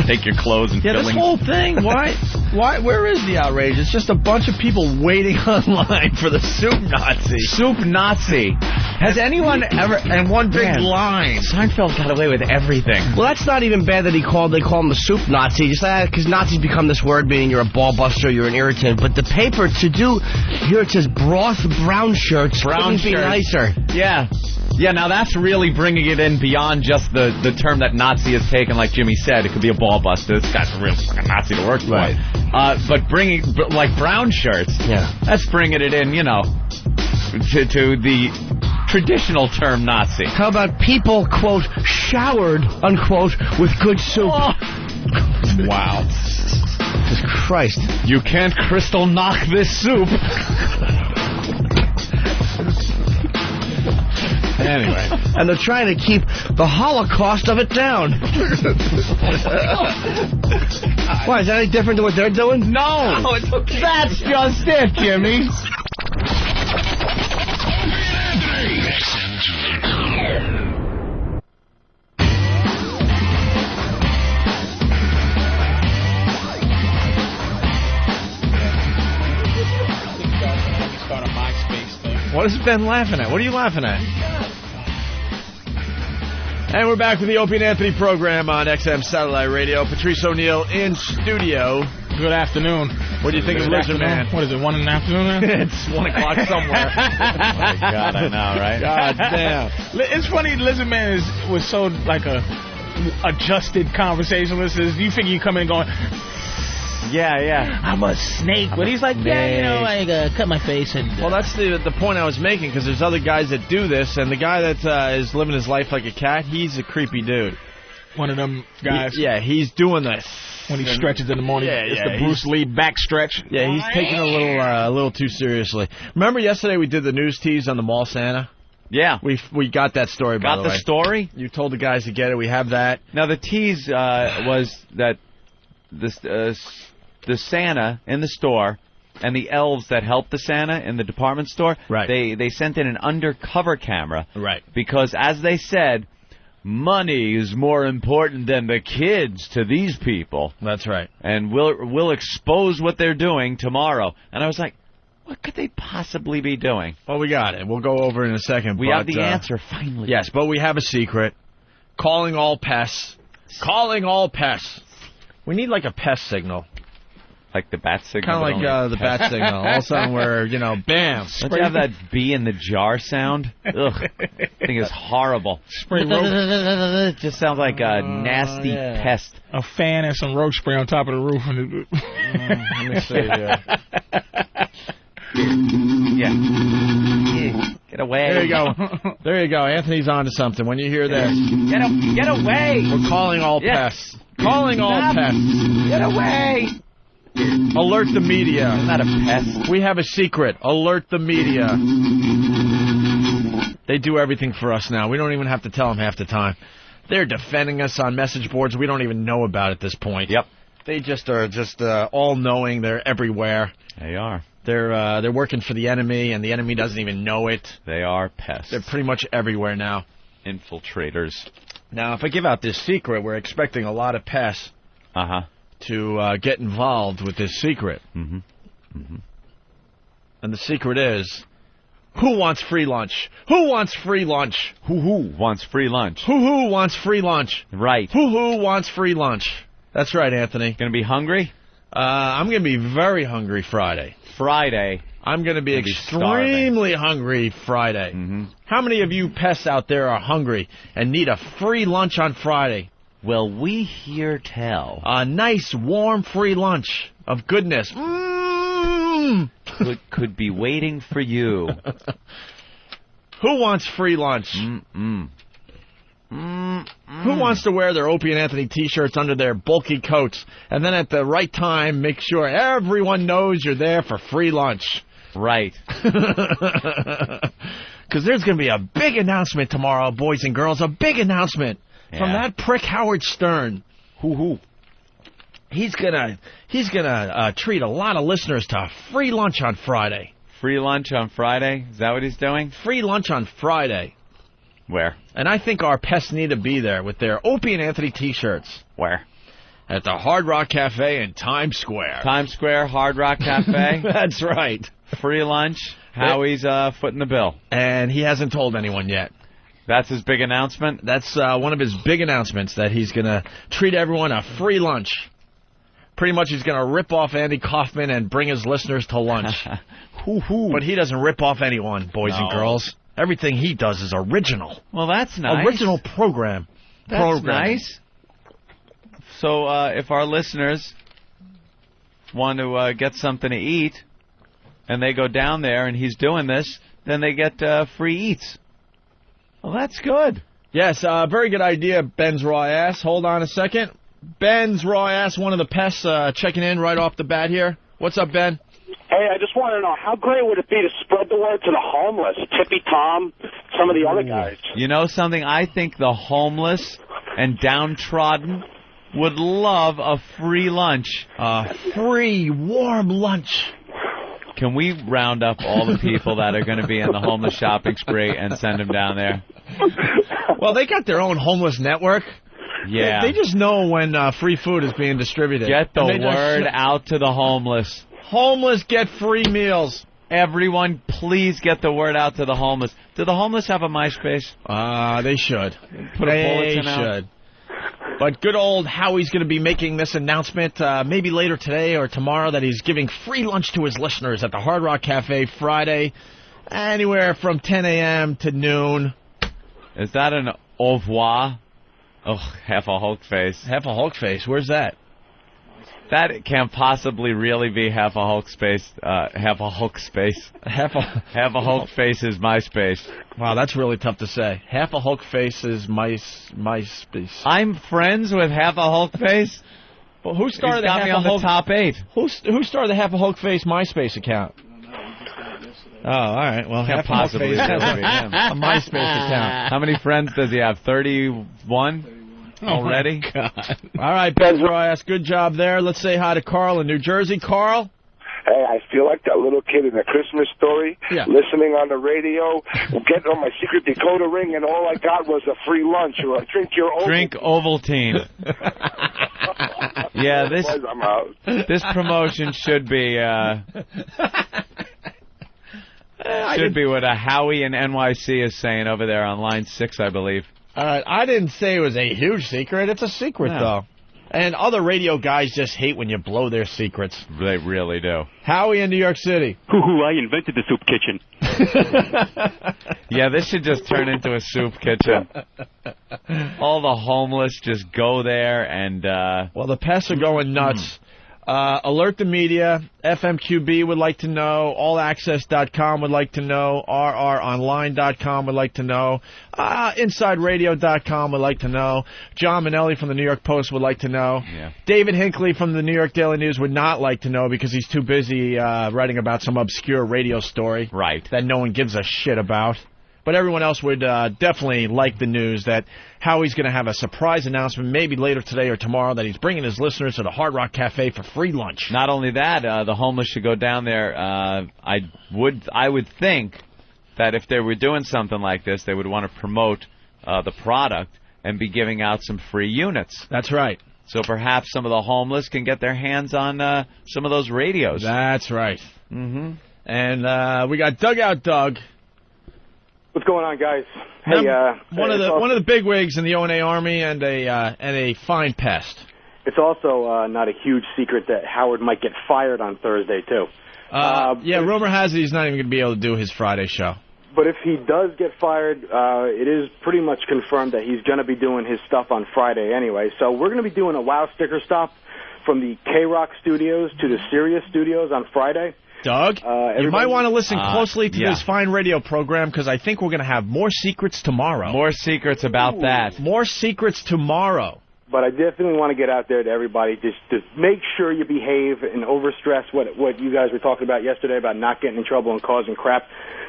G: take your clothes and
E: this whole thing. Why? Where is the outrage? It's just a bunch of people waiting online for the soup Nazi.
G: Soup Nazi. Has anyone ever? And one big line. Seinfeld got away with everything.
D: Well, that's not even bad that they call him the soup Nazi. Just because Nazi's become this word meaning you're a ball buster, you're an irritant. But the paper here it says broth brown shirts. Couldn't be nicer.
G: Yeah. Yeah, now that's really bringing it in beyond just the term that Nazi has taken, like Jimmy said. It could be a ball buster. This guy's a real fucking Nazi to work for.
E: Right.
G: But bringing, like brown shirts, that's bringing it in, to the traditional term Nazi.
D: How about people, quote, showered, unquote, with good soup?
G: Oh.
E: Wow.
D: Jesus Christ.
G: You can't crystal knock this soup.
E: Anyway.
D: And they're trying to keep the Holocaust of it down. Why, is that any different than what they're doing?
G: No, it's okay. That's just it, Jimmy.
E: What is Ben laughing at? What are you laughing at? And we're back with the Opie and Anthony program on XM Satellite Radio. Patrice O'Neal in studio.
J: Good afternoon.
E: What do you think of Lizard Man?
J: What is it, 1 in the afternoon now?
E: It's 1 o'clock somewhere.
G: Oh my God, I know, right?
E: God damn.
J: It's funny, Lizard Man was so like a adjusted conversationalist. You figure you come in going,
G: yeah,
J: I'm a snake. But he's like, I cut my face. And
E: well, that's the point I was making, because there's other guys that do this, and the guy that is living his life like a cat, he's a creepy dude.
J: One of them guys.
E: He's doing this.
J: When he stretches in the morning, it's the Bruce Lee back stretch.
E: Yeah, he's taking a little too seriously. Remember yesterday we did the news tease on the mall Santa?
G: Yeah.
E: We got that story, by the way.
G: Got the story?
E: You told the guys to get it. We have that.
G: Now, the tease was that the Santa in the store and the elves that helped the Santa in the department store,
E: right.
G: They sent in an undercover camera.
E: Right.
G: Because, as they said, money is more important than the kids to these people.
E: That's right.
G: And we'll expose what they're doing tomorrow. And I was like, what could they possibly be doing?
E: Well, we got it. We'll go over in a second.
G: We have the answer, finally.
E: Yes, but we have a secret. Calling all pests. Calling all pests. We need like a pest signal.
G: Like the bat signal.
E: Kind of like the bat signal. All of a sudden we're, bam.
G: Don't you have that bee in the jar sound? Ugh. I think it's horrible.
J: Spray roach.
G: It just sounds like a nasty pest.
J: A fan and some roach spray on top of the roof.
E: Let me see here.
G: Yeah. Get away.
E: There you go. There you go. Anthony's on to something. When you hear this.
G: Get away.
E: We're calling all pests. Calling all pests.
G: Get away.
E: Alert the media.
G: I'm not a pest.
E: We have a secret. Alert the media. They do everything for us now. We don't even have to tell them half the time. They're defending us on message boards we don't even know about at this point.
G: Yep.
E: They just are all-knowing. They're everywhere.
G: They are.
E: They're working for the enemy, and the enemy doesn't even know it.
G: They are pests.
E: They're pretty much everywhere now.
G: Infiltrators.
E: Now, if I give out this secret, we're expecting a lot of pests to get involved with this secret.
G: Mm-hmm. Mm-hmm.
E: And the secret is, who wants free lunch? Who wants free lunch?
G: Who wants free lunch?
E: Who wants free lunch?
G: Right.
E: Who wants free lunch? That's right, Anthony.
G: Gonna be hungry?
E: I'm gonna be very hungry Friday. I'm going to be extremely hungry Friday.
G: Mm-hmm.
E: How many of you pests out there are hungry and need a free lunch on Friday?
G: Well, we hear tell.
E: A nice, warm, free lunch of goodness.
G: Could be waiting for you.
E: Who wants free lunch? Who wants to wear their Opie and Anthony T-shirts under their bulky coats and then at the right time make sure everyone knows you're there for free lunch?
G: Right.
E: Because there's going to be a big announcement tomorrow, boys and girls, a big announcement from that prick Howard Stern.
G: Who?
E: He's gonna treat a lot of listeners to free lunch on Friday.
G: Free lunch on Friday? Is that what he's doing?
E: Free lunch on Friday.
G: Where?
E: And I think our pests need to be there with their Opie and Anthony T-shirts.
G: Where?
E: At the Hard Rock Cafe in Times Square.
G: Times Square, Hard Rock Cafe?
E: That's right.
G: Free lunch. Howie's footing the bill.
E: And he hasn't told anyone yet.
G: That's his big announcement?
E: That's one of his big announcements, that he's going to treat everyone a free lunch. Pretty much he's going to rip off Andy Kaufman and bring his listeners to lunch. But he doesn't rip off anyone, boys and girls. Everything he does is original.
G: Well, that's nice.
E: Original program.
G: That's nice. So if our listeners want to get something to eat, and they go down there and he's doing this, then they get free eats. Well, that's good.
E: Yes, very good idea, Ben's Raw Ass. Hold on a second. Ben's Raw Ass, one of the pests, checking in right off the bat here. What's up, Ben?
K: Hey, I just want to know, how great would it be to spread the word to the homeless, Tippy Tom, some of the other guys?
G: You know something? I think the homeless and downtrodden would love a free lunch.
E: Free, warm lunch.
G: Can we round up all the people that are going to be in the homeless shopping spree and send them down there?
E: Well, they got their own homeless network.
G: Yeah.
E: They just know when free food is being distributed.
G: Get the word out to the homeless.
E: Homeless get free meals.
G: Everyone, please get the word out to the homeless. Do the homeless have a MySpace?
E: They should.
G: Put a bulletin out.
E: They should. But good old Howie's going to be making this announcement maybe later today or tomorrow that he's giving free lunch to his listeners at the Hard Rock Cafe Friday, anywhere from 10 a.m. to noon.
G: Is that an au revoir? Oh, half a Hulk face.
E: Half a Hulk face? Where's that?
G: That can't possibly really be half a Hulk space. Half a Hulk space. Half a Hulk face is MySpace.
E: Wow, that's really tough to say. Half a Hulk face is MySpace.
G: I'm friends with half a Hulk face.
E: Well, who started
G: He's got me on the top 8?
E: Who started the half a Hulk face MySpace account? Oh, all right. Well,
G: can't possibly be him.
E: A MySpace account.
G: How many friends does he have? 31 already?
E: Oh, God. All right, Ben Royas, good job there. Let's say hi to Carl in New Jersey. Carl?
H: Hey, I feel like that little kid in the Christmas Story, listening on the radio, getting on my secret decoder ring, and all I got was a free lunch or a drink your Ovaltine.
G: Drink Ovaltine. Yeah, this promotion should be what a Howie in NYC is saying over there on line 6, I believe.
E: I didn't say it was a huge secret. It's a secret, though. And other radio guys just hate when you blow their secrets.
G: They really do.
E: Howie in New York City.
M: Hoo-hoo, I invented the soup kitchen.
G: Yeah, this should just turn into a soup kitchen. All the homeless just go there and...
E: Well, the pests are going nuts. Alert the media. FMQB would like to know. AllAccess.com would like to know. RROnline.com would like to know. InsideRadio.com would like to know. John Minnelli from the New York Post would like to know.
G: Yeah.
E: David Hinckley from the New York Daily News would not like to know because he's too busy writing about some obscure radio story.
G: Right.
E: That no one gives a shit about. But everyone else would definitely like the news that Howie's going to have a surprise announcement maybe later today or tomorrow that he's bringing his listeners to the Hard Rock Cafe for free lunch.
G: Not only that, the homeless should go down there. I would think that if they were doing something like this, they would want to promote the product and be giving out some free units.
E: That's right.
G: So perhaps some of the homeless can get their hands on some of those radios.
E: That's right.
G: Mm-hmm.
E: And we got Dugout Doug.
N: What's going on, guys?
E: Hey, one of the bigwigs in the O&A Army and a fine pest.
N: It's also not a huge secret that Howard might get fired on Thursday too.
E: Rumor has it he's not even going to be able to do his Friday show.
N: But if he does get fired, it is pretty much confirmed that he's going to be doing his stuff on Friday anyway. So we're going to be doing a WOW sticker stop from the K-Rock studios to the Sirius studios on Friday.
E: Doug, you might want to listen closely to this fine radio program because I think we're going to have more secrets tomorrow.
G: More secrets about that.
E: More secrets tomorrow.
N: But I definitely want to get out there to everybody. Just make sure you behave and overstress what you guys were talking about yesterday about not getting in trouble and causing crap.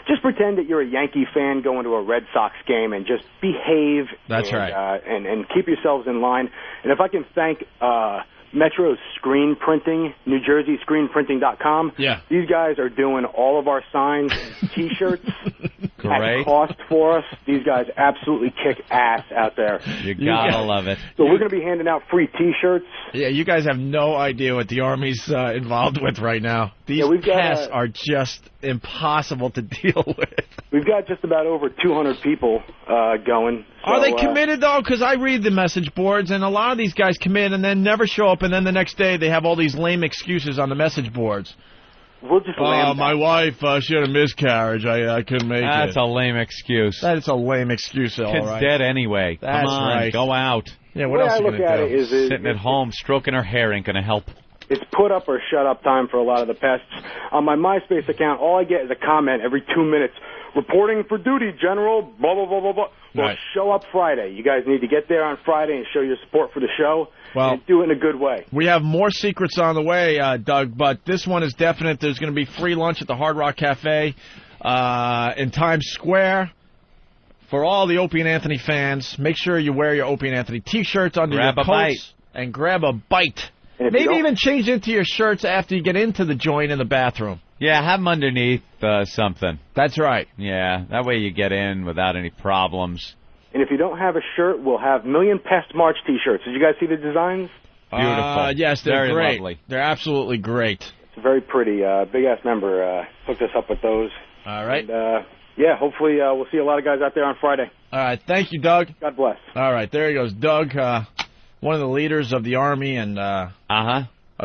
N: Just pretend that you're a Yankee fan going to a Red Sox game and just behave.
E: That's right.
N: And keep yourselves in line. And if I can thank... Metro's Screen Printing, New Jersey ScreenPrinting.com.
E: Yeah.
N: These guys are doing all of our signs and T-shirts
G: Great.
N: at cost for us. These guys absolutely kick ass out there.
G: You gotta love it.
N: So we're going to be handing out free T-shirts.
E: Yeah, you guys have no idea what the Army's involved with right now. These pests are just impossible to deal with.
N: We've got just about over 200 people going. So,
E: are they committed, though? Because I read the message boards, and a lot of these guys commit and then never show up, and then the next day they have all these lame excuses on the message boards.
N: We'll just
E: my wife, she had a miscarriage. I couldn't make it.
G: That's a lame excuse.
E: That's a lame excuse, all
G: Kid's
E: right.
G: dead anyway.
E: That's
G: Come on,
E: right.
G: go out.
E: Yeah, what else are you going to do?
G: Sitting at home, stroking her hair ain't going to help.
N: It's put up or shut up time for a lot of the pests. On my MySpace account, all I get is a comment every 2 minutes. Reporting for duty, General, blah, blah, blah, blah, blah. Well, show up Friday. You guys need to get there on Friday and show your support for the show.
E: Well,
N: and do it in a good way.
E: We have more secrets on the way, Doug, but this one is definite. There's going to be free lunch at the Hard Rock Cafe in Times Square. For all the Opie and Anthony fans, make sure you wear your Opie and Anthony T-shirts under your coats and grab a bite. Maybe even change into your shirts after you get into the joint in the bathroom.
G: Yeah, have them underneath something.
E: That's right.
G: Yeah, that way you get in without any problems.
N: And if you don't have a shirt, we'll have Million Pest March T-shirts. Did you guys see the designs?
G: Beautiful.
E: Yes, they're
G: very
E: great.
G: Lovely.
E: They're absolutely great.
N: It's very pretty. Big-ass member hooked us up with those.
E: All right.
N: And, yeah, hopefully we'll see a lot of guys out there on Friday.
E: All right. Thank you, Doug.
N: God bless.
E: All right. There he goes. Doug, one of the leaders of the Army and a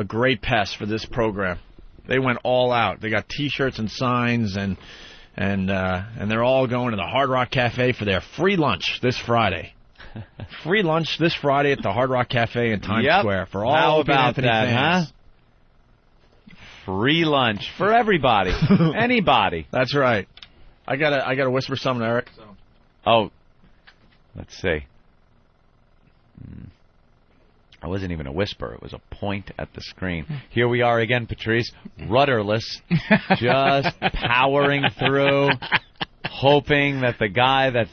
E: great pest for this program. They went all out. They got T-shirts and signs, and they're all going to the Hard Rock Cafe for their free lunch this Friday. Free lunch this Friday at the Hard Rock Cafe in Times Square for all
G: How
E: Opie and
G: about
E: Anthony
G: that,
E: fans.
G: Huh? Free lunch for everybody, anybody.
E: That's right. I gotta whisper something to Eric. So.
G: Oh, let's see. It wasn't even a whisper. It was a point at the screen. Here we are again, Patrice, rudderless, just powering through, hoping that the guy that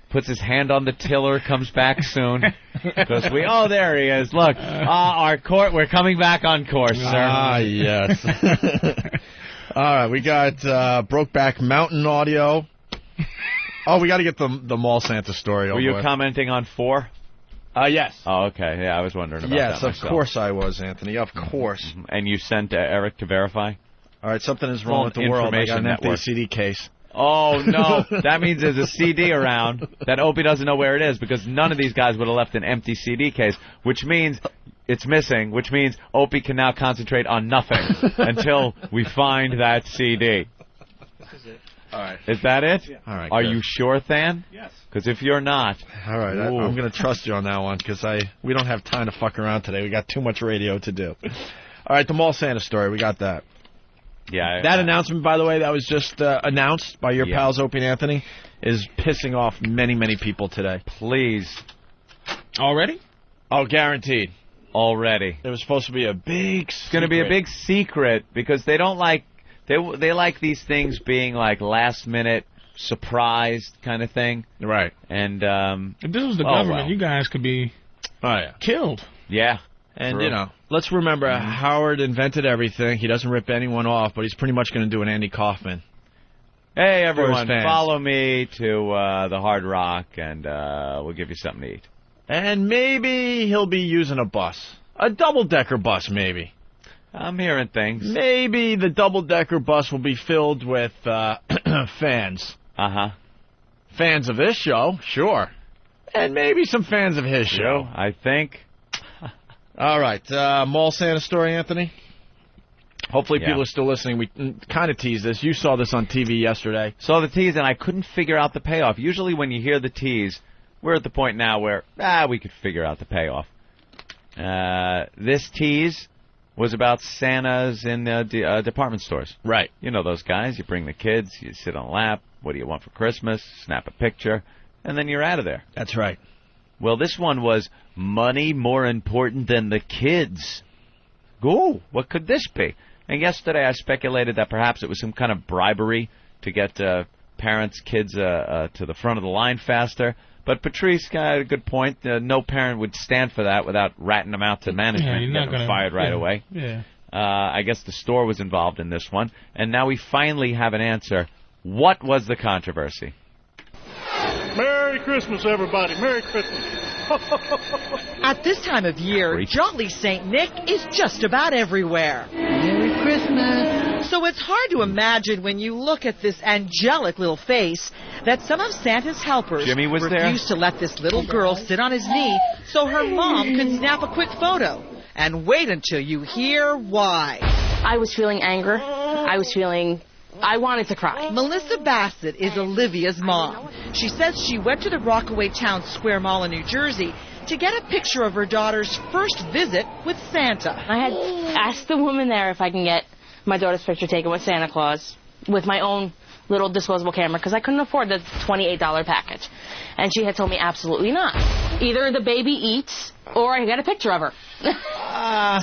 G: puts his hand on the tiller comes back soon. Because there he is. Look, we're coming back on course, sir.
E: Ah, yes. All right, we got Brokeback Mountain audio. Oh, we got to get the Mall Santa story over
G: Were you
E: with.
G: commenting on 4?
E: Yes.
G: Oh, okay. Yeah, I was wondering about that
E: Yes,
G: myself.
E: of course I was, Anthony. Of course.
G: Mm-hmm. And you sent Eric to verify?
E: All right, something is wrong with the world. I got an empty CD case.
G: Oh, no. That means there's a CD around that Opie doesn't know where it is because none of these guys would have left an empty CD case, which means it's missing, which means Opie can now concentrate on nothing until we find that CD.
E: All right.
G: Is that it?
E: Yeah. All right.
G: Are
E: good.
G: you sure, Than?
E: Yes.
G: Because if you're not...
E: All right, I'm going to trust you on that one because we don't have time to fuck around today. We got too much radio to do. All right, the Mall Santa story. We got that.
G: Yeah.
E: That announcement, by the way, that was just announced by your pals Opie and Anthony, is pissing off many, many people today.
G: Please.
J: Already?
E: Oh, guaranteed.
G: Already.
E: It was supposed to be a big secret.
G: It's going to be a big secret because they don't like... They like these things being like last-minute, surprised kind of thing.
E: Right.
G: And
J: if this was the government, you guys could be killed.
G: Yeah.
E: And, let's remember, Howard invented everything. He doesn't rip anyone off, but he's pretty much going to do an Andy Kaufman.
G: Hey, everyone, follow me to the Hard Rock, and we'll give you something to eat.
E: And maybe he'll be using a bus. A double-decker bus, maybe.
G: I'm hearing things.
E: Maybe the double-decker bus will be filled with fans.
G: Uh-huh.
E: Fans of this show, sure. And maybe some fans of his show.
G: I think.
E: All right. Mall Santa story, Anthony? Hopefully people are still listening. We kind of teased this. You saw this on TV yesterday.
G: Saw the tease, and I couldn't figure out the payoff. Usually when you hear the tease, we're at the point now where, we could figure out the payoff. This tease was about Santas in department stores.
E: Right.
G: You know those guys. You bring the kids, you sit on a lap. What do you want for Christmas? Snap a picture, and then you're out of there.
E: That's right.
G: Well, this one was money more important than the kids. Ooh, what could this be? And yesterday I speculated that perhaps it was some kind of bribery to get parents' kids to the front of the line faster. But Patrice got a good point. No parent would stand for that without ratting them out to management and getting them fired right away.
J: Yeah.
G: I guess the store was involved in this one. And now we finally have an answer. What was the controversy?
K: Merry Christmas, everybody. Merry Christmas.
O: At this time of year, Jolly St. Nick is just about everywhere.
U: Merry Christmas.
O: So it's hard to imagine when you look at this angelic little face that some of Santa's helpers
G: Jimmy was
O: refused to let this little girl sit on his knee so her mom could snap a quick photo. And wait until you hear why.
P: I was feeling anger. I wanted to cry.
O: Melissa Bassett is Olivia's mom. She says she went to the Rockaway Town Square Mall in New Jersey to get a picture of her daughter's first visit with Santa.
P: I had asked the woman there if I can get my daughter's picture taken with Santa Claus with my own little disposable camera because I couldn't afford the $28 package. And she had told me absolutely not. Either the baby eats or I get a picture of her.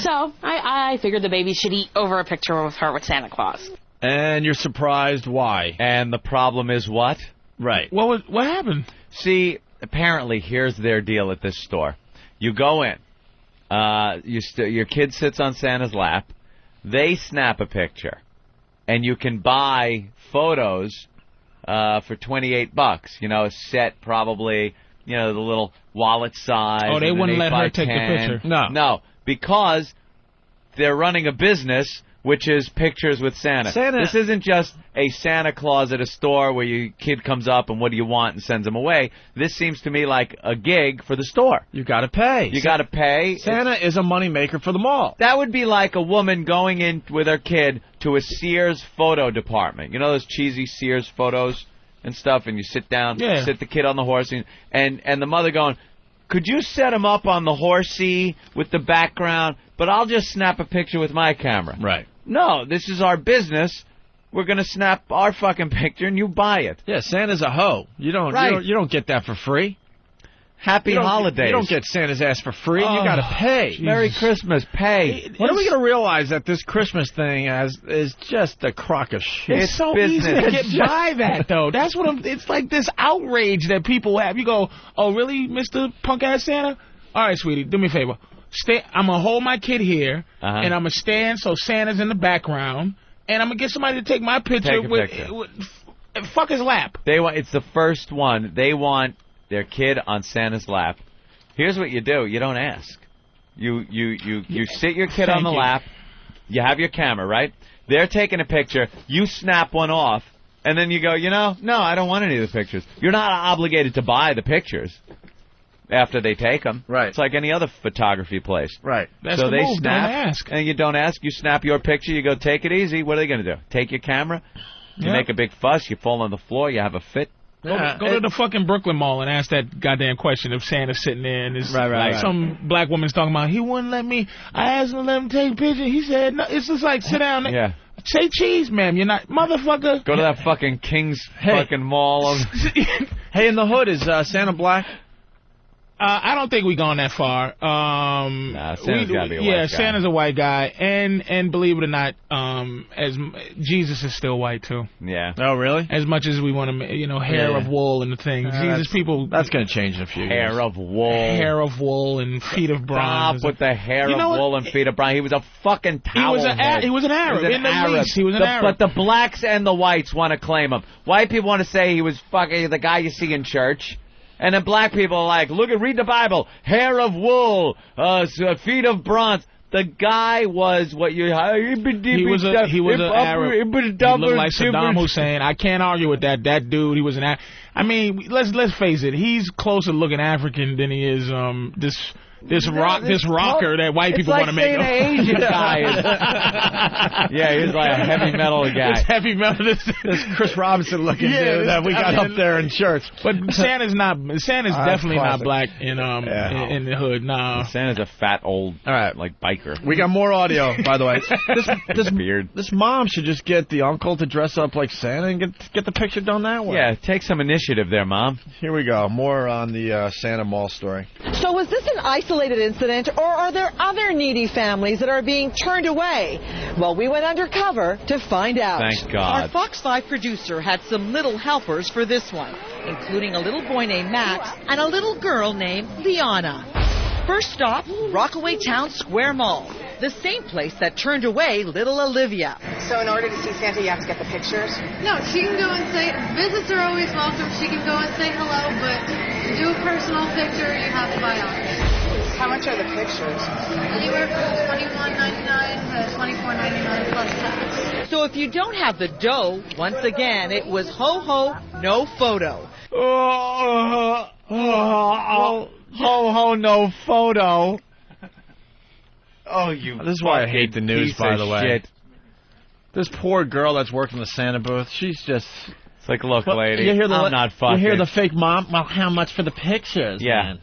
P: So I figured the baby should eat over a picture of her with Santa Claus.
E: And you're surprised why.
G: And the problem is what?
E: Right.
J: What happened?
G: See, apparently here's their deal at this store. You go in. Your kid sits on Santa's lap. They snap a picture. And you can buy photos for $28. You know, a set probably, the little wallet size.
J: Oh, they wouldn't let her take
G: 10.
J: the picture.
G: No, because they're running a business which is pictures with Santa. This isn't just a Santa Claus at a store where your kid comes up and what do you want and sends them away. This seems to me like a gig for the store.
E: You got to pay.
G: You got to pay.
E: Santa is a moneymaker for the mall.
G: That would be like a woman going in with her kid to a Sears photo department. You know those cheesy Sears photos and stuff, and you sit down, sit the kid on the horse, and the mother going, could you set him up on the horsey with the background, but I'll just snap a picture with my camera.
E: Right.
G: No, this is our business. We're going to snap our fucking picture and you buy it.
E: Yeah, Santa's a hoe. You don't get that for free.
G: Happy holidays.
E: You don't get Santa's ass for free. You got to pay.
G: Jesus. Merry Christmas. Pay.
E: When are we going to realize that this Christmas thing is just a crock of shit?
J: It's so easy to get by that, though. That's what it's like this outrage that people have. You go, oh, really, Mr. Punk-ass Santa? All right, sweetie, do me a favor. I'm going to hold my kid here, and I'm going to stand so Santa's in the background, and I'm going to get somebody to take my picture with fuck his lap.
G: It's the first one. They want their kid on Santa's lap. Here's what you do. You don't ask. You sit your kid on the lap. You have your camera, right? They're taking a picture. You snap one off, And then you go, no, I don't want any of the pictures. You're not obligated to buy the pictures after they take them.
E: Right.
G: It's like any other photography place.
E: Right.
J: That's
G: so
J: the
G: they
J: move.
G: snap,
J: Don't ask.
G: and you don't ask. You snap your picture. You go, take it easy. What are they going to do? Take your camera? You make a big fuss. You fall on the floor. You have a fit.
J: Go to the fucking Brooklyn Mall and ask that goddamn question if Santa's sitting there and it's some black woman's talking about, he wouldn't let me, I asked him to let him take a picture. He said, no, it's just like, sit down.
G: Yeah.
J: Say cheese, ma'am. You're not, motherfucker.
G: Go to that fucking King's fucking mall.
E: Hey, in the hood, is Santa black?
J: I don't think we gone that far.
G: Santa's gotta be a white guy.
J: Santa's a white guy, and believe it or not, Jesus is still white too.
G: Yeah.
E: Oh, really?
J: As much as we want to, hair of wool and the thing. Jesus, people.
E: That's gonna change in a few years.
G: Hair of wool.
J: Hair of wool and feet of bronze.
G: Stop with the hair of wool and feet of bronze. He was a fucking towel.
J: He was an Arab. In the least, he was an Arab.
G: But the blacks and the whites want to claim him. White people want to say he was fucking the guy you see in church. And then black people are like, read the Bible. Hair of wool, feet of bronze. The guy was what you...
J: He was an Arab. He looked like Saddam Hussein. I can't argue with that. That dude, he was an Arab. I mean, let's face it. He's closer looking African than he is this rocker that white people want to make him.
G: An Asian guy. Yeah, he's like a heavy metal guy.
J: It's heavy metal.
E: This Chris Robinson looking dude that we got up there in church.
J: But Santa's definitely not black in the hood. No.
G: Santa's a fat old like biker.
E: We got more audio, by the way. This
G: beard.
E: This mom should just get the uncle to dress up like Santa and get the picture done that way.
G: Yeah, take some initiative there, Mom.
E: Here we go. More on the Santa Mall story.
O: So was this an isolated incident, or are there other needy families that are being turned away? Well, we went undercover to find out.
G: Thank God.
O: Our Fox 5 producer had some little helpers for this one, including a little boy named Max and a little girl named Liana. First stop, Rockaway Town Square Mall, the same place that turned away little Olivia.
R: So in order to see Santa, you have to get the pictures?
S: No, she can go and say, visits are always welcome. She can go and say hello, but to do a personal picture, you have to buy ours.
R: How much are the pictures?
S: Anywhere from $21.99 to $24.99 plus tax.
O: So if you don't have the dough, once again, it was ho-ho, no photo.
G: Ho-ho, no photo. Oh, you.
E: This is why I hate the news, by the way.
G: Shit.
E: This poor girl that's working the Santa booth, she's just...
G: It's like, look, lady,
E: I'm
G: not fucking.
E: You hear the fake mom? Well, how much for the pictures, man?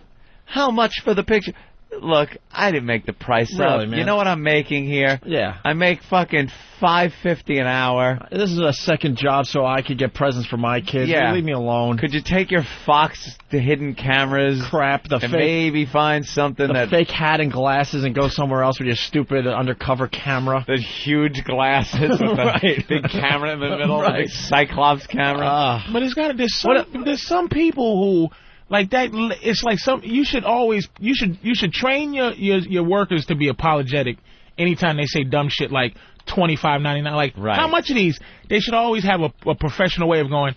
G: How much for the picture? Look, I didn't make the price up.
E: Man.
G: You know what I'm making here?
E: Yeah.
G: I make fucking $5.50 an hour.
E: This is a second job so I could get presents for my kids.
G: Yeah.
E: Leave me alone.
G: Could you take your Fox to hidden cameras?
E: Crap,
G: and maybe find something
E: the fake hat and glasses and go somewhere else with your stupid undercover camera.
G: The huge glasses with the big camera in the middle, the big Cyclops camera.
J: But there's some people who... Like that, it's like you should train your workers to be apologetic anytime they say dumb shit like $25.99. Like, how much of these? They should always have a professional way of going,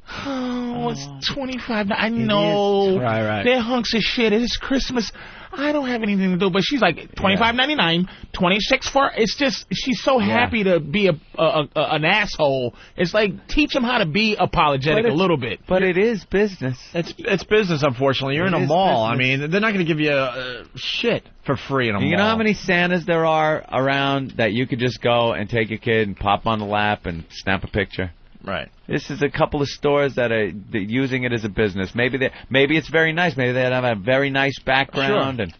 J: oh, it's $25. I know.
E: Right.
J: They're hunks of shit. It's Christmas. I don't have anything to do. But she's like $25.99, $26 for. It's just she's so happy to be an asshole. It's like teach them how to be apologetic a little bit.
G: But it is business.
E: It's business. Unfortunately, you're in a mall. Business. I mean, they're not going to give you shit for free in a mall.
G: You know how many Santas there are around that you could just go and take your kid and pop on the lap and snap a picture?
E: Right.
G: This is a couple of stores that are using it as a business. Maybe it's very nice. Maybe they have a very nice background, and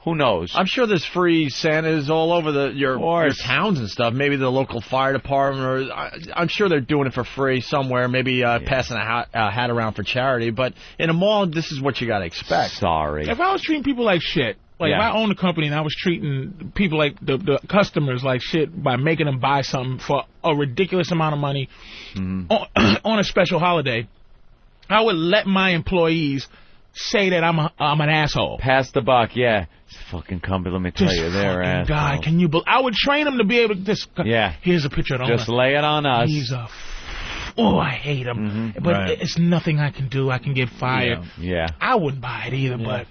G: who knows?
E: I'm sure there's free Santas all over your towns and stuff. Maybe the local fire department, or I'm sure they're doing it for free somewhere. Maybe passing a hat around for charity. But in a mall, this is what you got to expect.
G: Sorry.
J: If I was treating people like shit. Like, if I owned a company and I was treating people like the customers like shit by making them buy something for a ridiculous amount of money on a special holiday, I would let my employees say that I'm an asshole.
G: Pass the buck, yeah. It's a fucking company, let me tell you, they're assholes.
J: God, can you I would train them to be able to just...
G: Yeah.
J: Here's a picture of the owner.
G: Just lay it on us.
J: He's a... oh, I hate them. But it's nothing I can do. I can get fired.
G: Yeah.
J: I wouldn't buy it either, but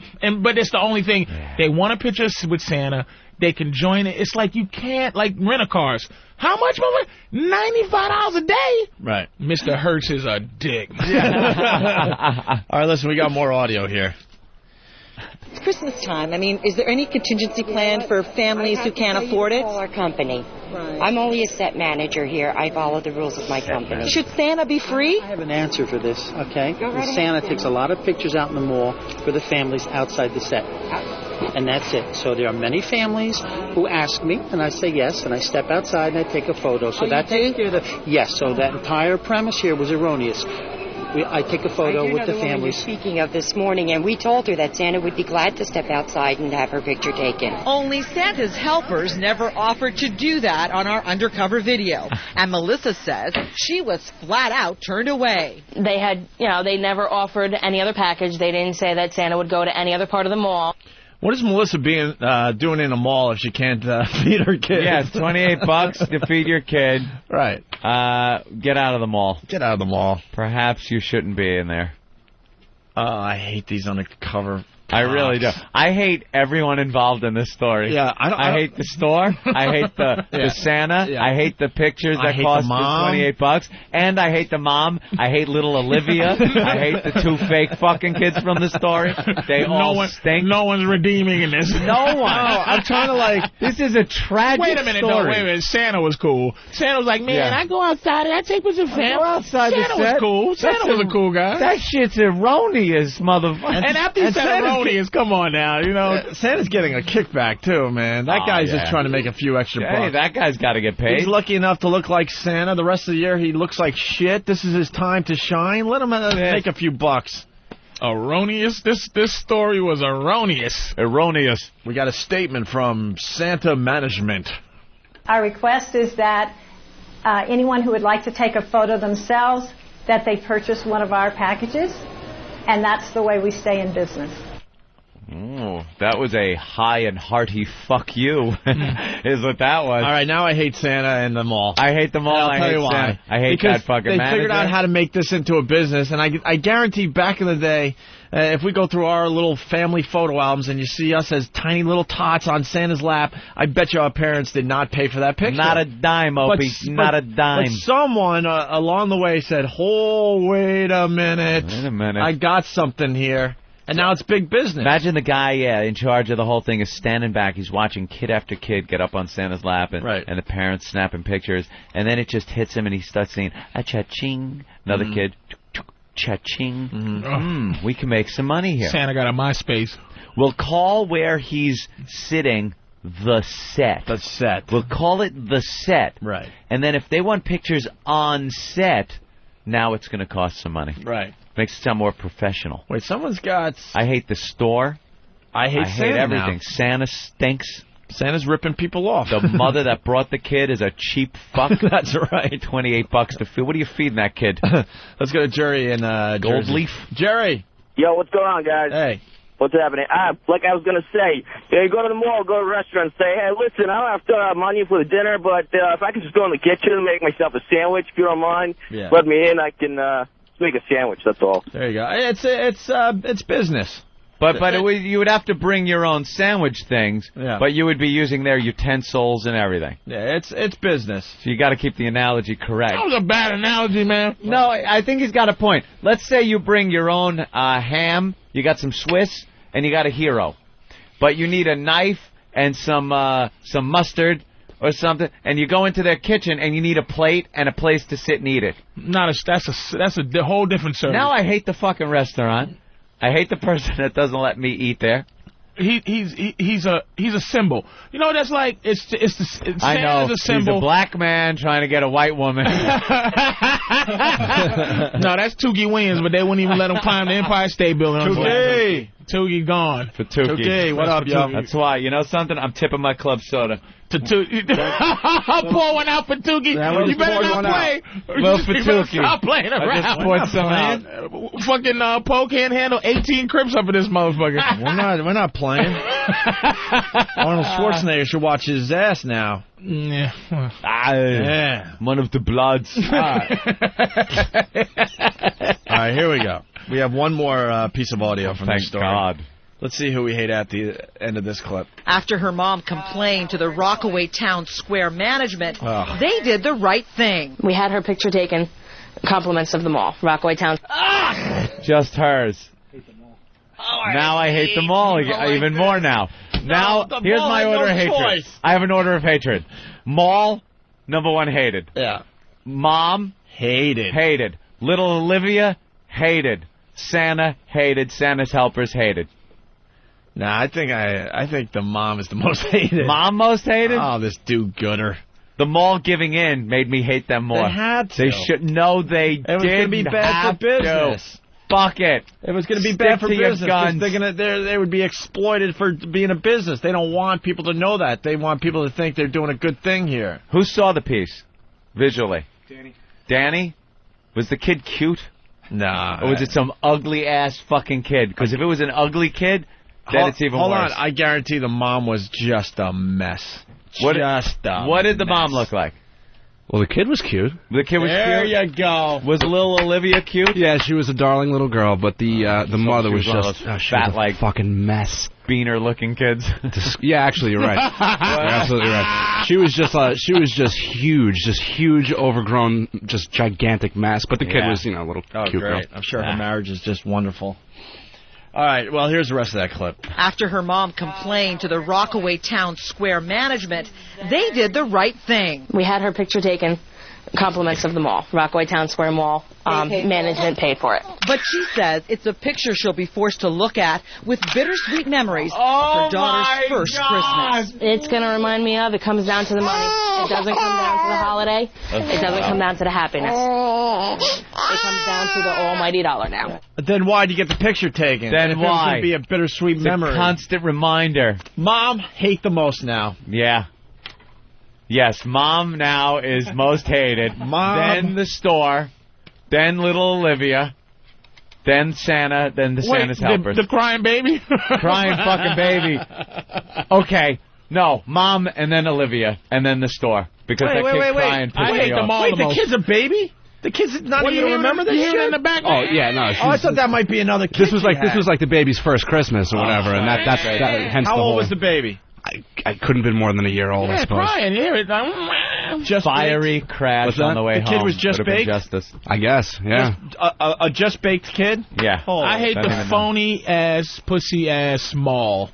J: it's the only thing. They want a picture with Santa. They can join it. It's like you can't, like, rent-a-cars. How much more? $95 a day?
E: Right.
J: Mr. Hertz is a dick.
E: All right, listen, we got more audio here.
F: It's Christmas time. I mean, is there any contingency plan for families who can't afford it?
T: Our company. Right. I'm only a set manager here. I follow the rules of my company.
F: Should Santa be free?
W: I have an answer for this, okay?
T: Right
W: Santa takes a lot of pictures out in the mall for the families outside the set. And that's it. So there are many families who ask me, and I say yes, and I step outside and I take a photo. So that takes care of the... Yes, so that entire premise here was erroneous. I take a photo with the families.
T: Speaking of this morning, and we told her that Santa would be glad to step outside and have her picture taken.
O: Only Santa's helpers never offered to do that on our undercover video. And Melissa says she was flat out turned away.
P: They had, they never offered any other package. They didn't say that Santa would go to any other part of the mall.
E: What is Melissa doing in a mall if she can't feed her kid?
G: Yeah, it's $28 to feed your kid.
E: Right.
G: Get out of the mall.
E: Get out of the mall.
G: Perhaps you shouldn't be in there.
E: I hate these undercover.
G: I really do. I hate everyone involved in this story.
E: Yeah,
G: I hate the store. I hate the Santa.
E: Yeah.
G: I hate the pictures that cost $28. And I hate the mom. I hate little Olivia. I hate the two fake fucking kids from the story. They all stink.
J: No one's redeeming in this.
G: No one.
E: I'm trying to
G: this is a tragic
J: Wait a minute,
G: story.
J: wait a minute. Santa was cool. Santa was like, man, I go outside and I take pictures of Santa.
G: Outside
J: Santa was cool. Santa was a cool guy.
G: That shit's erroneous, motherfucker.
J: And after you said erroneous, come on now,
E: Santa's getting a kickback, too, man. That guy's just trying to make a few extra bucks.
G: Hey, that guy's got to get paid.
E: He's lucky enough to look like Santa. The rest of the year, he looks like shit. This is his time to shine. Let him make a few bucks.
J: Erroneous? This story was erroneous.
E: Erroneous. We got a statement from Santa Management.
X: Our request is that anyone who would like to take a photo themselves, that they purchase one of our packages, and that's the way we stay in business.
G: Oh, that was a high and hearty fuck you, is what that was.
E: All right, now I hate Santa and them all.
G: I hate them all.
E: I'll tell you why.
G: Santa. I hate
E: because
G: that fucking
E: they
G: manager.
E: figured out how to make this into a business, and I guarantee back in the day, if we go through our little family photo albums and you see us as tiny little tots on Santa's lap, I bet you our parents did not pay for that picture.
G: Not a dime, Opie. Not a dime.
E: But someone along the way said, "Oh, wait a minute.
G: Wait a minute.
E: I got something here." And now it's big business.
G: Imagine the guy, in charge of the whole thing is standing back. He's watching kid after kid get up on Santa's lap, and the parents snapping pictures. And then it just hits him, and he starts saying, cha-ching. Another kid, cha-ching. We can make some money here.
J: Santa got a MySpace.
G: We'll call where he's sitting the set.
E: The set.
G: We'll call it the set.
E: Right.
G: And then if they want pictures on set, now it's going to cost some money.
E: Right.
G: Makes it sound more professional.
E: Wait, someone's got...
G: I hate the store.
E: I hate Santa
G: everything.
E: Now.
G: Santa stinks.
E: Santa's ripping people off.
G: The mother that brought the kid is a cheap fuck.
E: That's right.
G: $28 to feed. What are you feeding that kid?
E: Let's go to Jerry in
G: Gold
E: Jersey.
G: Leaf.
E: Jerry.
Y: Yo, what's going on, guys?
E: Hey.
Y: What's happening? Like I was going to say, you go to the mall, go to a restaurant, say, hey, listen, I don't have to money for the dinner, but if I could just go in the kitchen and make myself a sandwich, if you don't mind, let me in, I can make a sandwich, that's all.
E: There you go. It's business.
G: But you would have to bring your own sandwich things, but you would be using their utensils and everything.
E: Yeah, it's business.
G: So you got to keep the analogy correct.
J: That was a bad analogy, man.
G: No, I think he's got a point. Let's say you bring your own ham, you got some Swiss, and you got a hero. But you need a knife and some mustard or something, and you go into their kitchen and you need a plate and a place to sit and eat it.
J: That's a whole different service.
G: Now I hate the fucking restaurant. I hate the person that doesn't let me eat there.
J: He's a symbol. You know, that's like
G: I know.
J: Is a symbol.
G: He's a black man trying to get a white woman.
J: No, that's Tookie Williams, but they wouldn't even let him climb the Empire State Building.
E: Tookie!
J: Toogie gone.
G: For Toogie.
E: Okay, what up, yo?
G: That's why. You know something? I'm tipping my club soda.
J: To pour one out for Toogie. You better not play.
G: Well, for
J: You better
G: Toogie.
J: stop playing around.
G: I just poured some out.
J: Fucking Poe can't handle 18 Crips up in this motherfucker.
E: We're not playing. Arnold Schwarzenegger should watch his ass now.
J: Yeah.
E: Yeah.
G: One of the Bloods.
E: All right, here we go. We have one more piece of audio from this story.
G: Thank God.
E: Let's see who we hate at the end of this clip.
O: After her mom complained to the Rockaway Town Square management, they did the right thing.
P: We had her picture taken. Compliments of the mall. Rockaway Town.
G: Just hers. Now I hate them all even more now. Now, here's my order of hatred. I have an order of hatred. Mall, number one, hated.
E: Yeah.
G: Mom,
E: hated.
G: Hated. Little Olivia, hated. Santa, hated. Santa's helpers, hated.
E: Nah, I think the mom is the most hated.
G: Mom most hated?
E: Oh, this do-gooder.
G: The mall giving in made me hate them more.
E: They had to.
G: They should. No, they didn't.
E: It was going to be bad for business.
G: Fuck it.
E: It was going to be bad for business.
G: Guns.
E: They would be exploited for being a business. They don't want people to know that. They want people to think they're doing a good thing here.
G: Who saw the piece visually? Danny? Was the kid cute?
E: Nah.
G: Or was it some ugly-ass fucking kid? Because if it was an ugly kid, then it's even worse.
E: Hold on. I guarantee the mom was just a mess. What did the mom look like?
A: Well, the kid was cute.
G: The kid was
E: there
G: cute?
E: There you go.
G: Was little Olivia cute?
A: Yeah, she was a darling little girl, but the mother was just
G: fat, like
A: fucking mess.
G: Beaner-looking kids.
A: Yeah, actually, you're right. You're absolutely right. She was just huge, overgrown, just gigantic mess. But the kid was, a little cute girl.
E: I'm sure her marriage is just wonderful. All right, well, here's the rest of that clip.
O: After her mom complained to the Rockaway Town Square management, they did the right thing.
P: We had her picture taken. Compliments of the mall. Rockaway Town Square Mall. Management paid for it.
O: But she says it's a picture she'll be forced to look at with bittersweet memories of her daughter's first Christmas.
P: It's going to remind me of, it comes down to the money. It doesn't come down to the holiday. It doesn't come down to the happiness. It comes down to the almighty dollar now.
E: Then why'd you get the picture taken?
G: Then why?
E: It's going to be a bittersweet memory.
G: A constant reminder.
E: Mom, hate the most now.
G: Yeah. Yes, Mom now is most hated.
E: Mom.
G: Then the store. Then little Olivia. Then Santa. Then Santa's helpers.
J: The crying baby?
G: Crying fucking baby. Okay. No, Mom and then Olivia. And then the store. Because that kid crying pissed me off.
E: Wait, the kid's a baby? The kid's not even remember this shit?
J: In the back?
A: Oh, yeah, no.
E: I thought that might be another kid.
A: This was like the baby's first Christmas or whatever, and that's hence
E: How
A: the whole...
E: old was the baby?
A: I couldn't have been more than a year old, I suppose.
J: Crying here.
E: Just
G: fiery crash on the way home.
E: The kid was just baked?
G: Justice.
A: I guess, yeah.
E: A just baked kid?
G: Yeah.
J: I hate the phony ass, pussy ass mall.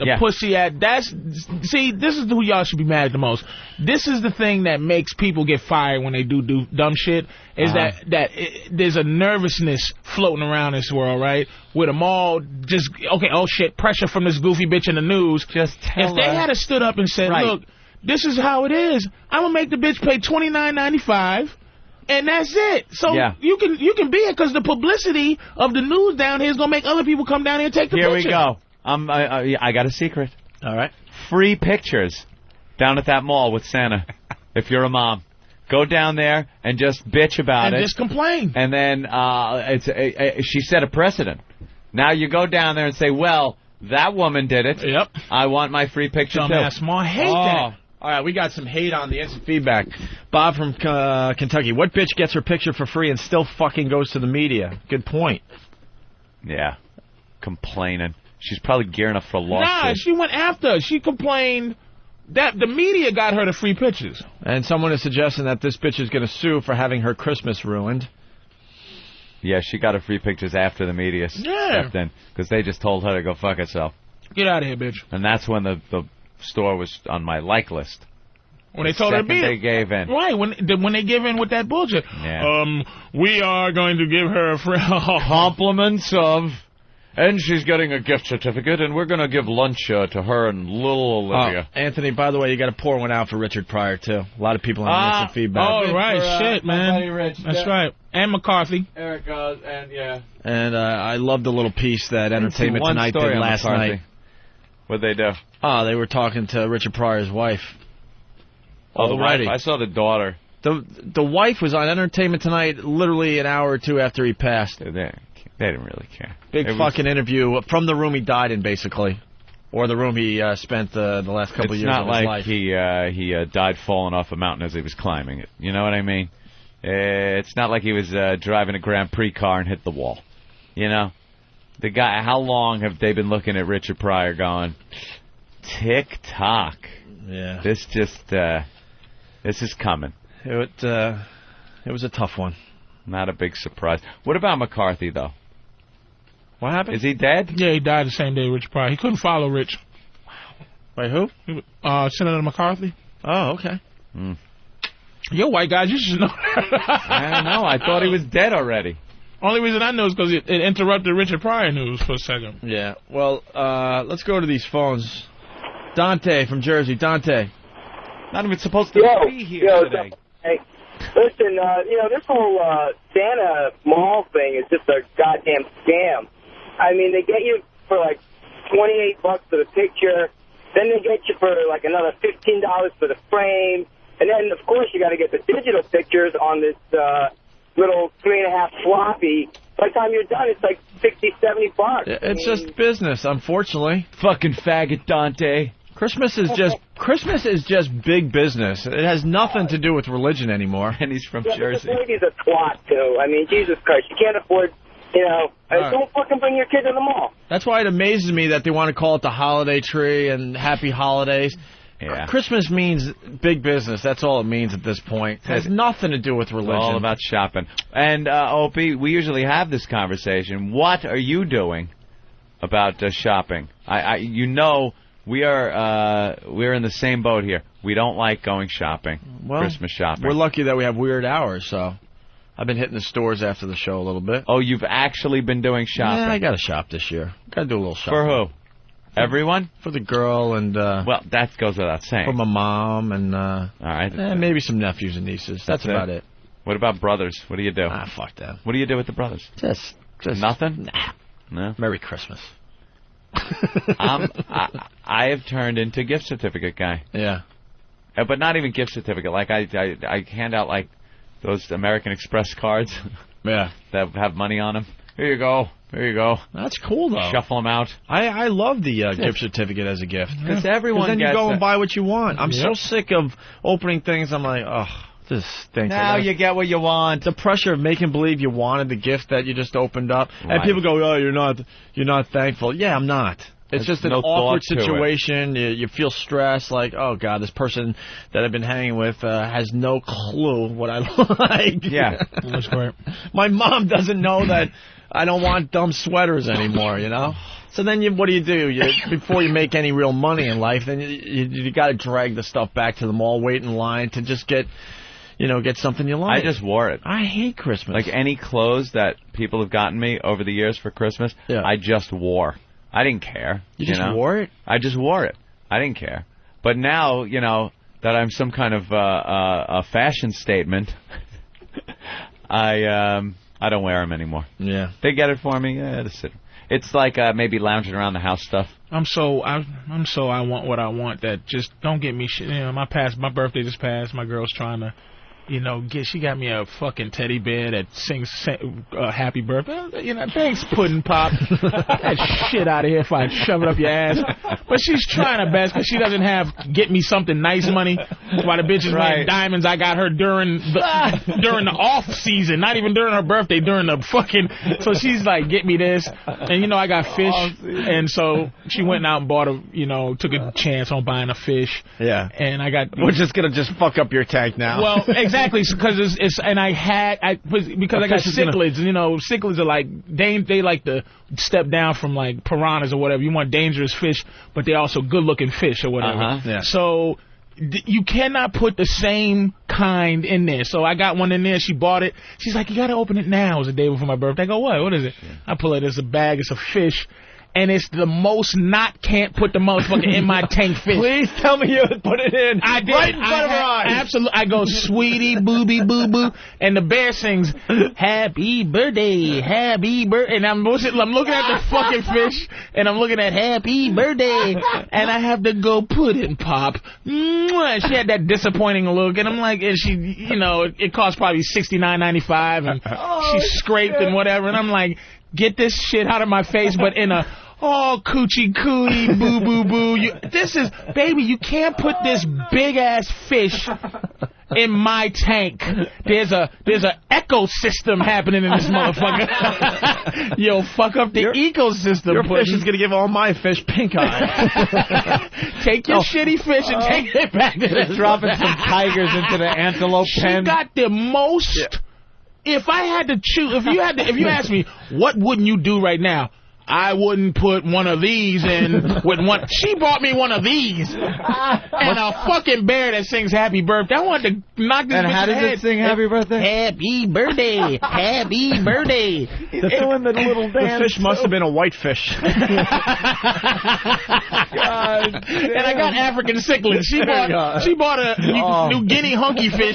J: The pussy ass. See, this is who y'all should be mad at the most. This is the thing that makes people get fired when they do dumb shit. Is there's a nervousness floating around this world, right? With them all just oh shit, pressure from this goofy bitch in the news.
G: Just tell
J: if they had stood up and said, look, this is how it is. I'm gonna make the bitch pay $29.95. And that's it. So you can be it because the publicity of the news down here is gonna make other people come down here and take the picture.
G: Here we go. I got a secret.
E: All right.
G: Free pictures down at that mall with Santa. If you're a mom, go down there and just bitch about it.
J: And just complain.
G: And then she set a precedent. Now you go down there and say, well, that woman did it.
J: Yep.
G: I want my free picture too.
J: Dumbass mom. Hate that.
E: All right, we got some hate on the instant feedback. Bob from Kentucky. What bitch gets her picture for free and still fucking goes to the media? Good point.
G: Yeah. Complaining. She's probably gearing up for a lawsuit.
J: Nah, she went after. She complained that the media got her the free pictures.
E: And someone is suggesting that this bitch is going to sue for having her Christmas ruined.
G: Yeah, she got her free pictures after the media stepped in because they just told her to go fuck herself.
J: Get out of here, bitch.
G: And that's when the store was on my like list.
J: When they told her to be
G: they gave in.
J: Right, when they give in with that bullshit.
G: Yeah.
J: We are going to give her a free...
G: compliments of And she's getting a gift certificate, and we're going to give lunch to her and little Olivia.
E: Anthony, by the way, you got to pour one out for Richard Pryor, too. A lot of people have some feedback.
J: Oh, right. Shit, man. That's right. And McCarthy.
G: There it goes, and yeah.
E: And I love the little piece that Entertainment Tonight did last night.
G: What'd they do?
E: Oh, they were talking to Richard Pryor's wife.
G: Oh, the wife. I saw the daughter.
E: The wife was on Entertainment Tonight literally an hour or two after he passed.
G: They didn't really care.
E: Big fucking interview from the room he died in, basically. Or the room he spent the last couple of years of his life.
G: It's not like he died falling off a mountain as he was climbing it. You know what I mean? It's not like he was driving a Grand Prix car and hit the wall. You know? The guy, how long have they been looking at Richard Pryor going, tick-tock?
E: Yeah.
G: This is coming.
E: It was a tough one.
G: Not a big surprise. What about McCarthy, though?
E: What happened?
G: Is he dead?
J: Yeah, he died the same day Rich Pryor. He couldn't follow Rich.
E: Wow. Wait, who?
J: Senator McCarthy.
E: Oh, okay.
J: Yo, white guys, you should know.
G: I don't know. I thought he was dead already.
J: Only reason I know is because it interrupted Richard Pryor news for a second.
E: Yeah. Well, let's go to these phones. Dante from Jersey. Dante.
G: Not even supposed to be here today.
C: Hey, listen, this whole Santa Mall thing is just a goddamn scam. I mean, they get you for like $28 for the picture, then they get you for like another $15 for the frame, and then of course you got to get the digital pictures on this little 3.5 floppy. By the time you're done, it's like $60-$70.
E: It's just business, unfortunately.
G: Fucking faggot, Dante.
E: Christmas is just big business. It has nothing to do with religion anymore.
G: And he's from Jersey.
C: The lady's a twat, too. I mean, Jesus Christ, you can't afford, don't fucking bring your kid to the mall.
E: That's why it amazes me that they want to call it the holiday tree and happy holidays.
G: Yeah.
E: Christmas means big business. That's all it means at this point. It has nothing to do with religion.
G: It's all about shopping. And, Opie, we usually have this conversation. What are you doing about shopping? We're in the same boat here. We don't like going shopping, Christmas shopping.
E: We're lucky that we have weird hours, so I've been hitting the stores after the show a little bit.
G: Oh, you've actually been doing shopping?
E: Yeah, I got to shop this year. Got to do a little shopping.
G: For who? Everyone?
E: For the girl and...
G: well, that goes without saying.
E: For my mom and...
G: all right.
E: Maybe some nephews and nieces. That's about it.
G: What about brothers? What do you do?
E: Fuck them.
G: What do you do with the brothers?
E: Just
G: nothing?
E: Nah.
G: No?
E: Merry Christmas.
G: I have turned into gift certificate guy.
E: Yeah.
G: But not even gift certificate. Like, I hand out, like, those American Express cards.
E: Yeah.
G: That have money on them. Here you go. There you go.
E: That's cool, though.
G: Shuffle them out.
E: I love the gift certificate as a gift.
G: Because everyone
E: then
G: gets
E: you go and buy what you want. I'm so sick of opening things. I'm like, this stinks.
G: Now you get what you want.
E: The pressure of making believe you wanted the gift that you just opened up. Right. And people go, oh, you're not thankful. Yeah, I'm not. It's just an awkward situation. You feel stressed, like, oh, God, this person that I've been hanging with has no clue what I like.
G: Yeah.
J: That's great.
E: My mom doesn't know that I don't want dumb sweaters anymore, you know? So then what do? Before you make any real money in life, then you got to drag the stuff back to the mall, wait in line to just get something you like.
G: I just wore it.
E: I hate Christmas.
G: Like any clothes that people have gotten me over the years for Christmas, I just wore. I didn't care.
E: You just wore it?
G: I just wore it. I didn't care. But now, that I'm some kind of a fashion statement, I don't wear them anymore.
E: Yeah.
G: They get it for me. Yeah, it's like maybe lounging around the house stuff.
J: I want what I want. That just don't get me shit. My birthday just passed. My girl's trying to, she got me a fucking teddy bear that sings happy birthday. Thanks, Puddin' Pop. That shit out of here if I shove it up your ass. But she's trying her best because she doesn't have get me something nice money. While the bitch is wearing diamonds, I got her during the off season, not even during her birthday, during the fucking. So she's like, get me this, and I got fish, and so she went out and bought took a chance on buying a fish.
E: Yeah.
J: And I got.
E: We're just gonna fuck up your tank now.
J: Well, exactly, because because I got cichlids. Cichlids are like they like to step down from like piranhas or whatever. You want dangerous fish, but they're also good looking fish or whatever.
G: Yeah.
J: So you cannot put the same kind in there. So I got one in there. She bought it. She's like, you got to open it now. It was the day before my birthday. I go, what? What is it? I pull it. It's a bag. It's a fish. And it's the most can't put the motherfucker in my tank fish.
E: Please tell me you put it in.
J: I did.
E: Right in front of her eyes.
J: Absolutely. I go, sweetie, booby, boo, boo. And the bear sings, happy birthday, happy birthday. And I'm looking at the fucking fish, and I'm looking at happy birthday. And I have to go put it in Pop. And she had that disappointing look. And I'm like, and she, it cost probably $69.95. And she scraped and whatever. And I'm like, get this shit out of my face, but in a coochie cooey boo boo boo. Baby, you can't put this big ass fish in my tank. There's a ecosystem happening in this motherfucker. You'll fuck up the ecosystem.
E: Your fish is gonna give all my fish pink eye.
J: Take your shitty fish and take it back to this.
G: Dropping some tigers into the antelope pen.
J: She got the most. Yeah. If I had to choose, if you asked me, what wouldn't you do right now? I wouldn't put one of these in with one. She bought me one of these and a fucking bear that sings Happy Birthday. I wanted to knock this bitch's head.
G: And how does it sing Happy Birthday?
J: Happy Birthday, Happy Birthday.
E: Doing the little dance. The fish must have been a white fish.
J: God damn. And I got African cichlid. She bought a New Guinea hunky fish.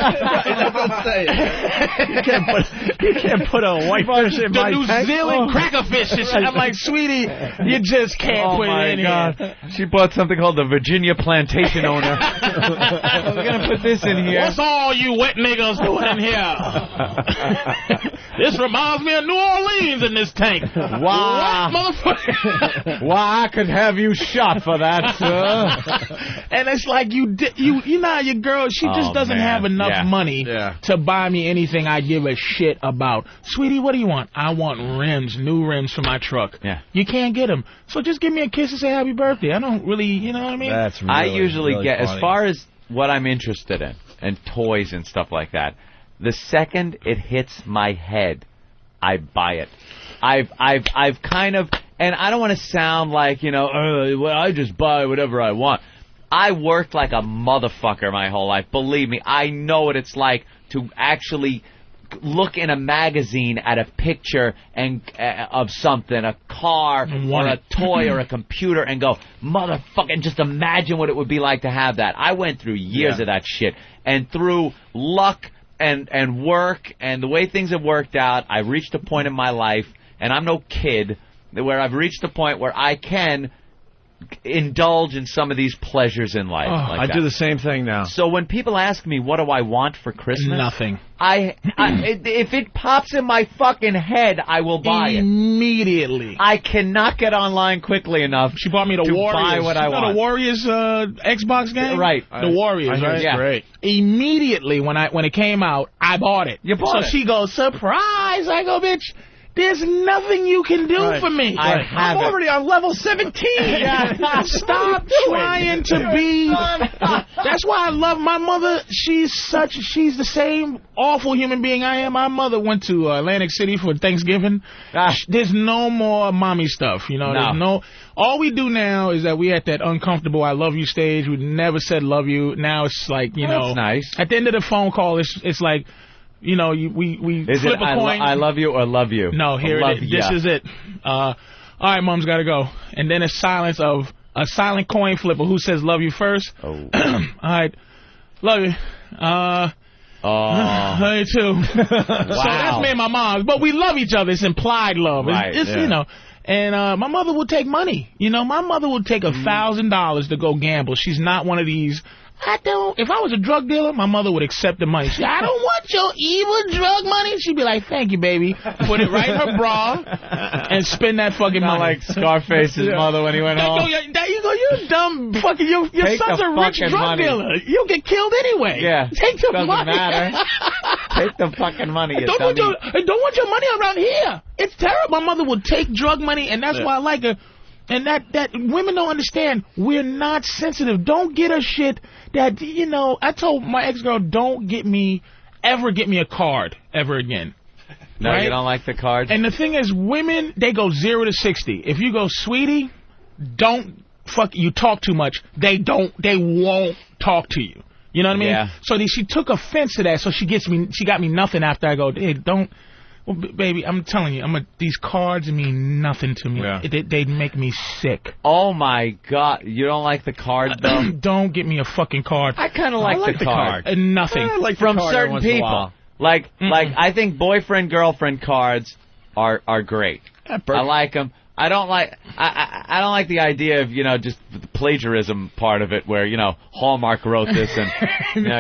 E: You can't put a white fish in my tank.
J: The New Zealand crackerfish. I'm like, sweetie, you just can't put it in here.
G: She bought something called the Virginia Plantation Owner. We're going to put this in here.
J: What's all you wet niggas doing in here? This reminds me of New Orleans in this tank.
G: Wow.
J: What, motherfucker?
G: Why, I could have you shot for that, sir.
J: And it's like you know your girl, she just doesn't have enough money to buy me anything I give a shit about. Sweetie, what do you want? I want rims, new rims for my truck. Yeah. You can't get them. So just give me a kiss and say happy birthday. I don't really, you know what I mean?
G: That's really, I usually get, funny. As far as what I'm interested in, and toys and stuff like that, the second it hits my head, I buy it. I've kind of, and I don't want to sound like, I just buy whatever I want. I worked like a motherfucker my whole life. Believe me, I know what it's like to actually look in a magazine at a picture and of something, a car or a toy or a computer, and go, motherfucking, just imagine what it would be like to have that. I went through years of that shit, and through luck and work and the way things have worked out, I've reached a point in my life, and I'm no kid, where I've reached a point where I can indulge in some of these pleasures in life.
E: I do the same thing now.
G: So when people ask me, what do I want for Christmas?
J: Nothing.
G: If it pops in my fucking head, I will buy it.
J: Immediately.
G: I cannot get online quickly enough.
J: She bought me the Warriors.
G: Buy what I want.
J: The Warriors Xbox game?
G: Right.
J: The Warriors, right?
E: Yeah. Great.
J: Immediately when it came out, I bought it.
G: You bought it.
J: So she goes, surprise! I go, bitch. There's nothing you can do for me.
E: I'm already on level 17.
J: Stop trying to be. That's why I love my mother. She's the same awful human being I am. My mother went to Atlantic City for Thanksgiving. There's no more mommy stuff. There's no. All we do now is that we at that uncomfortable I love you stage. We never said love you. Now it's like,
G: that's nice.
J: At the end of the phone call, it's like, we flip a coin.
G: I love you or love you?
J: No, here it is. This is it. All right, Mom's got to go. And then a silence of a silent coin flipper. Who says love you first? Oh. All right. Love you. Love you too. Wow. So that's me and my mom. But we love each other. It's implied love.
G: Right,
J: And my mother would take money. My mother would take $1,000 to go gamble. She's not one of these. If I was a drug dealer, my mother would accept the money. She'd say, I don't want your evil drug money. She'd be like, thank you, baby. Put it right in her bra and spend that fucking money.
G: Like Scarface's mother when he went home.
J: You dumb fucking, your son's a rich drug dealer. You'll get killed anyway.
G: Yeah.
J: Take the money.
G: Doesn't matter. Take the fucking money, you
J: don't want your money around here. It's terrible. My mother would take drug money, and that's why I like her. And that women don't understand. We're not sensitive. Don't get us shit that, I told my ex-girl, don't ever get me a card ever again.
G: No, right? You don't like the cards?
J: And the thing is, women, they go 0 to 60. If you go, sweetie, you talk too much, they won't talk to you. You know what I mean?
G: Yeah.
J: So she took offense to that. So she got me nothing after I go, hey, don't. Well, baby, I'm telling you, these cards mean nothing to me.
G: Yeah.
J: They'd make me sick.
G: Oh, my God. You don't like the card, though?
J: Don't get me a fucking card.
G: I kind of like the card.
J: Nothing.
G: I like from certain people. Like I think boyfriend-girlfriend cards are great. I like them. I don't like the idea of, just the plagiarism part of it where, Hallmark wrote this and,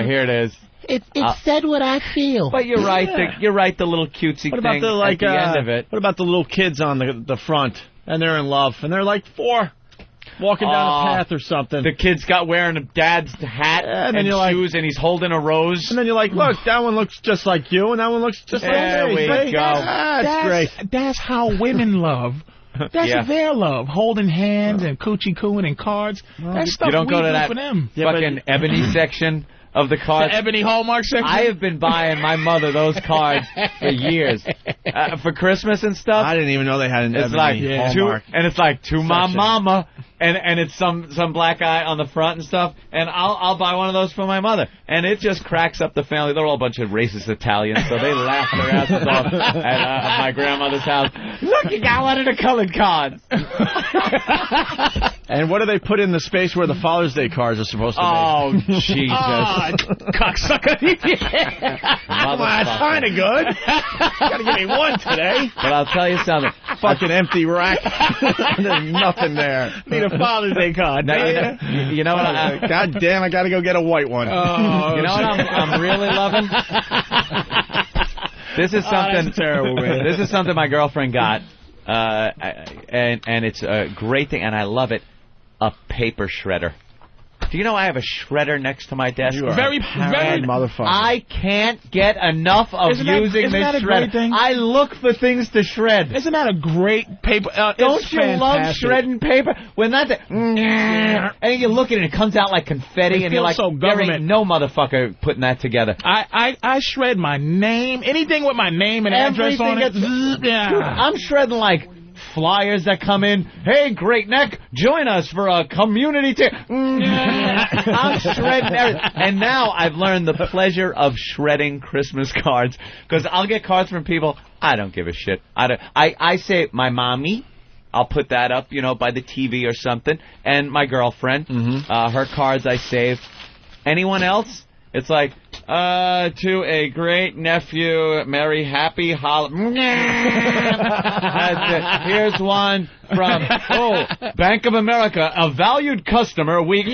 G: here it is.
J: It said what I feel.
G: But you're right.
E: Yeah.
G: You're right. The little cutesy
E: What about
G: thing
E: at the
G: end of it.
E: What about the little kids on the front and they're in love and they're like 4, walking down a path or something.
G: The kid's got wearing a dad's hat and shoes and he's holding a rose.
E: And then you're like, look, that one looks just like you and that one looks just like me.
G: There we go.
E: That's great.
J: That's how women love. That's their love, holding hands and coochie cooing and cards. That's stuff
G: you don't
J: we
G: go to
J: do
G: that
J: for them.
G: fucking ebony section of the cards.
J: The ebony Hallmark section?
G: I have been buying my mother those cards for years. For Christmas and stuff.
E: I didn't even know they had an ebony Hallmark.
G: And it's like, to my mama. And it's some black guy on the front and stuff. And I'll buy one of those for my mother. And it just cracks up the family. They're all a bunch of racist Italians, so they laugh their asses off at my grandmother's house. Look, you got one of the colored cards.
E: And what do they put in the space where the Father's Day cards are supposed to be?
G: Oh, Jesus.
J: Cocksucker.
E: Come on, that's kind of good. Gotta give me one today.
G: But I'll tell you something.
E: Fucking empty rack. There's nothing there.
J: Need a Father's Day card.
G: Now, you know what?
E: God damn, I gotta go get a white one.
G: You know what I'm really loving? This is something
E: terrible, man.
G: This is something my girlfriend got, and it's a great thing, and I love it. A paper shredder. Do you know I have a shredder next to my desk?
E: You are
J: very
E: motherfucker.
G: I can't get enough of using this
J: that a
G: shredder.
J: great thing?
G: I look for things to shred.
J: Isn't that a great paper?
G: Don't
J: it's
G: you
J: fantastic.
G: love shredding paper? When that's and you look at it, it comes out like confetti, and you're like,
J: so
G: there ain't no motherfucker putting that together.
J: I shred my name, anything with my name and address on it.
G: Dude, I'm shredding like flyers that come in. Hey, Great Neck, join us for a community I'm shredding everything. And now I've learned the pleasure of shredding Christmas cards, because I'll get cards from people. I don't give a shit. I say my mommy. I'll put that up, by the TV or something. And my girlfriend, her cards I save. Anyone else? It's like, to a great nephew, Merry Happy Holiday. Here's one from, Bank of America, a valued customer. There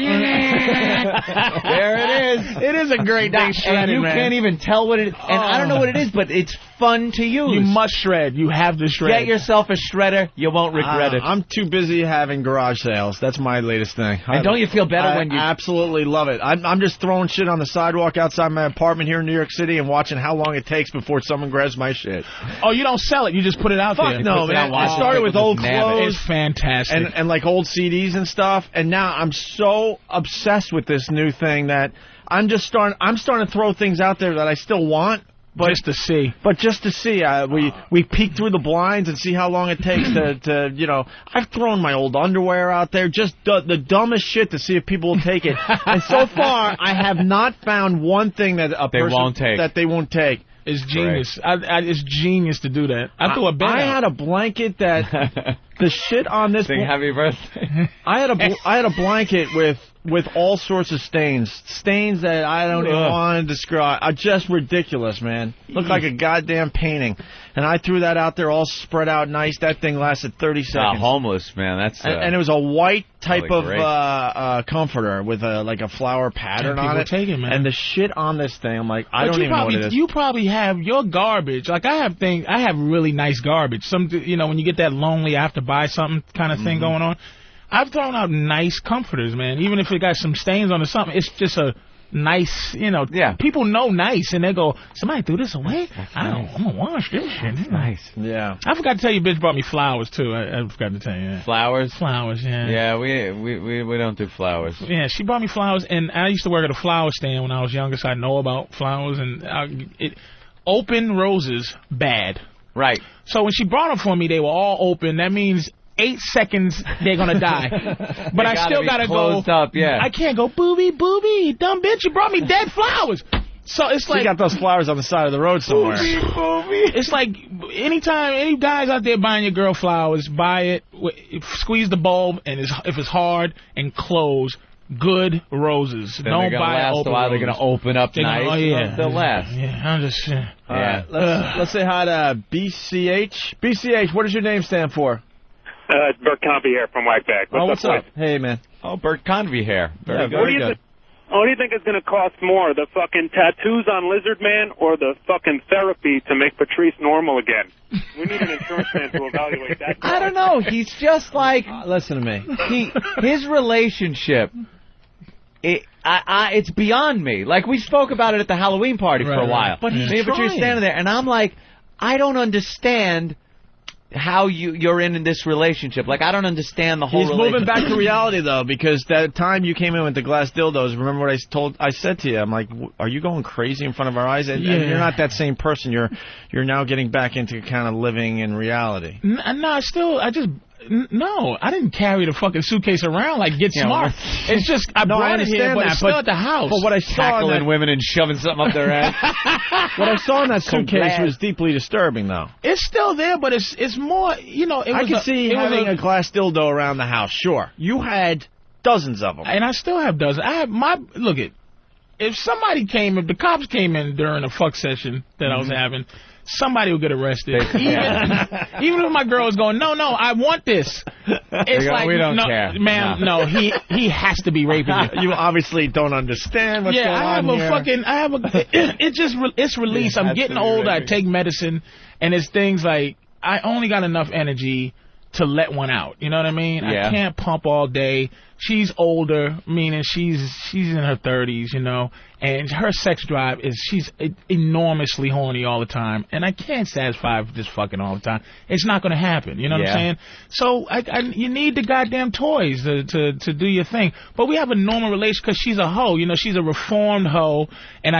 G: it is.
J: It is a great thing shredding,
G: and you can't even tell what it is. And I don't know what it is, but it's fun to use.
J: You must shred. You have to shred.
G: Get yourself a shredder. You won't regret it.
E: I'm too busy having garage sales. That's my latest thing.
G: And don't you feel better when you...
E: I absolutely love it. I'm just throwing shit on the sidewalk outside my apartment here in New York City and watching how long it takes before someone grabs my shit.
J: Oh, you don't sell it. You just put it out there.
E: Fuck no, man. I started with old clothes.
J: It's fantastic.
E: And like old CDs and stuff. And now I'm so obsessed with this new thing that I'm starting to throw things out there that I still want. But
J: just to see.
E: But just to see. We peek through the blinds and see how long it takes to I've thrown my old underwear out there, just the dumbest shit to see if people will take it. And so far, I have not found one thing that they won't take.
J: It's genius. It's genius to do that. I threw a bed
E: I
J: out.
E: had a blanket that the shit on this.
G: Sing happy birthday.
E: I had a blanket with all sorts of stains that I don't even want to describe. Just ridiculous, man. Looked like a goddamn painting. And I threw that out there all spread out nice. That thing lasted 30 seconds.
G: Homeless, man. That's
E: and it was a white type of comforter with a flower pattern on it.
J: Take it, man.
E: And the shit on this thing, I'm like, I don't even know what it is.
J: You probably have your garbage. Like I have really nice garbage. Some when you get that lonely, I have to buy something kind of thing going on. I've thrown out nice comforters, man. Even if it got some stains on it or something, it's just a nice, people know nice, and they go, somebody threw this away? I'm going to wash this shit. It's
G: nice.
E: Yeah.
J: I forgot to tell you, bitch brought me flowers, too. I forgot to tell you that.
G: Flowers?
J: Flowers, yeah.
G: Yeah, we don't do flowers.
J: Yeah, she brought me flowers, and I used to work at a flower stand when I was younger, so I know about flowers, and open roses, bad.
G: Right.
J: So when she brought them for me, they were all open. That means 8 seconds they're gonna die. But I still gotta go.
G: Up, yeah.
J: I can't go booby, dumb bitch. You brought me dead flowers. So it's like
E: you got those flowers on the side of the road somewhere.
J: It's like anytime any guys out there buying your girl flowers, buy it, squeeze the bulb, and if it's hard and close. Good roses.
G: Then
J: Don't buy
G: last
J: open
G: a while.
J: roses.
G: They're going to open up nice.
J: Oh, yeah.
G: They'll last.
J: Yeah, I'm just...
E: Let's say hi to BCH. BCH, what does your name stand for?
M: It's Bert Convy here from Whiteback.
E: What's up? Hey, man.
G: Oh, Bert Convy hair. Very good.
M: What do you think is going to cost more, the fucking tattoos on Lizard Man or the fucking therapy to make Patrice normal again? We need an insurance man to evaluate that.
G: I don't know. He's just like...
E: listen to me.
G: His relationship... It's beyond me. Like, we spoke about it at the Halloween party for a while.
J: But he's
G: But you're standing there, and I'm like, I don't understand how you're in this relationship. Like, I don't understand the whole relationship.
E: He's moving back to reality, though, because that time you came in with the glass dildos, remember what I said to you? I'm like, are you going crazy in front of our eyes? And you're not that same person. You're now getting back into kind of living in reality.
J: No, I didn't carry the fucking suitcase around like Get Smart. It's just I brought it here, but it's still at the house.
E: But what I saw
G: tackling women and shoving something up their ass.
E: What I saw in that suitcase was deeply disturbing, though.
J: It's still there, but it's more,
E: I can see having a glass dildo around the house. Sure, you had dozens of them,
J: and I still have dozens. I have if somebody came, if the cops came in during a fuck session that I was having. Somebody will get arrested. Even if my girl is going, no, I want this. It's like,
G: we don't
J: no,
G: care.
J: Ma'am, no, he has to be raping you.
E: You obviously don't understand what's going on here.
J: It's release. I'm getting older. I take medicine, and it's things like, I only got enough energy to let one out. You know what I mean?
G: Yeah.
J: I can't pump all day. She's older, meaning she's in her 30s, and her sex drive she's enormously horny all the time, and I can't satisfy her just fucking all the time. It's not going to happen. You know what I'm saying? So you need the goddamn toys to do your thing. But we have a normal relationship because she's a hoe. She's a reformed hoe, and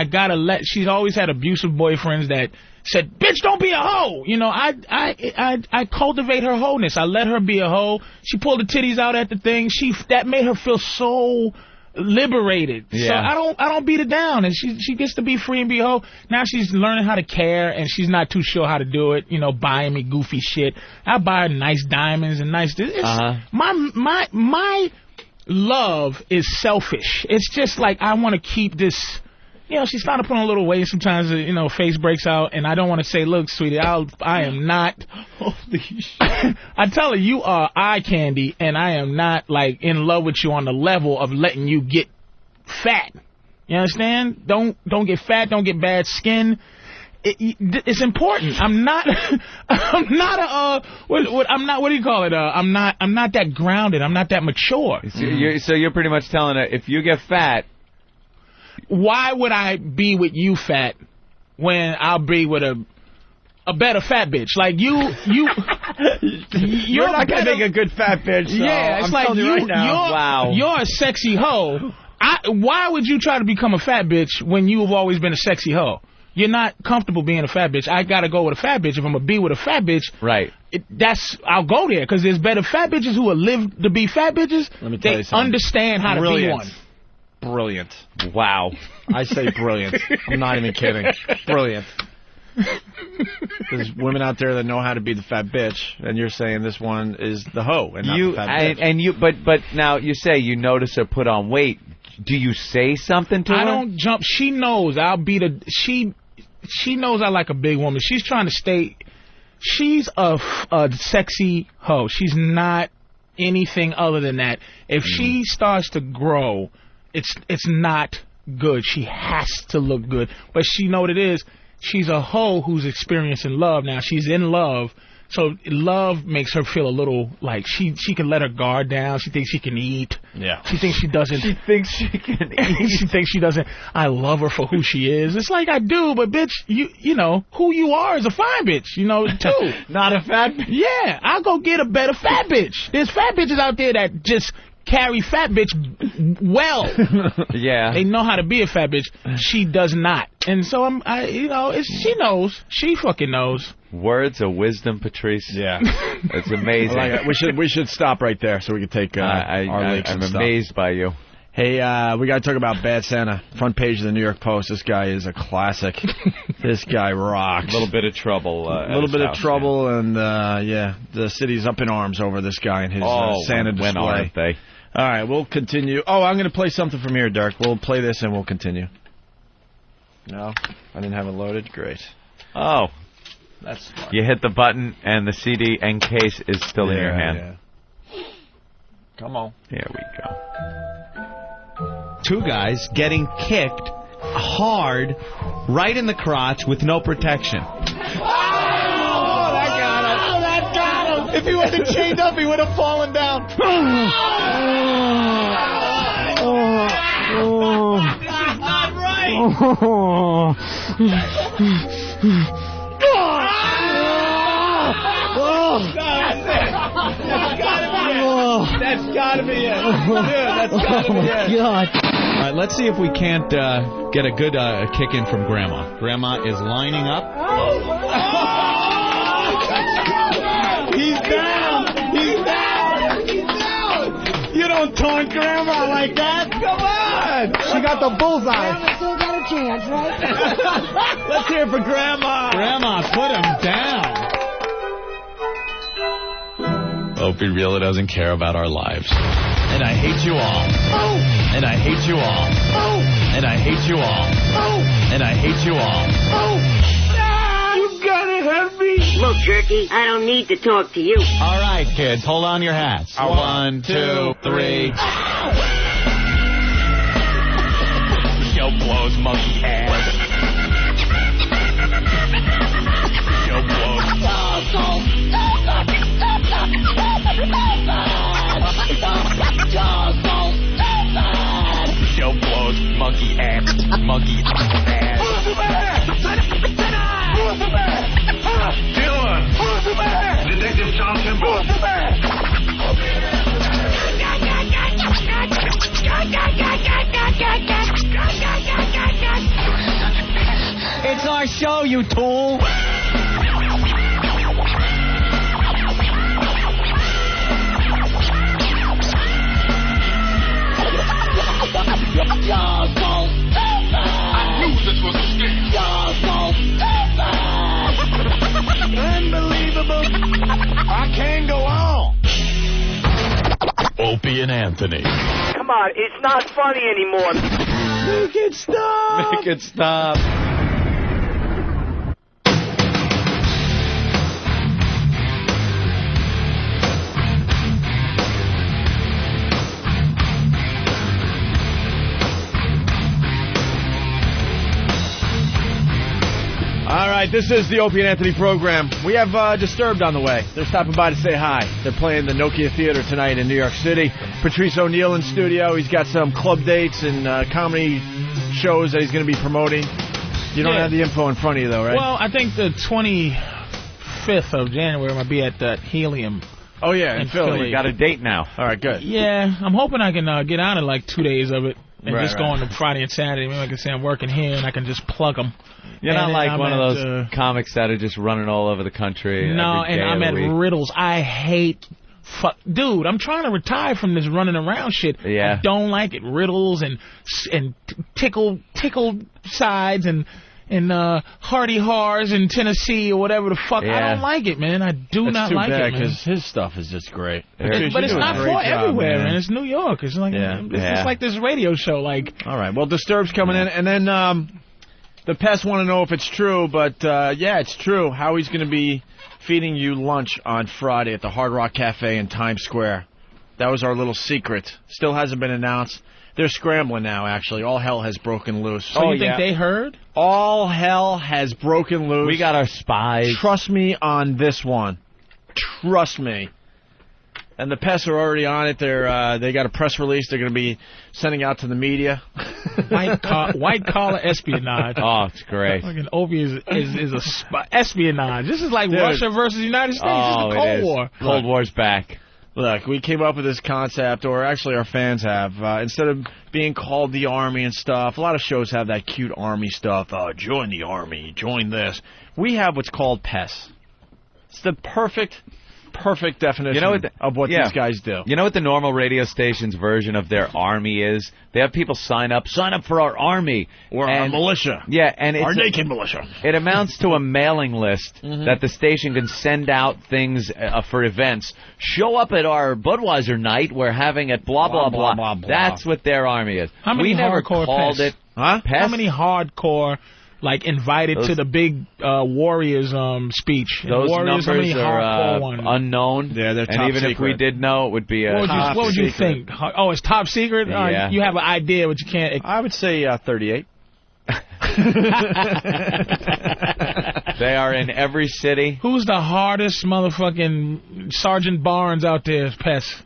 J: she's always had abusive boyfriends that said, bitch, don't be a hoe. I cultivate her wholeness. I let her be a hoe. She pulled the titties out at the thing. That made her feel so liberated.
G: Yeah.
J: So I don't beat her down, and she gets to be free and be a hoe. Now she's learning how to care, and she's not too sure how to do it. Buying me goofy shit. I buy her nice diamonds and nice. My love is selfish. It's just like I want to keep this. She's starting to put on a little weight. Sometimes, face breaks out, and I don't want to say, look, sweetie, I am not. Holy shit. I tell her, you are eye candy, and I am not, in love with you on the level of letting you get fat. You understand? Don't get fat. Don't get bad skin. It's important. I'm not what do you call it? I'm not that grounded. I'm not that mature.
G: So you're pretty much telling her, if you get fat,
J: why would I be with you fat when I'll be with a better fat bitch? Like you're
E: not gonna make a good fat bitch. So
J: yeah, it's like you're a sexy hoe. Why would you try to become a fat bitch when you've always been a sexy hoe? You're not comfortable being a fat bitch. I gotta go with a fat bitch. If I'm gonna be with a fat bitch,
G: right?
J: I'll go there because there's better fat bitches who will live to be fat bitches.
E: Let me tell you something.
J: Understand how to be one.
E: Brilliant.
G: Wow.
E: I say brilliant. I'm not even kidding. Brilliant. There's women out there that know how to be the fat bitch, and you're saying this one is the hoe and not the fat bitch.
G: But now you say you notice her put on weight. Do you say something to her?
J: I don't jump. She knows she knows I like a big woman. She's trying to stay. She's a sexy hoe. She's not anything other than that. If she starts to grow, it's not good. She has to look good. But she know what it is. She's a hoe who's experiencing love now. She's in love. So love makes her feel a little like she can let her guard down. She thinks she can eat.
E: Yeah.
J: She thinks she doesn't.
G: She thinks she can eat.
J: She thinks she doesn't. I love her for who she is. It's like I do, but bitch, you know who you are is a fine bitch. Too.
G: Not a fat bitch.
J: Yeah, I'll go get a better fat bitch. There's fat bitches out there that just carry fat bitch well.
G: Yeah.
J: They know how to be a fat bitch. She does not. And so she knows. She fucking knows.
G: Words of wisdom, Patrice.
E: Yeah.
G: It's amazing.
E: I like it. We should stop right there so we can take our leaps.
G: I'm amazed by you.
E: Hey, we got to talk about Bad Santa. Front page of the New York Post. This guy is a classic. This guy rocks.
G: A little bit of trouble.
E: And the city's up in arms over this guy and his Santa display.
G: When aren't they?
E: All right, we'll continue. Oh, I'm going to play something from here, Dirk. We'll play this and we'll continue. No, I didn't have it loaded. Great.
G: Oh,
E: that's smart.
G: You hit the button and the CD and case is still in your hand.
E: Yeah. Come on.
G: Here we go.
B: Two guys getting kicked hard right in the crotch with no protection.
J: Oh, that got him. If he wasn't chained up, he would have fallen down. This is not right. That's gotta be it. Dude, that's gotta be it.
B: God. All right, let's see if we can't get a good kick in from Grandma. Grandma is lining up.
J: He's down. He's down. He's down. You don't taunt Grandma like that. Come on.
R: She got the bullseye.
J: Grandma
R: still got a chance, right?
J: Let's hear it for Grandma.
B: Grandma, put him down. Opie really doesn't care about our lives. And I hate you all. Oh. And I hate you all. Oh. And I hate you all. Oh. And I hate you all.
J: Oh. Ah, you gotta help me.
I: Look, Jerky, I don't need to talk to you.
B: All right, kids, hold on your hats. 1, 2, 3.
J: Show blows monkey ass. Show blows. Show blows monkey ass. Monkey ass. Who's the man? Who's the man? Dylan. Who's the man? Detective Johnson. Who's the man?
B: It's our show, you tool.
U: I knew this was a scam.
J: Unbelievable. I can't go on.
B: Opie and Anthony.
C: Come on, it's not funny anymore.
J: Make it stop.
G: Make it stop.
E: All right, this is the Opie and Anthony program. We have Disturbed on the way. They're stopping by to say hi. They're playing the Nokia Theater tonight in New York City. Patrice O'Neal in studio. He's got some club dates and comedy shows that he's going to be promoting. You don't have the info in front of you, though, right?
J: Well, I think the 25th of January might be at that Helium.
E: Oh, yeah, in Philly.
G: You got a date now.
E: All right, good.
J: Yeah, I'm hoping I can get out in like 2 days of it. And
E: Right,
J: just go on to Friday and Saturday. Maybe I can say I'm working here and I can just plug them.
G: You're not like one of those comics that are just running all over the country.
J: No,
G: every day
J: and I'm at
G: week.
J: Riddles. I hate... Dude, I'm trying to retire from this running around shit.
G: Yeah.
J: I don't like it. Riddles and tickle sides and Hardy Hars in Tennessee or whatever the fuck.
G: Yeah.
J: I don't like it, man. I do not like it, man.
E: because his stuff is just great.
J: But it's not for everywhere, man. It's New York. It's like it's just like this radio show. Like,
E: all right, well, Disturbed's coming in, and then the pests want to know if it's true, but yeah, it's true. Howie's going to be feeding you lunch on Friday at the Hard Rock Cafe in Times Square. That was our little secret. Still hasn't been announced. They're scrambling now, actually. All hell has broken loose.
J: So you think they heard?
E: All hell has broken loose.
G: We got our spies.
E: Trust me on this one. Trust me. And the pests are already on it. They got a press release they're going to be sending out to the media.
J: White collar espionage.
G: Oh, it's great.
J: Fucking Opie is a espionage. This is like
E: Dude.
J: Russia versus the United States. This is the Cold War.
G: Cold War's back.
E: Look, we came up with this concept, or actually our fans have. Instead of being called the Army and stuff, a lot of shows have that cute Army stuff. Join the Army, join this. We have what's called PES. It's the perfect definition of what these guys do.
G: You know what the normal radio station's version of their Army is? They have people sign up for our Army.
E: Or our militia.
G: Yeah, and it's
E: our naked militia.
G: It amounts to a mailing list that the station can send out things for events. Show up at our Budweiser night we're having at blah, blah, blah.
E: Blah, blah.
G: That's what their Army is.
J: How many
G: we never
J: hardcore
G: called
J: PES?
G: it PES?
J: How many hardcore... Like invited to the big Warriors speech.
G: Those
J: Warriors, how many
G: numbers
J: hardcore
G: are
J: ones?
G: unknown.
E: Yeah, they're top
G: and even
E: secret.
G: if we did know, it would be a
J: What would you think? Oh, it's top secret?
G: Yeah.
J: You have an idea, but you can't...
E: I would say 38.
G: They are in every city.
J: Who's the hardest motherfucking Sergeant Barnes out there is PES?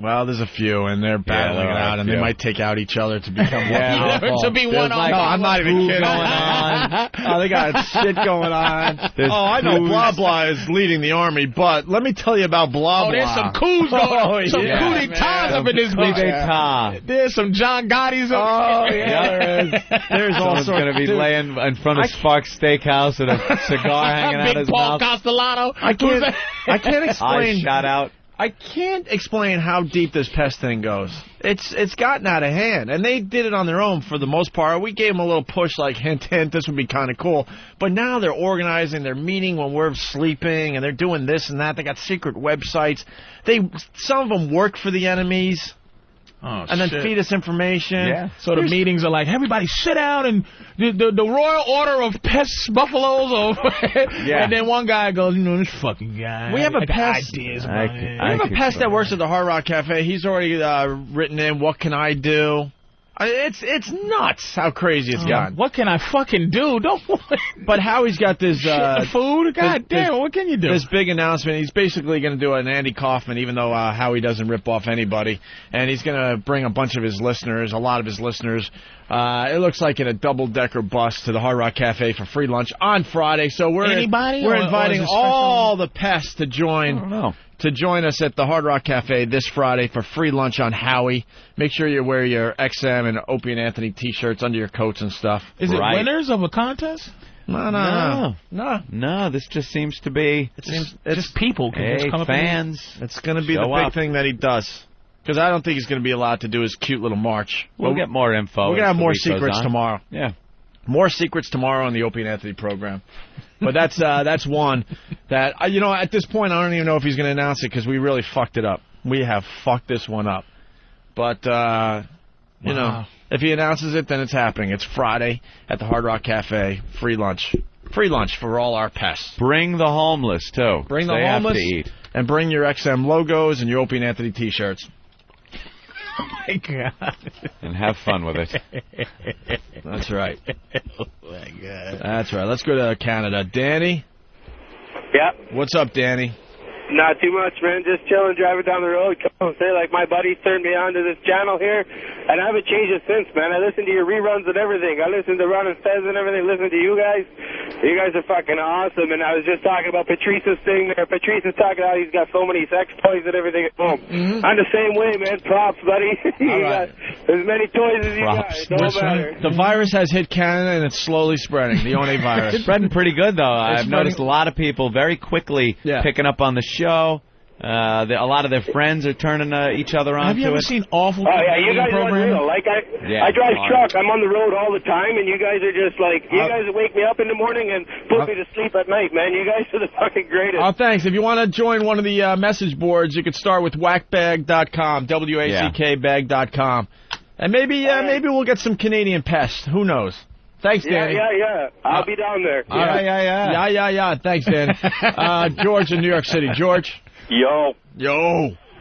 E: Well, there's a few, and they're battling it out, and they might take out each other to become more powerful.
J: To be one on.
E: No, I'm not even kidding.
G: Going on.
E: Oh, they got shit going on. I know blah blah is leading the Army, but let me tell you about blah blah.
J: Oh, there's some coups going on. Some coup d'etats up in this bitch. There's some John Gotti's up.
E: Oh, yeah, there's all
G: Someone's going to be laying in front of Sparks Steakhouse with a cigar hanging out his
J: Big Paul
G: mouth.
J: Castellano.
E: I can't explain.
G: Eyes shot out.
E: I can't explain how deep this PES thing goes. It's gotten out of hand, and they did it on their own for the most part. We gave them a little push, like hint, hint, this would be kind of cool. But now they're organizing, they're meeting when we're sleeping, and they're doing this and that. They got secret websites. Some of them work for the enemies.
J: Oh,
E: and then feed us information.
J: Yeah. So the meetings are like, everybody sit down and the Royal Order of Pest Buffaloes. And then one guy goes, this fucking guy.
E: We have a
J: PES.
E: We have a PES that works at the Hard Rock Cafe. He's already written in, what can I do? It's nuts how crazy it's gotten.
J: What can I fucking do?
E: But Howie's got this
J: food. God damn, what can you do?
E: This big announcement. He's basically going to do an Andy Kaufman, even though Howie doesn't rip off anybody. And he's going to bring a bunch of his listeners, a lot of his listeners. It looks like in a double-decker bus to the Hard Rock Cafe for free lunch on Friday. So we're inviting all the pests to join. To join us at the Hard Rock Cafe this Friday for free lunch on Howie. Make sure you wear your XM and Opie and Anthony T-shirts under your coats and stuff.
J: Is it winners of a contest?
E: No.
G: This just seems to be...
E: It's
J: just people.
G: Fans.
E: It's going to be the big thing that he does. Because I don't think he's going to be allowed to do his cute little march.
G: We'll get more info.
E: We're going to have more secrets tomorrow.
G: Yeah.
E: More secrets tomorrow on the Opie and Anthony program. But that's one that, at this point, I don't even know if he's going to announce it because we really fucked it up. We have fucked this one up. But, if he announces it, then it's happening. It's Friday at the Hard Rock Cafe. Free lunch. Free lunch for all our pests.
G: Bring the homeless, too.
E: Bring the homeless.
G: Have to eat.
E: And bring your XM logos and your Opie and Anthony T-shirts.
J: Oh, my God.
G: And have fun with it.
E: That's right.
J: Oh, my God.
E: That's right. Let's go to Canada. Danny?
C: Yeah?
E: What's up, Danny?
C: Not too much, man. Just chilling, driving down the road. Come say, like, my buddy turned me on to this channel here, and I haven't changed it since, man. I listen to your reruns and everything. I listen to Ron and Fez and everything. Listen to you guys. You guys are fucking awesome. And I was just talking about Patrice's thing there. Patrice is talking about he's got so many sex toys and everything at home. I'm the same way, man. Props, buddy. You got as many toys as you got. It don't matter.
E: The virus has hit Canada, and it's slowly spreading. The One virus.
G: It's spreading pretty good, though. I've noticed a lot of people very quickly picking up on the show. A lot of their friends are turning each other on.
J: Have you ever seen awful?
C: Oh yeah, you guys are unreal. Like I drive truck. I'm on the road all the time, and you guys are just like you guys wake me up in the morning and put me to sleep at night, man. You guys are the fucking greatest.
E: Oh, thanks. If you want to join one of the message boards, you could start with whackbag.com, WACKbag.com, and maybe we'll get some Canadian pests. Who knows? Thanks, Danny.
C: Yeah. I'll be down there.
E: Yeah. Thanks, Danny. George in New York City. George.
D: Yo.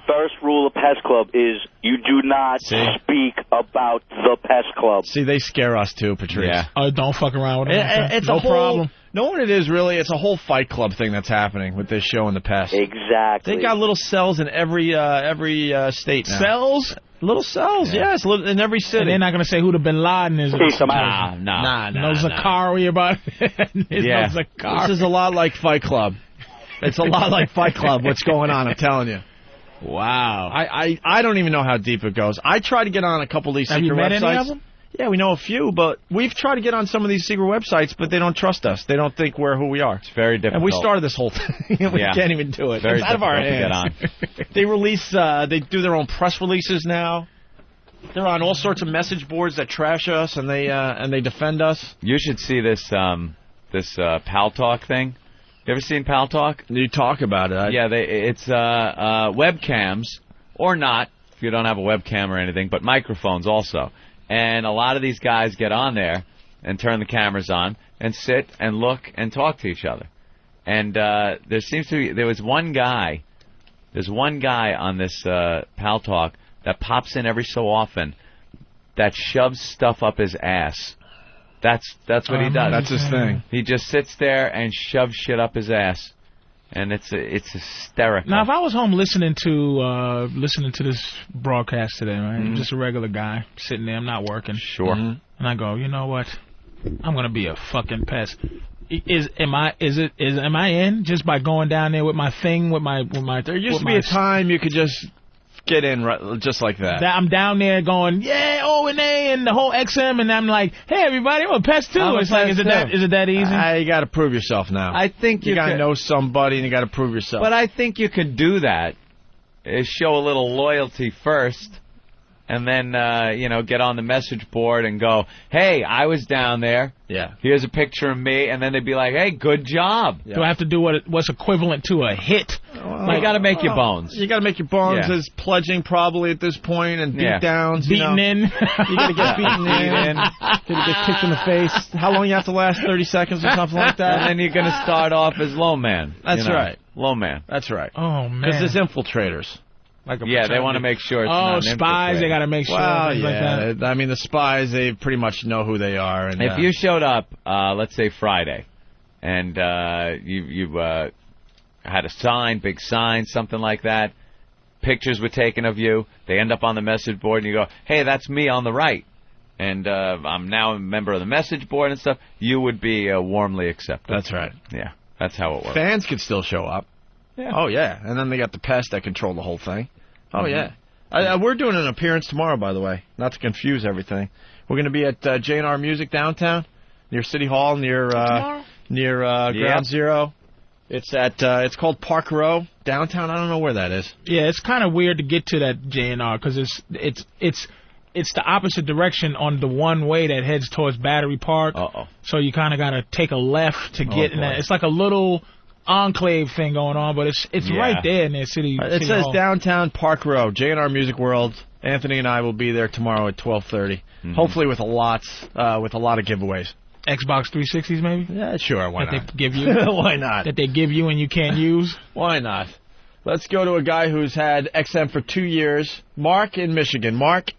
D: First rule of Pest Club is you do not speak about the Pest Club.
E: See, they scare us too, Patrice.
J: Yeah. Oh, don't fuck around with them.
E: It's
J: no
E: a whole
J: problem.
E: Know what it is, really? It's a whole Fight Club thing that's happening with this show and the Pest.
D: Exactly.
E: They got little cells in every state now.
J: Cells?
E: Little cells, yes, in every city.
J: And they're not going to say who the Bin Laden is.
E: Nah.
J: No Zakari about it.
E: Yeah.
J: No Zakari.
E: This is a lot like Fight Club. It's a lot like Fight Club, what's going on, I'm telling you. Wow. I don't even know how deep it goes. I try to get on a couple of these secret websites.
J: Have you met any of them?
E: Yeah, we know a few, but we've tried to get on some of these secret websites, but they don't trust us. They don't think we're who we are.
G: It's very difficult.
E: And we started this whole thing, and we can't even do it.
G: Very
E: it's out of our
G: difficult
E: hands.
G: to get on.
E: They release, they do their own press releases now. They're on all sorts of message boards that trash us, and they defend us.
G: You should see this Pal Talk thing. You ever seen Pal Talk?
E: You talk about it.
G: Yeah, it's webcams, or not, if you don't have a webcam or anything, but microphones also. And a lot of these guys get on there and turn the cameras on and sit and look and talk to each other. And there was one guy on this Pal Talk that pops in every so often that shoves stuff up his ass. That's what he does.
E: That's his thing.
G: He just sits there and shoves shit up his ass. And it's hysterical.
J: Now, if I was home listening to this broadcast today, right, I'm just a regular guy sitting there, I'm not working.
G: Sure.
J: And I go, you know what? I'm gonna be a fucking pest. Am I in just by going down there with my thing with my?
E: There used to be a time you could just get in just like that.
J: I'm down there going, yeah, O&A and the whole XM, and I'm like, hey, everybody, I'm a pest too. It's like, is it that easy?
E: You got to prove yourself now.
G: I think
E: you got to know somebody, and you got to prove yourself.
G: But I think you could do that. Is show a little loyalty first, and then get on the message board and go, hey, I was down there.
E: Yeah.
G: Here's a picture of me, and then they'd be like, hey, good job.
J: Yeah. Do I have to do what's equivalent to a hit?
G: You got to make your bones.
E: You got to make your bones as pledging probably at this point, and beat downs.
J: Beaten in.
E: You got to get beaten in. Got to get kicked in the face. How long you have to last? 30 seconds or something like that?
G: And then you're going to start off as low man.
E: That's right.
G: Low man.
E: That's right.
J: Oh, man.
E: Because there's infiltrators.
G: They want to make sure it's not an
J: spies, they got to make sure.
E: Well,
J: like that.
E: I mean, the spies, they pretty much know who they are. And,
G: if you showed up, let's say Friday, and you had a sign, big sign, something like that, pictures were taken of you, they end up on the message board, and you go, hey, that's me on the right, and I'm now a member of the message board and stuff, you would be warmly accepted.
E: That's right.
G: Yeah, that's how it works.
E: Fans could still show up.
G: Yeah.
E: Oh, yeah. And then they got the pests that control the whole thing. Oh, yeah. We're doing an appearance tomorrow, by the way, not to confuse everything. We're going to be at J&R Music downtown, near City Hall, near Ground Zero. It's called Park Row, downtown. I don't know where that is.
J: Yeah, it's kind of weird to get to that J&R because it's the opposite direction on the one way that heads towards Battery Park. So you kind of got to take a left to get in that. It's like a little enclave thing going on, but it's right there in the city.
E: It says downtown Park Row, J&R Music World. Anthony and I will be there tomorrow at 12:30. Hopefully with a lot of giveaways.
J: Xbox 360s, maybe?
E: Yeah, sure. Why not?
J: That they give you?
E: Why not?
J: That they give you and you can't use?
E: Why not? Let's go to a guy who's had XM for 2 years. Mark in Michigan. Mark?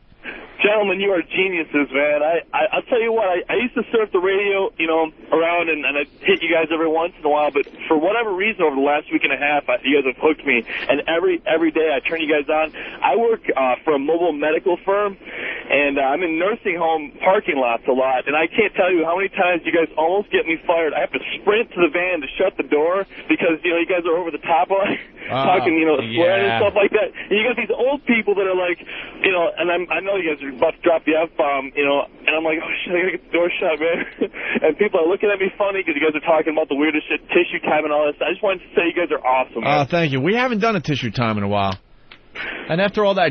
M: Gentlemen, you are geniuses, man. I'll tell you what, I used to surf the radio, around, and I'd hit you guys every once in a while, but for whatever reason over the last week and a half, you guys have hooked me, and every day I turn you guys on. I work for a mobile medical firm, and I'm in nursing home parking lots a lot, and I can't tell you how many times you guys almost get me fired. I have to sprint to the van to shut the door because, you guys are over the top of it, talking, swearing and stuff like that. And you got these old people that are like, and I know you guys are about to drop the F-bomb, and I'm like, oh, shit, I gotta get the door shut, man. And people are looking at me funny because you guys are talking about the weirdest shit, tissue time and all this. I just wanted to say you guys are awesome, man.
E: Thank you. We haven't done a tissue time in a while. And after all that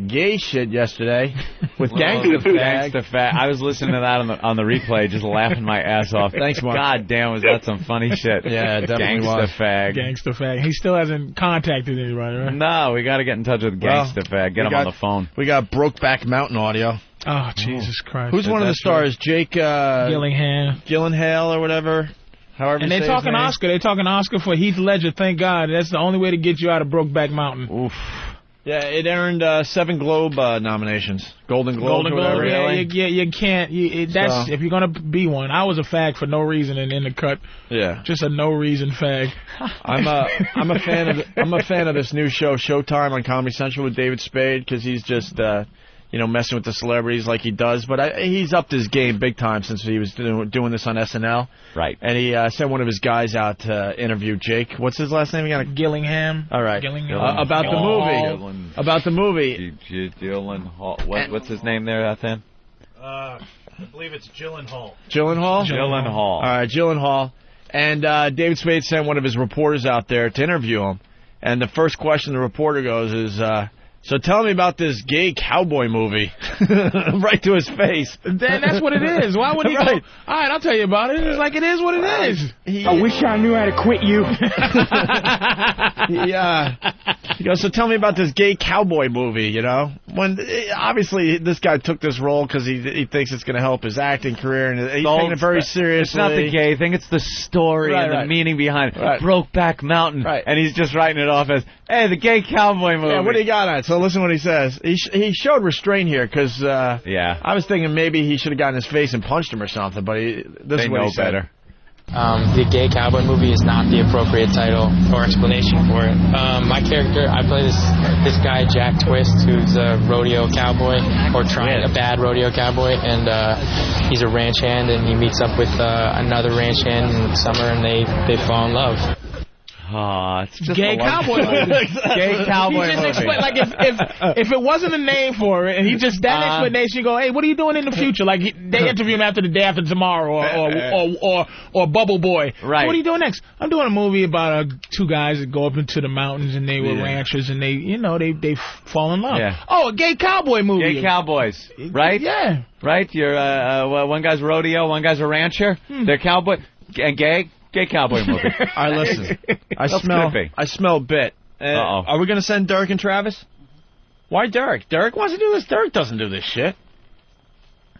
E: gay shit yesterday with Gangsta Fag.
G: I was listening to that on the replay, just laughing my ass off.
E: Thanks, Mark.
G: God damn, was that some funny shit.
E: Yeah, it definitely was.
J: Gangsta Fag. He still hasn't contacted anybody, right?
G: No, we got to get in touch with Gangsta Fag. Get him on the phone.
E: We got Brokeback Mountain audio.
J: Oh, Jesus Christ.
E: Who's one of the stars? Jake Gyllenhaal or whatever. However,
J: and they're talking Oscar. They're talking Oscar for Heath Ledger. Thank God. That's the only way to get you out of Brokeback Mountain.
E: Oof. Yeah, it earned 7 Globe nominations. Golden Globe.
J: Yeah, you can't. If you're gonna be one, I was a fag for no reason and in the cut.
E: Yeah,
J: just a no reason fag.
E: I'm a fan of this new show, Showtime on Comedy Central with David Spade, because he's just messing with the celebrities like he does. But he's upped his game big time since he was doing this on SNL.
G: Right.
E: And he sent one of his guys out to interview Jake. What's his last name again?
J: Gillingham.
E: All right. About the movie. About the movie.
G: Gyllenhaal. What's his name there, Ethan?
H: I believe it's Gyllenhaal.
E: Gyllenhaal?
G: Gyllenhaal.
E: All right, Gyllenhaal. And David Spade sent one of his reporters out there to interview him. And the first question the reporter goes is, so tell me about this gay cowboy movie. Right to his face.
J: That's what it is. Why would he go, all right, I'll tell you about it. It's like it is what it is.
R: I wish I knew how to quit you.
E: He goes, so tell me about this gay cowboy movie, When obviously this guy took this role because he thinks it's going to help his acting career, and he's taking it very seriously.
G: It's not the gay thing, it's the story and the meaning behind it. Brokeback Mountain.
E: Right.
G: And he's just writing it off as, hey, the gay cowboy movie.
E: Yeah, what do you got on it? So listen what he says. He showed restraint here because I was thinking maybe he should have gotten his face and punched him or something, but this is what he said.
G: Better.
L: The gay cowboy movie is not the appropriate title or explanation for it. My character, I play this guy Jack Twist, who's a rodeo cowboy, or trying a bad rodeo cowboy, and he's a ranch hand, and he meets up with another ranch hand in the summer, and they fall in love.
G: It's just
J: gay cowboy movie.
G: Gay cowboy
J: he just
G: movie.
J: Like if it wasn't a name for it, and he just that explanation, you go, hey, what are you doing in the future? Like they interview him after the day after tomorrow, or Bubble Boy.
G: Right.
J: So what are you doing next? I'm doing a movie about two guys that go up into the mountains, and they were ranchers, and they fall in love.
G: Yeah.
J: Oh, a gay cowboy movie.
G: Gay cowboys, right?
J: Yeah.
G: Right. You're one guy's rodeo, one guy's a rancher. They're cowboy and gay. Gay cowboy movie.
E: All right, listen. I smell bit. Are we going to send Derek and Travis? Why Derek? Derek wants to do this. Derek doesn't do this shit.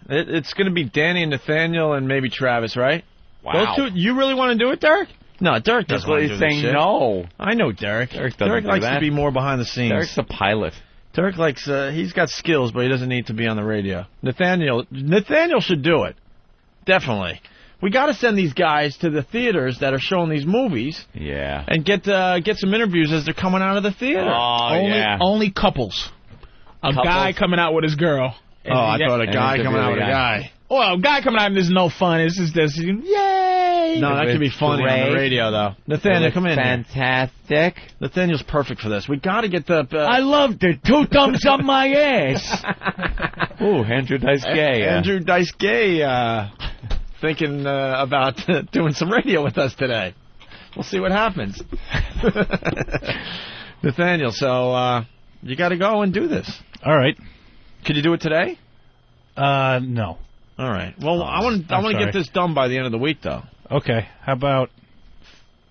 E: It's going to be Danny and Nathaniel and maybe Travis, right?
G: Wow.
E: Those two, you really want to do it, Derek? No, Derek doesn't want to do this shit.
G: He's saying no.
E: I know Derek.
G: Derek
E: likes to be more behind the scenes.
G: Derek's a pilot.
E: Derek likes, he's got skills, but he doesn't need to be on the radio. Nathaniel should do it. Definitely. We got to send these guys to the theaters that are showing these movies.
G: Yeah.
E: And get some interviews as they're coming out of the theater.
J: Only couples. A guy coming out with his girl.
E: I thought a guy coming out with a guy.
J: Well, a guy coming out and there's no fun. It's just this, yay!
E: No, that could be funny on the radio, though. Nathaniel, come in.
G: Fantastic.
E: Nathaniel's perfect for this. We got to get the...
G: I loved it. 2 thumbs up my ass. Ooh, Andrew Dice Gay.
E: Andrew Dice Gay, thinking about doing some radio with us today. We'll see what happens. Nathaniel, so you got to go and do this.
H: All right.
E: Could you do it today?
H: No.
E: All right. Well, I want to get this done by the end of the week, though.
H: Okay. How about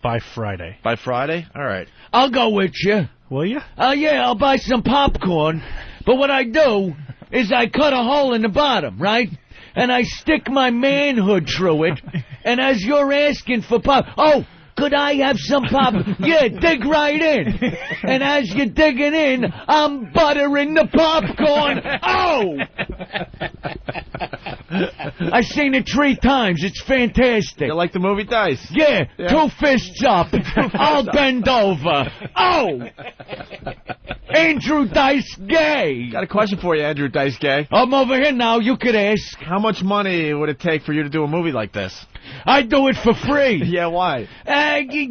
H: by Friday?
E: By Friday? All right.
G: I'll go with you.
H: Will you?
G: Yeah, I'll buy some popcorn. But what I do is I cut a hole in the bottom, right? And I stick my manhood through it. And as you're asking for could I have some pop? Yeah, dig right in. And as you're digging in, I'm buttering the popcorn. Oh! I've seen it 3 times. It's fantastic.
E: You like the movie Dice?
G: Yeah. 2 fists up. I'll bend over. Oh! Andrew Dice Gay.
E: Got a question for you, Andrew Dice Gay.
G: I'm over here now. You could ask.
E: How much money would it take for you to do a movie like this?
G: I'd do it for free.
E: Yeah, why?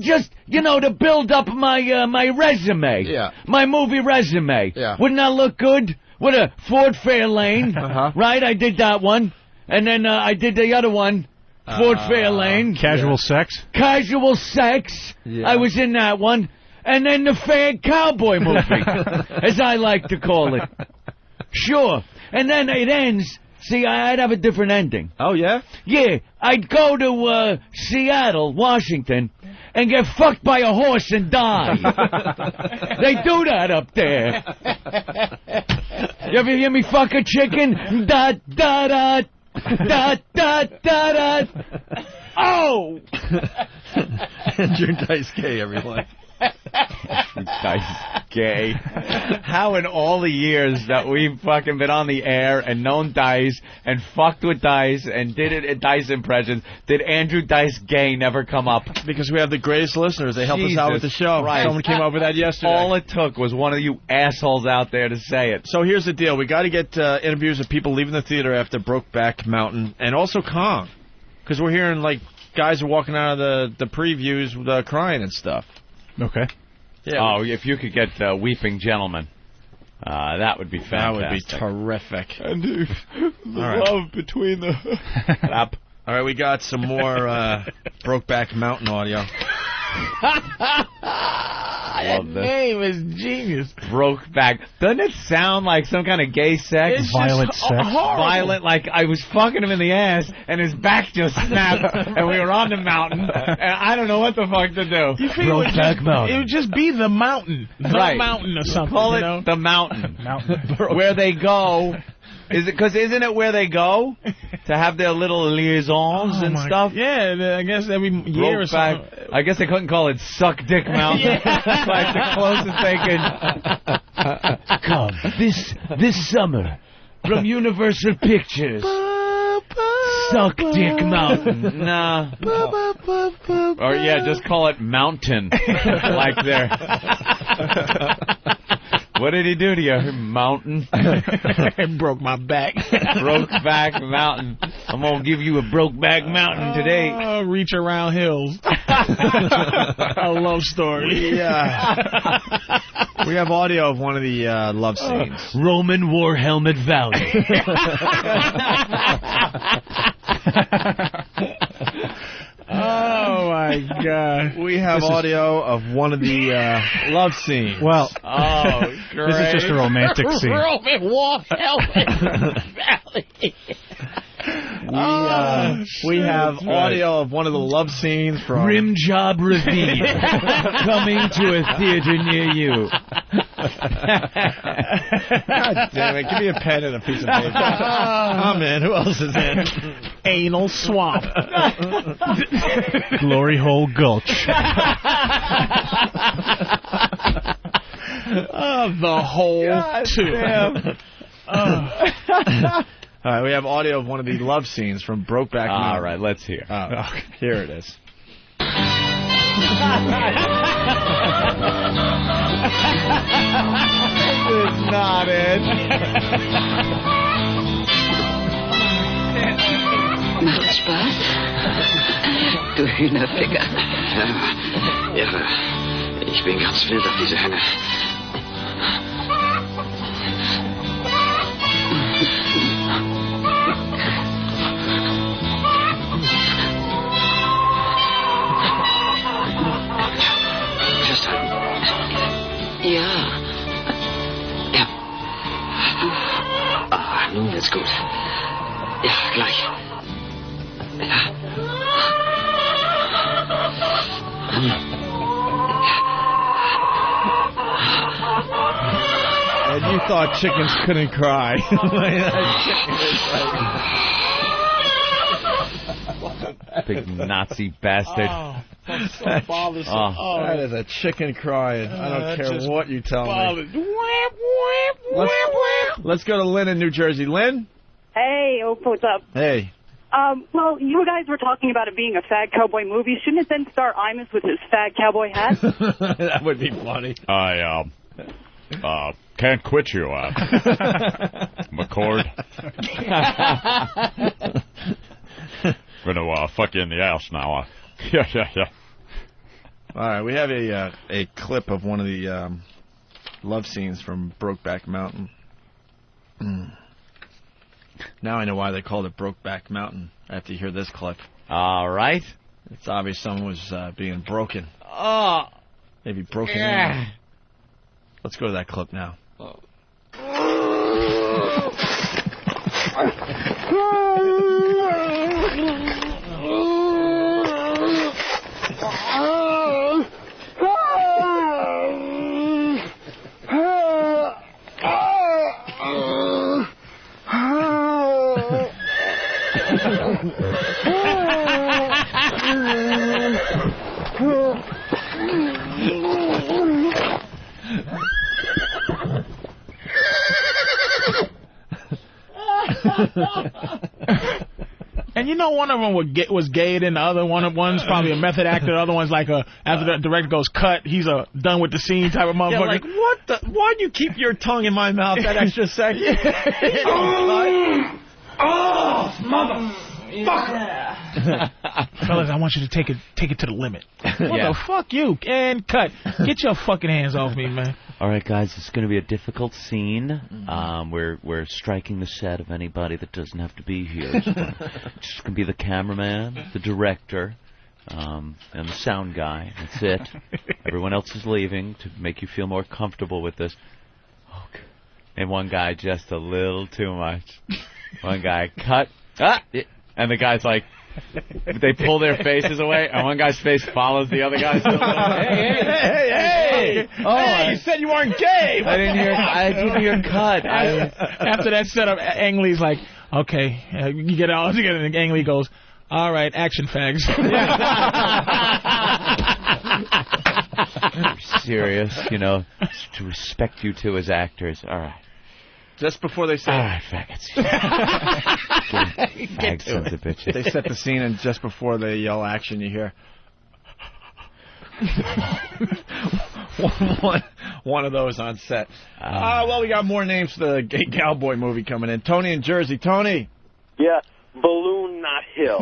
G: Just, to build up my resume.
E: Yeah.
G: My movie resume.
E: Yeah.
G: Wouldn't that look good? With a Ford Fairlane. Right? I did that one. And then I did the other one. Ford Fairlane.
H: Casual Sex?
G: Casual Sex.
E: Yeah.
G: I was in that one. And then the Fad Cowboy movie. As I like to call it. Sure. And then it ends. See, I'd have a different ending.
E: Oh, yeah?
G: Yeah, I'd go to Seattle, Washington, and get fucked by a horse and die. They do that up there. You ever hear me fuck a chicken? Da, da, da, da, da, da, da. Oh!
E: Andrew Dice Gay, everyone.
G: Dice gay. How in all the years that we've fucking been on the air and known Dice and fucked with Dice and did it at Dice impressions, did Andrew Dice Gay never come up?
E: Because we have the greatest listeners. They help us out with the show.
G: Christ.
E: Someone came up with that yesterday.
G: All it took was one of you assholes out there to say it.
E: So here's the deal. We got to get interviews of people leaving the theater after Brokeback Mountain and also Kong. Because we're hearing, like, guys are walking out of the previews crying and stuff.
H: Okay.
E: Yeah.
G: Oh, if you could get Weeping Gentlemen, that would be fantastic.
E: That would be terrific.
G: And the love between the...
E: All right, we got some more Brokeback Mountain audio.
J: That name is genius.
G: Brokeback. Doesn't it sound like some kind of gay sex?
H: It's violent sex.
G: Violent, like I was fucking him in the ass and his back just snapped and we were on the mountain and I don't know what the fuck to do.
J: Brokeback Mountain. It would just be the mountain. The mountain or something.
G: Call it the mountain. Where they go. Isn't it where they go to have their little liaisons and stuff?
J: Yeah, I guess every year or something.
G: I guess they couldn't call it Suck Dick Mountain. It's like the closest they could.
U: Come this summer from Universal Pictures. Suck Dick Mountain.
G: Nah. Or yeah, just call it Mountain. Like they're... What did he do to you, Mountain?
J: It broke my back.
G: Brokeback Mountain. I'm going to give you a Brokeback Mountain today.
J: Reach around hills. A love story.
E: Yeah. We have audio of one of the love scenes.
U: Roman War Helmet Valley.
J: Oh, my God.
E: We have audio of one of the love scenes.
H: Well,
G: great.
H: This is just a romantic scene.
J: Roman War Helmet Valley.
E: We have audio of one of the love scenes from
U: Rim Job Ravine. Coming to a theater near you.
E: God damn it. Give me a pen and a piece of paper. Oh, man. Who else is in?
J: Anal Swamp.
H: Glory Hole Gulch.
J: The whole too.
E: All right, we have audio of one of the love scenes from Brokeback Mountain.
G: All right, let's hear.
E: Here it is.
G: This is not it.
K: Macht Spaß? Du Hühnerficker. Ja, irre. Ich bin ganz wild auf diese Henne. Ja. Ja. Ah, nun wird's gut. Ja, gleich. Ja.
E: And you thought chickens couldn't cry.
G: Big Nazi bastard.
J: That's so bothersome.
E: That is a chicken crying. I don't care what you tell me. Let's go to Lynn in New Jersey. Lynn?
N: Hey, what's up?
E: Hey.
N: Well, you guys were talking about it being a fad cowboy movie. Shouldn't it then star Imus with his fad cowboy hat?
E: That would be funny.
Q: I can't quit you, McCord. Gonna fuck you in the ass now. Yeah.
E: All right, we have a clip of one of the love scenes from Brokeback Mountain. Now I know why they called it Brokeback Mountain after you hear this clip.
G: All right.
E: It's obvious someone was being broken.
G: Oh.
E: Maybe broken in. Let's go to that clip now.
J: And you know one of them was gay, and the other one's probably a method actor. The other one's like after the director goes cut, he's a done with the scene type of motherfucker.
E: Yeah, like, what the? Why'd you keep your tongue in my mouth that extra second?
U: Oh, motherfucker!
J: Fellas, I want you to take it to the limit. What the fuck you? And cut. Get your fucking hands off me, man.
G: All right, guys, it's going to be a difficult scene. We're striking the set of anybody that doesn't have to be here. It's just going to be the cameraman, the director, and the sound guy. That's it. Everyone else is leaving to make you feel more comfortable with this. Okay. And one guy just a little too much. One guy cut. And the guy's like, they pull their faces away, and one guy's face follows the other guy's. Hey! Oh,
E: you said you weren't gay.
G: I didn't hear cut.
J: After that setup, Ang Lee's like, okay, you get all together, and Ang Lee goes, all right, action fags.
G: Serious, to respect you two as actors. All right.
E: Just before they say,
G: all right, faggots. Fag sons of bitches.
E: They set the scene, and just before they yell action, you hear one of those on set. Well, we got more names for the Gay Cowboy movie coming in. Tony in Jersey. Tony.
C: Yeah, balloon, not hill.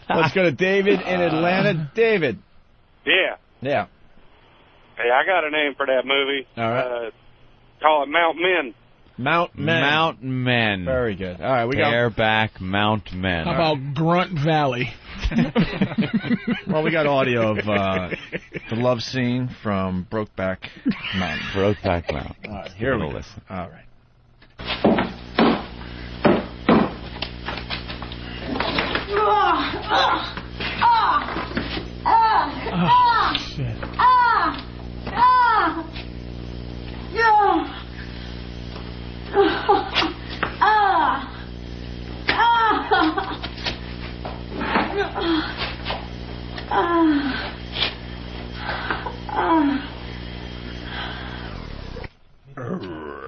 E: Let's go to David in Atlanta. David.
F: Yeah. Hey, I got a name for that movie.
E: All right.
F: Call it Mount Men.
E: Mount
G: Men.
E: Very good. All right, we got
G: Bareback Mount Men.
J: How about Grunt Valley?
E: Well, we got audio of the love scene from Brokeback Mountain.
G: Brokeback Mountain.
E: All right, here we go.
G: Listen.
E: All right.
J: Oh, shit.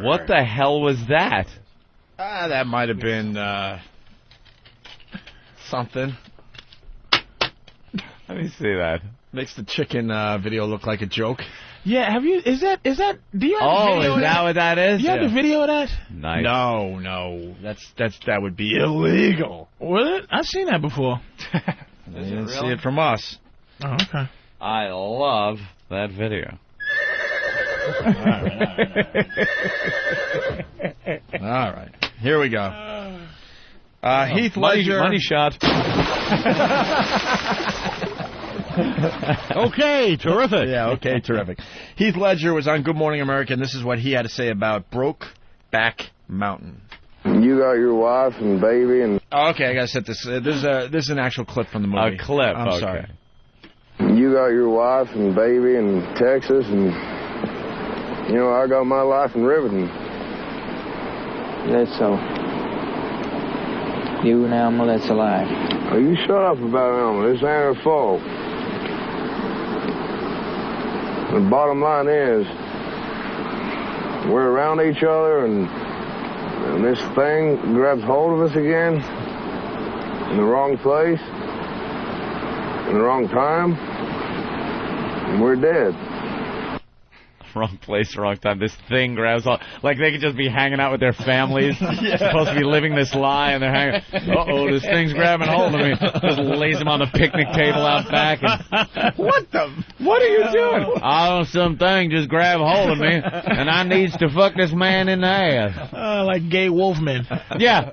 G: What the hell was that?
E: That might have been something.
G: Let me see that.
E: Makes the chicken video look like a joke.
J: Yeah, have you? Is that? Do you have the video?
G: Is that what that is?
J: Do you have the video of that?
E: Nice. No. That would be illegal.
J: Was it? I've seen that before.
E: You didn't see it from us.
J: Oh, okay.
G: I love that video.
E: All right. Here we go. Heath Ledger.
G: Money shot.
E: Okay, terrific. Yeah, okay, terrific. Heath Ledger was on Good Morning America, and this is what he had to say about Brokeback Mountain.
S: You got your wife and baby and...
E: Oh, okay, I got to set this. This is an actual clip from the movie.
G: A clip,
E: I'm sorry.
S: You got your wife and baby in Texas, and, I got my life in Riverton.
T: That's so. You and Alma, that's a lie.
S: Oh, you shut up about Alma. This ain't her fault. The bottom line is, we're around each other, and this thing grabs hold of us again in the wrong place, in the wrong time, and we're dead.
G: Wrong place, wrong time. This thing grabs all... Like they could just be hanging out with their families. Supposed to be living this lie, and they're hanging... Uh-oh, this thing's grabbing hold of me. Just lays them on the picnic table out back. And, what are you doing? Oh, something just grabbed hold of me, and I needs to fuck this man in the ass.
J: Like gay wolfmen.
G: Yeah.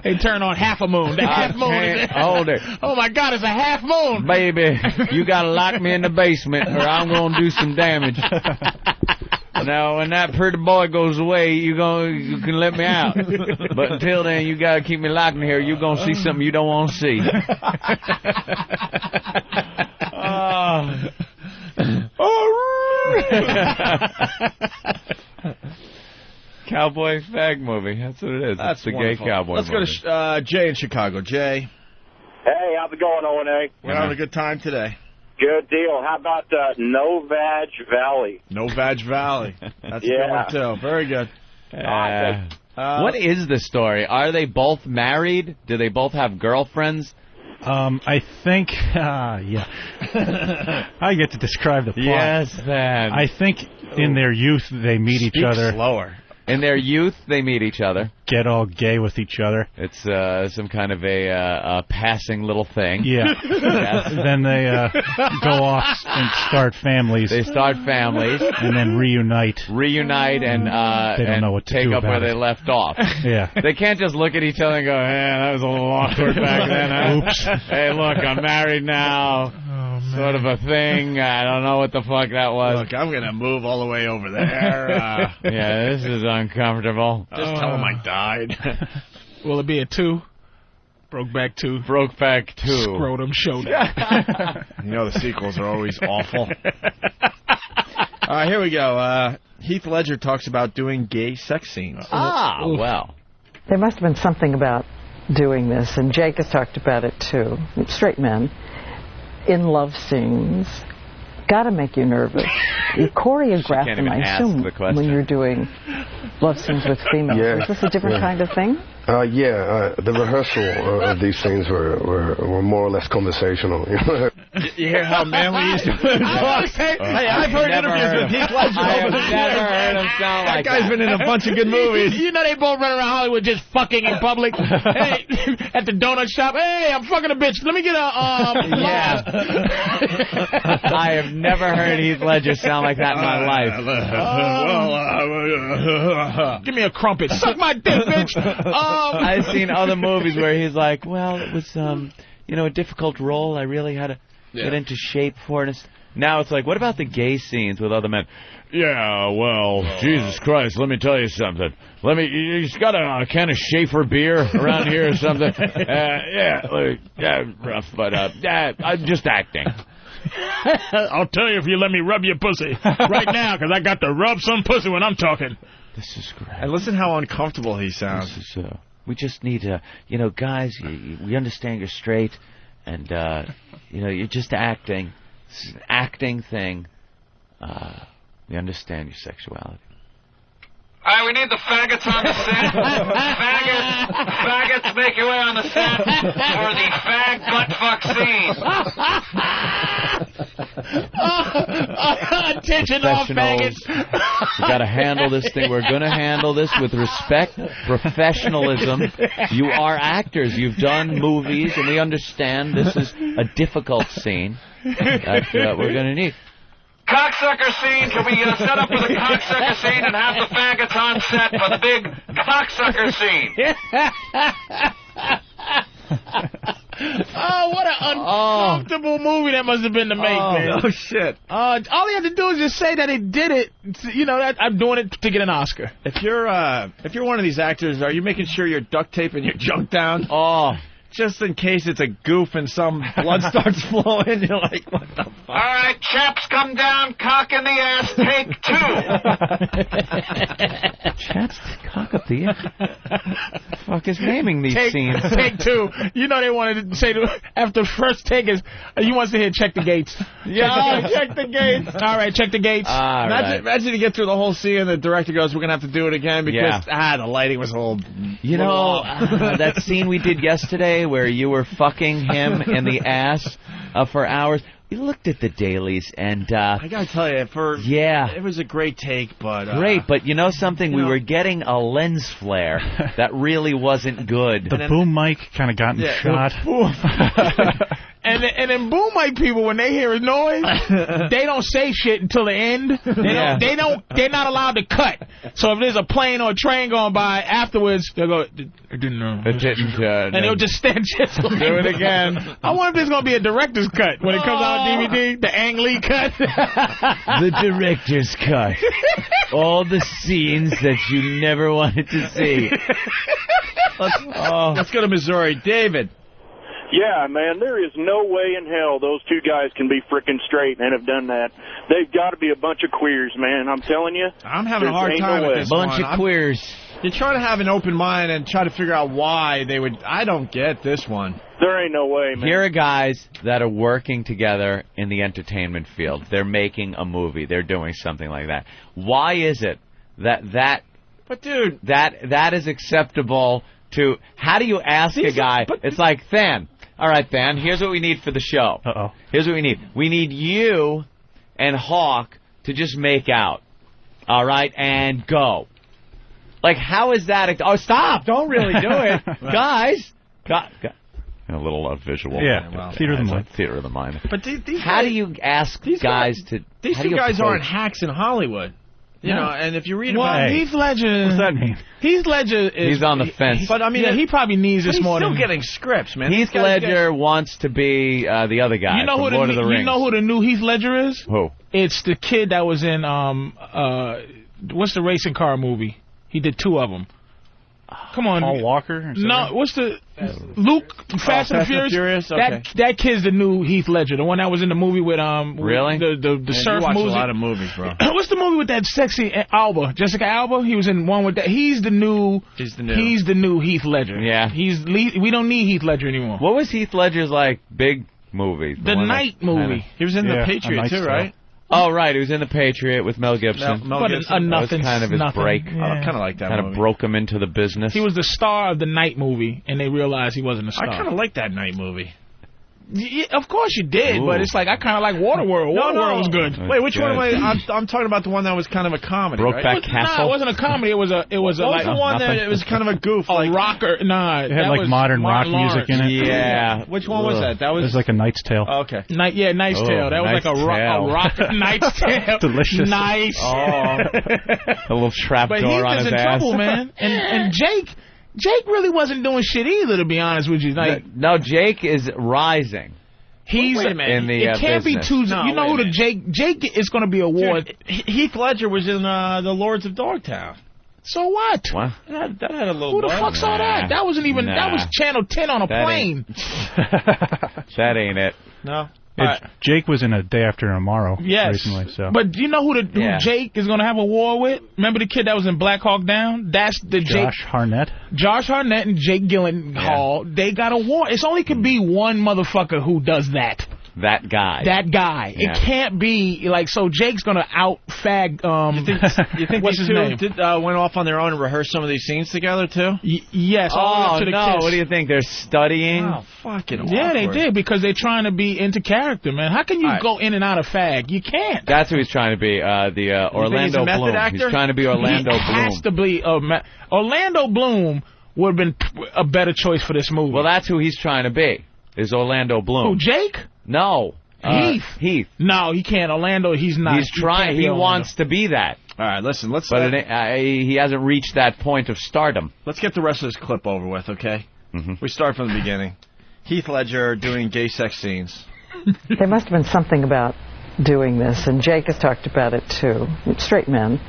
J: They turn on half a moon. The half moon.
G: Hold it.
J: Oh, my God, it's a half moon.
G: Baby, you got to lock me in the basement, or I'm going to do some damage. Now, when that pretty boy goes away, you can let me out. But until then, you got to keep me locked in here. You're going to see something you don't want to see. Cowboy fag movie. That's what it is.
E: That's
G: the
E: wonderful.
G: Gay Cowboy
E: Let's
G: movie.
E: go to Jay in Chicago. Jay.
C: Hey, how's it going, O&A?
E: We're having a good time today.
C: Good deal. How about No Vag Valley?
E: No Vag Valley. That's a good
C: Yeah.
E: one, too. Very good.
G: What is the story? Are they both married? Do they both have girlfriends?
H: I think, yeah. I get to describe the plot.
G: Yes, man.
H: I think in their youth they meet each other.
E: Slower.
G: In their youth, they meet each other.
H: Get all gay with each other.
G: It's some kind of a passing little thing.
H: Yeah.
G: Yes.
H: Then they go off and start families.
G: They start families.
H: And then reunite.
G: And
H: they don't know what to
G: take
H: do
G: up
H: about
G: where
H: it.
G: they left off.
H: Yeah.
G: They can't just look at each other and go, that was a little awkward back then. Huh?
H: Oops.
G: Hey, look, I'm married now. Sort of a thing. I don't know what the fuck that was.
E: Look, I'm going to move all the way over there.
G: Yeah, this is uncomfortable.
E: Just tell him I died.
J: Will it be a 2? Brokeback 2.
G: Brokeback 2.
J: Scrotum Showdown.
E: You know the sequels are always awful. All right, here we go. Heath Ledger talks about doing gay sex scenes.
G: Well.
T: There must have been something about doing this, and Jake has talked about it too. Straight men in love scenes gotta make you nervous. You choreograph them, I assume, when you're doing love scenes with females.
V: Yeah.
T: Is this a different kind of thing?
V: The rehearsal of these scenes were more or less conversational.
E: You hear how manly he used to talk? Hey, I've heard interviews with Heath Ledger.
G: I have never heard him sound like
E: that. That guy's been in a bunch of good movies.
J: You know they both run around Hollywood just fucking in public. Hey, at the donut shop. Hey, I'm fucking a bitch. Let me get a
G: Yeah. I have never heard Heath Ledger sound like that in my life.
J: Give me a crumpet. Suck my dick, bitch.
G: I've seen other movies where he's like, well, it was, a difficult role. I really had to get into shape for it. Now it's like, what about the gay scenes with other men?
Q: Yeah, well, Jesus Christ, let me tell you something. You got a can of Schaefer beer around here or something? Rough, but I'm just acting.
J: I'll tell you if you let me rub your pussy right now, because I got to rub some pussy when I'm talking.
G: This is great.
E: And listen how uncomfortable he sounds.
G: This is, we just need to, guys, we understand you're straight, and, you're just acting. This is an acting thing. We understand your sexuality.
U: All right, we need the faggots on the set. Faggots, make your way on the set for the fag butt fuck scene.
J: Attention, all faggots.
G: We got to handle this thing. We're going to handle this with respect, professionalism. You are actors. You've done movies, and we understand this is a difficult scene that we're going to need.
U: Cocksucker scene. Can we set up for the cocksucker scene and have the faggots on set for the big cocksucker scene?
J: Oh, what an uncomfortable movie that must have been to make, man.
E: Oh, shit.
J: All you have to do is just say that he did it. That I'm doing it to get an Oscar.
E: If you're one of these actors, are you making sure you're duct taping your junk down?
G: Oh.
E: Just in case it's a goof and some blood starts flowing, you're like, what the fuck?
U: All right, chaps, come down, cock in the ass, take 2.
G: Chaps, cock up the ass. The fuck is naming these scenes?
J: Take 2. They wanted to say after the first take is, you want to hear check the gates.
E: Yeah, check the gates.
J: All right, check the gates.
E: Imagine you get through the whole scene and the director goes, we're going to have to do it again because the lighting was a little...
G: that scene we did yesterday where you were fucking him in the ass for hours. We looked at the dailies, and
E: I gotta tell you, it was a great take, but
G: but you know something, we were getting a lens flare that really wasn't good.
H: The boom mic kind of got in shot.
J: And then boom mic people, when they hear a noise, they don't say shit until the end. They're not allowed to cut. So if there's a plane or a train going by afterwards, they'll go, it didn't know.
G: It didn't.
J: And they'll just stand just like
G: do it again.
J: I wonder if there's going to be a director's cut when it comes out on DVD, the Ang Lee cut.
G: The director's cut. All the scenes that you never wanted to see.
E: Let's go to Missouri. David.
D: Yeah, man, there is no way in hell those two guys can be frickin' straight and have done that. They've got to be a bunch of queers, man. I'm telling you.
E: I'm having a hard time with this
G: bunch of queers.
E: You try to have an open mind and try to figure out why they would. I don't get this one.
F: There ain't no way, man.
G: Here are guys that are working together in the entertainment field. They're making a movie. They're doing something like that. Why is it that?
E: But dude,
G: that is acceptable to? How do you ask a guy? It's like, Than. All right, Than. Here's what we need for the show. Here's what we need. We need you and Hawk to just make out. All right, and go. Like, how is that? Oh, stop! Don't really do it, guys. A little visual.
H: Yeah, well, theater of the mind.
G: Theater of the mind.
E: But these
G: how do you ask guys to?
E: These two guys aren't hacks in Hollywood. You know, and if you read about
J: Heath Ledger,
H: what's that mean?
J: Heath Ledger is...
G: He's on the fence.
E: But I mean,
J: he probably needs this more than...
E: He's still getting scripts, man.
G: Heath Ledger wants to be the other guy.
J: You know
G: from Lord of the Rings.
J: You know who the new Heath Ledger is?
G: Who?
J: It's the kid that was in what's the racing car movie? He did 2 of them. Come on,
H: Paul Walker.
J: No, what's the Luke Fast and Furious?
E: Okay.
J: That kid's the new Heath Ledger, the one that was in the movie with
G: really
J: the surf
E: you watch
J: movie.
E: A lot of movies, bro.
J: What's the movie with that sexy Alba, Jessica Alba? He was in one with that. He's the new Heath Ledger.
G: Yeah,
J: we don't need Heath Ledger anymore.
G: What was Heath Ledger's big movie?
J: The Night movie.
E: He was in The Patriot too, right?
G: Oh, right. He was in The Patriot with Mel Gibson.
J: But
G: that was kind of his break.
J: Yeah.
E: I kind of like that
G: Kind of broke him into the business.
J: He was the star of the Night movie, and they realized he wasn't a star.
E: I kind of like that Night movie.
J: Yeah, of course you did, but it's like I kind of like Waterworld. Waterworld was good.
E: Wait, which one am I? I'm talking about the one that was kind of a comedy.
G: Brokeback Castle.
J: No, it wasn't a comedy. It was a
E: like the one that it was kind of a goof,
J: like rocker. Nah,
H: it had like modern rock music in it.
G: Yeah.
E: Which one was that? That was.
H: It was like A Knight's Tale.
E: Oh, okay.
J: Knight's Tale. That was like a rock Knight's Tale.
H: Delicious.
J: Nice.
G: Oh. A little trap door on his ass.
J: But Heath is in trouble, man. And Jake really wasn't doing shit either, to be honest with you. Like,
G: no, Jake is rising.
J: He's
E: wait a minute.
G: In the
J: it can't
G: business.
J: be too. You know who the Jake is going to be a war.
E: Heath Ledger was in the Lords of Dogtown.
J: So what?
G: What?
E: That had a little.
J: Who the fuck saw that? That wasn't even. That was Channel 10 on a plane.
G: That ain't it.
E: No.
H: Jake was in A Day After Tomorrow recently. So.
J: But do you know who Jake is going to have a war with? Remember the kid that was in Black Hawk Down? That's the
H: Josh Hartnett.
J: Josh Hartnett and Jake Gyllenhaal. They got a war. It's only could be one motherfucker who does that.
G: That guy.
J: Yeah. It can't be like so. Jake's gonna out-fag.
E: You think
J: what's
E: these
J: his
E: two went off on their own and rehearsed some of these scenes together too?
J: Yes.
G: Oh
J: to the
G: no!
J: kiss.
G: What do you think? They're studying.
E: Oh, fucking.
J: Yeah,
E: awkward.
J: they did because they're trying to be into character, man. How can you go in and out of fag? You can't.
G: That's who he's trying to be. The Orlando Bloom.
E: Actor?
G: He's trying to be Orlando Bloom.
J: Has to be. Orlando Bloom would have been a better choice for this movie.
G: Well, that's who he's trying to be. Is Orlando Bloom?
J: Who? Jake?
G: No.
J: Heath. No, he can't. Orlando, he's not.
G: He's trying. He wants to be that.
E: All right, listen. Let's.
G: But he hasn't reached that point of stardom.
E: Let's get the rest of this clip over with, okay? We start from the beginning. Heath Ledger doing gay sex scenes.
T: There must have been something about doing this, and Jake has talked about it too. Straight men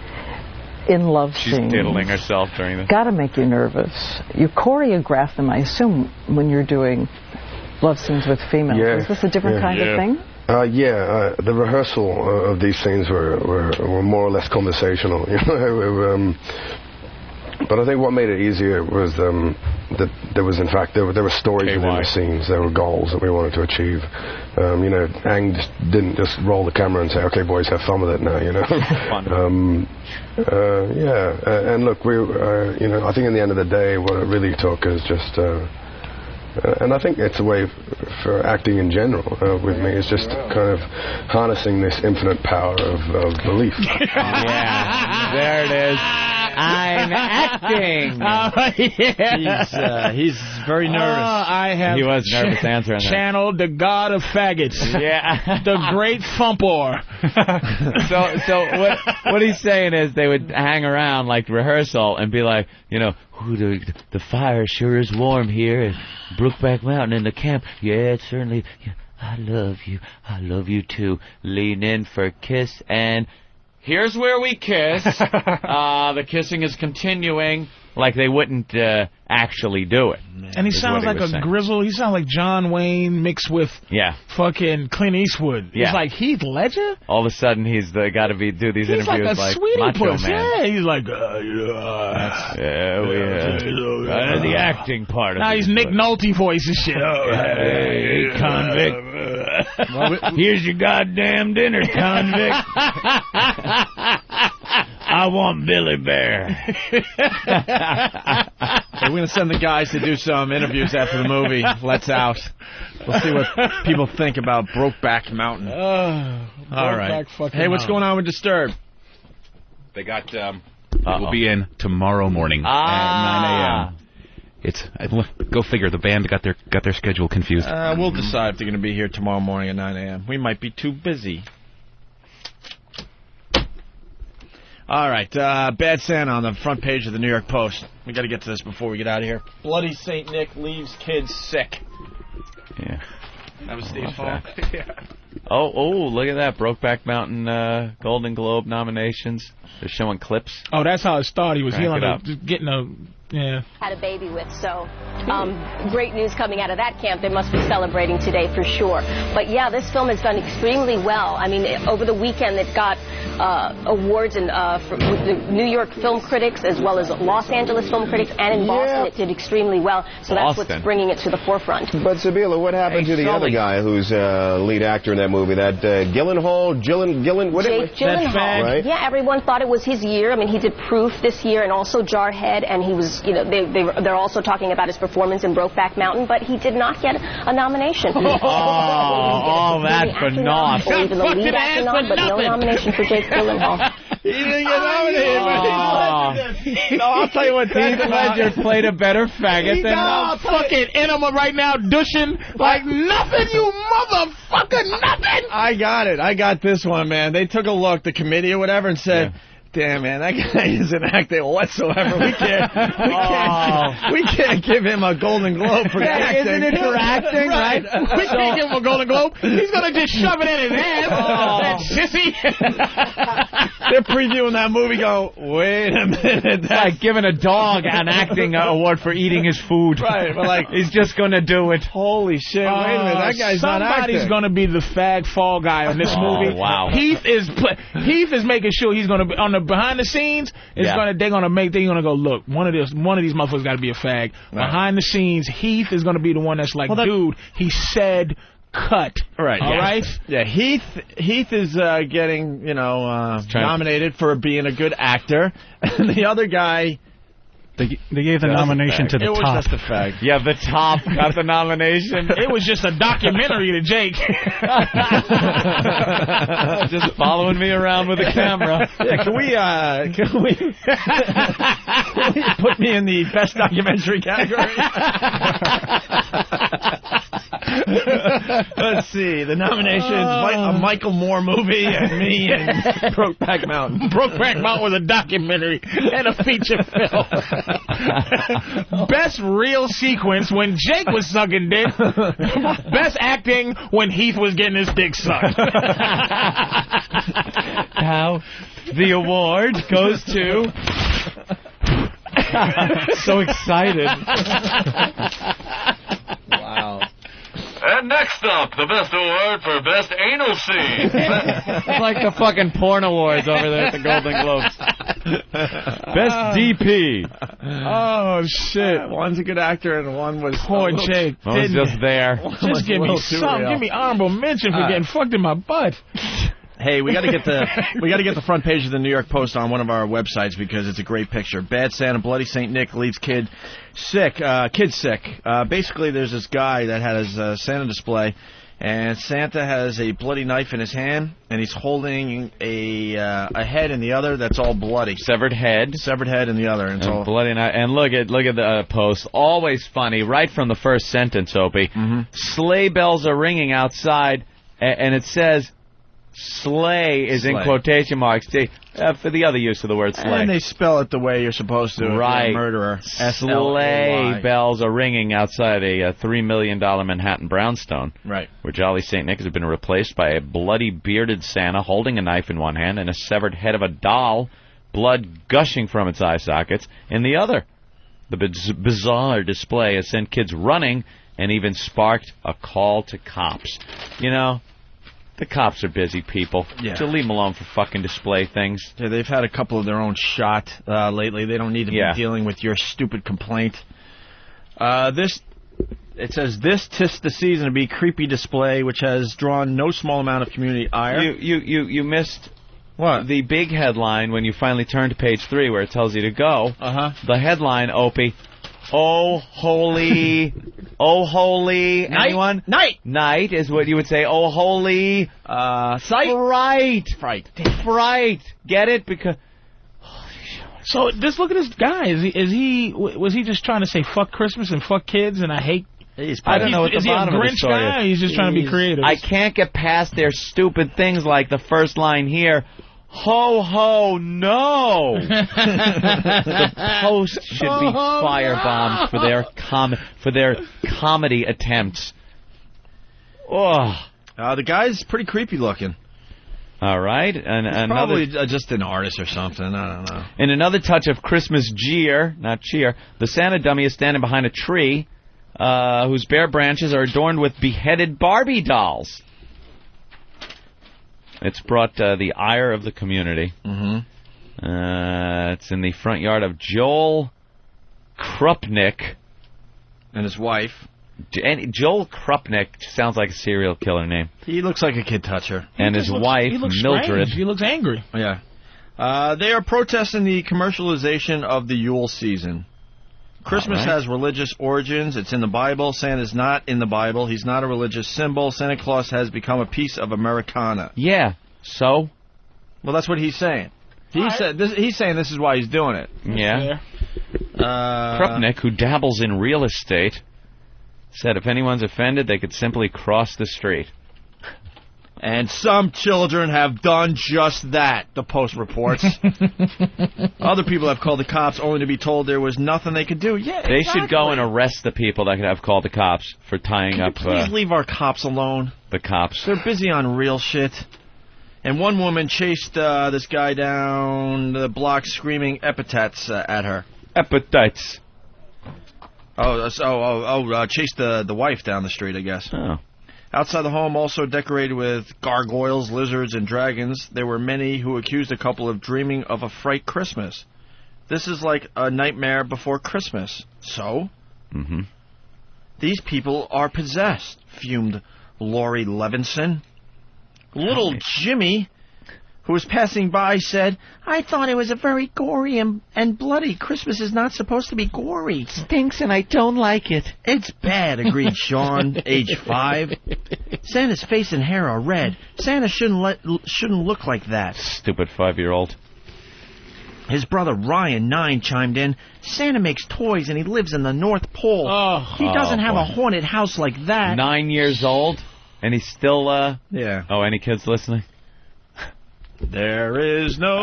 T: in love scenes.
G: She's diddling herself during this.
T: Got to make you nervous. You choreograph them, I assume, when you're doing love scenes with females.
V: Yeah.
T: Is this a different kind of thing?
V: The rehearsal of these scenes were more or less conversational. You know, but I think what made it easier was that there was, in fact, there were stories within the scenes. There were goals that we wanted to achieve. You know, Ang didn't just roll the camera and say, "Okay, boys, have fun with it now." You know. And look, you know, I think in the end of the day, what it really took is just. And I think it's a way for acting in general with me. It's just kind of harnessing this infinite power of belief.
G: Yeah, there it is. I'm acting.
E: He's very nervous.
J: He
G: was nervous answering that.
J: Channeled the god of faggots.
G: Yeah.
J: The great Fumpor.
G: So what he's saying is they would hang around like rehearsal and be like, you know, the fire sure is warm here at Brokeback Mountain in the camp. Yeah, it certainly. Yeah, I love you too. Lean in for a kiss and here's where we kiss. The kissing is continuing. Like they wouldn't actually do it.
J: And he sounds like a grizzle. He sounds like John Wayne mixed with fucking Clint Eastwood. He's like Heath Ledger.
G: All of a sudden, he's got to do these interviews
J: like a sweetie
G: Macho
J: puss.
G: Man.
J: Yeah, he's like,
Q: the acting part of it.
J: Now he's Nick Nolte voice and shit.
Q: Hey, convict. Here's your goddamn dinner, convict. I want Billy Bear.
E: Hey, we're going to send the guys to do some interviews after the movie. Let's out. We'll see what people think about Brokeback Mountain. All right. Hey, what's going on with Disturbed?
O: They got, we'll be in tomorrow morning at 9 a.m. Go figure, the band got their schedule confused.
E: We'll decide if they're going to be here tomorrow morning at 9 a.m. We might be too busy. All right, Bad Santa on the front page of the New York Post. We got to get to this before we get out of here. Bloody St. Nick leaves kids sick.
G: Yeah.
E: That was Steve's fault.
G: Oh, look at that. Brokeback Mountain Golden Globe nominations. They're showing clips.
J: Oh, that's how it started. He was getting a... Yeah.
P: Had a baby with, so great news coming out of that camp. They must be celebrating today for sure. But yeah, this film has done extremely well. I mean, over the weekend it got awards with the New York film critics as well as Los Angeles film critics, and in Boston it did extremely well. So that's what's bringing it to the forefront.
W: But Sabila, what happened to the other guy who's lead actor in that movie? That Gyllenhaal,
P: Jake Gyllenhaal, right? Yeah, everyone thought it was his year. I mean, he did Proof this year and also Jarhead, and he was, they're also talking about his performance in Brokeback Mountain, but he did not get a nomination.
G: All that for naught.
P: Or even the lead actor nod, but no nomination for Jake Gyllenhaal.
E: He didn't get nominated, but I'll tell you what,
G: Heath Ledger played a better faggot than
J: that. Fucking enema right now, dushing like nothing, you motherfucker, nothing.
E: I got it. I got this one, man. They took a look, the committee or whatever, and said... Yeah. Damn, man, that guy isn't acting whatsoever. We can't give him a Golden Globe for acting.
G: Isn't it for acting, right?
J: We can't give him a Golden Globe. He's going to just shove it in his ass. That sissy.
E: They're previewing that movie go, wait a minute.
G: That's like giving a dog an acting award for eating his food.
E: Right, but like,
G: he's just going to do it.
E: Holy shit, wait a minute, that guy's not acting.
J: Somebody's going to be the fag fall guy on this movie.
G: Wow.
J: Heath is making sure he's going to be on the behind the scenes. They're gonna go, look, one of these motherfuckers got to be a fag. Right. Behind the scenes, Heath is gonna be the one that's like, dude, he said cut.
E: Right.
J: All right.
E: Yeah. Heath is getting nominated for being a good actor, and the other guy.
H: They gave the nomination to the top.
E: It was just a fag.
G: Yeah, the top got the nomination.
J: It was just a documentary to Jake.
G: Just following me around with a camera.
E: Yeah, can we put me in the best documentary category? Let's see. The nominations: a Michael Moore movie and me and Brokeback Mountain.
J: Brokeback Mountain was a documentary and a feature film. Best real sequence when Jake was sucking dick. Best acting when Heath was getting his dick sucked.
G: Now, the award goes to... So excited.
E: Wow.
Q: And next up, the best award for best anal scene.
G: It's like the fucking porn awards over there at the Golden Globes. Best DP.
J: Oh, shit.
E: One's a good actor and one was...
J: Poor Jake.
G: One was just there.
J: Just give me something. Give me honorable mention for getting fucked in my butt.
E: Hey, we got to get the front page of the New York Post on one of our websites because it's a great picture. Bad Santa, Bloody St. Nick leaves kid sick. Basically, there's this guy that had his Santa display, and Santa has a bloody knife in his hand, and he's holding a head in the other that's all bloody.
G: Severed head
E: in the other, and it's all
G: bloody. And look at the post. Always funny, right from the first sentence, Opie.
E: Mm-hmm.
G: Sleigh bells are ringing outside, and it says, Slay is in
E: Slay.
G: quotation marks for the other use of the word slay.
E: And they spell it the way you're supposed to.
G: Right.
E: Murderer.
G: Sleigh bells are ringing outside a $3 million Manhattan brownstone.
E: Right.
G: Where Jolly St. Nick has been replaced by a bloody bearded Santa holding a knife in one hand and a severed head of a doll, blood gushing from its eye sockets, in the other. The bizarre display has sent kids running and even sparked a call to cops. You know, the cops are busy people.
E: Yeah.
G: So leave them alone for fucking display things.
E: Yeah, they've had a couple of their own shot lately. They don't need to be dealing with your stupid complaint. It says, this 'tis the season to be creepy display, which has drawn no small amount of community ire.
G: You missed
E: what?
G: The big headline when you finally turn to page 3 where it tells you to go. The headline, Opie. Oh, holy. Oh, holy.
E: Night.
G: Anyone?
E: Night
G: is what you would say. Oh, holy.
E: Sight.
G: Fright. Get it? Because...
J: So just look at this guy. Was he just trying to say fuck Christmas and fuck kids and I hate...
G: I don't know what the bottom of the
J: Grinch
G: story
J: guy?
G: is.
J: He's just trying to be creative.
G: I can't get past their stupid things like the first line here. Ho, ho, no! The Post should be firebombed for their comedy attempts. Oh.
E: The guy's pretty creepy looking.
G: All right. And
E: He's probably just an artist or something. I don't know.
G: In another touch of Christmas not cheer, the Santa dummy is standing behind a tree whose bare branches are adorned with beheaded Barbie dolls. It's brought the ire of the community. It's in the front yard of Joel Krupnick.
E: And his wife.
G: Joel Krupnick sounds like a serial killer name.
E: He looks like a kid toucher.
G: And his wife, Mildred.
J: Strange. He looks angry.
E: Yeah. They are protesting the commercialization of the Yule season. Christmas has religious origins. It's in the Bible. Santa's not in the Bible. He's not a religious symbol. Santa Claus has become a piece of Americana.
G: Yeah. So?
E: Well, that's what he's saying. He's saying this is why he's doing it.
G: Yeah. Krupnick, who dabbles in real estate, said if anyone's offended, they could simply cross the street.
E: And some children have done just that, the Post reports. Other people have called the cops only to be told there was nothing they could do. Yeah,
G: They should go and arrest the people that could have called the cops for tying up...
E: Please leave our cops alone.
G: The cops.
E: They're busy on real shit. And one woman chased this guy down the block screaming epithets at her.
G: Epithets.
E: Chased the wife down the street, I guess.
G: Oh.
E: Outside the home, also decorated with gargoyles, lizards, and dragons, there were many who accused a couple of dreaming of a fright Christmas. This is like a nightmare before Christmas. So? These people are possessed, fumed Lori Levinson. Little Jimmy, who was passing by, said, I thought it was a very gory and bloody. Christmas is not supposed to be gory.
G: Stinks and I don't like it.
E: It's bad, agreed Sean, age 5. Santa's face and hair are red. Santa shouldn't look like that.
G: Stupid 5-year-old.
E: His brother Ryan, 9, chimed in. Santa makes toys and he lives in the North Pole. He doesn't have a haunted house like that.
G: 9 years old? And he's still,
E: Yeah.
G: Oh, any kids listening?
E: There is no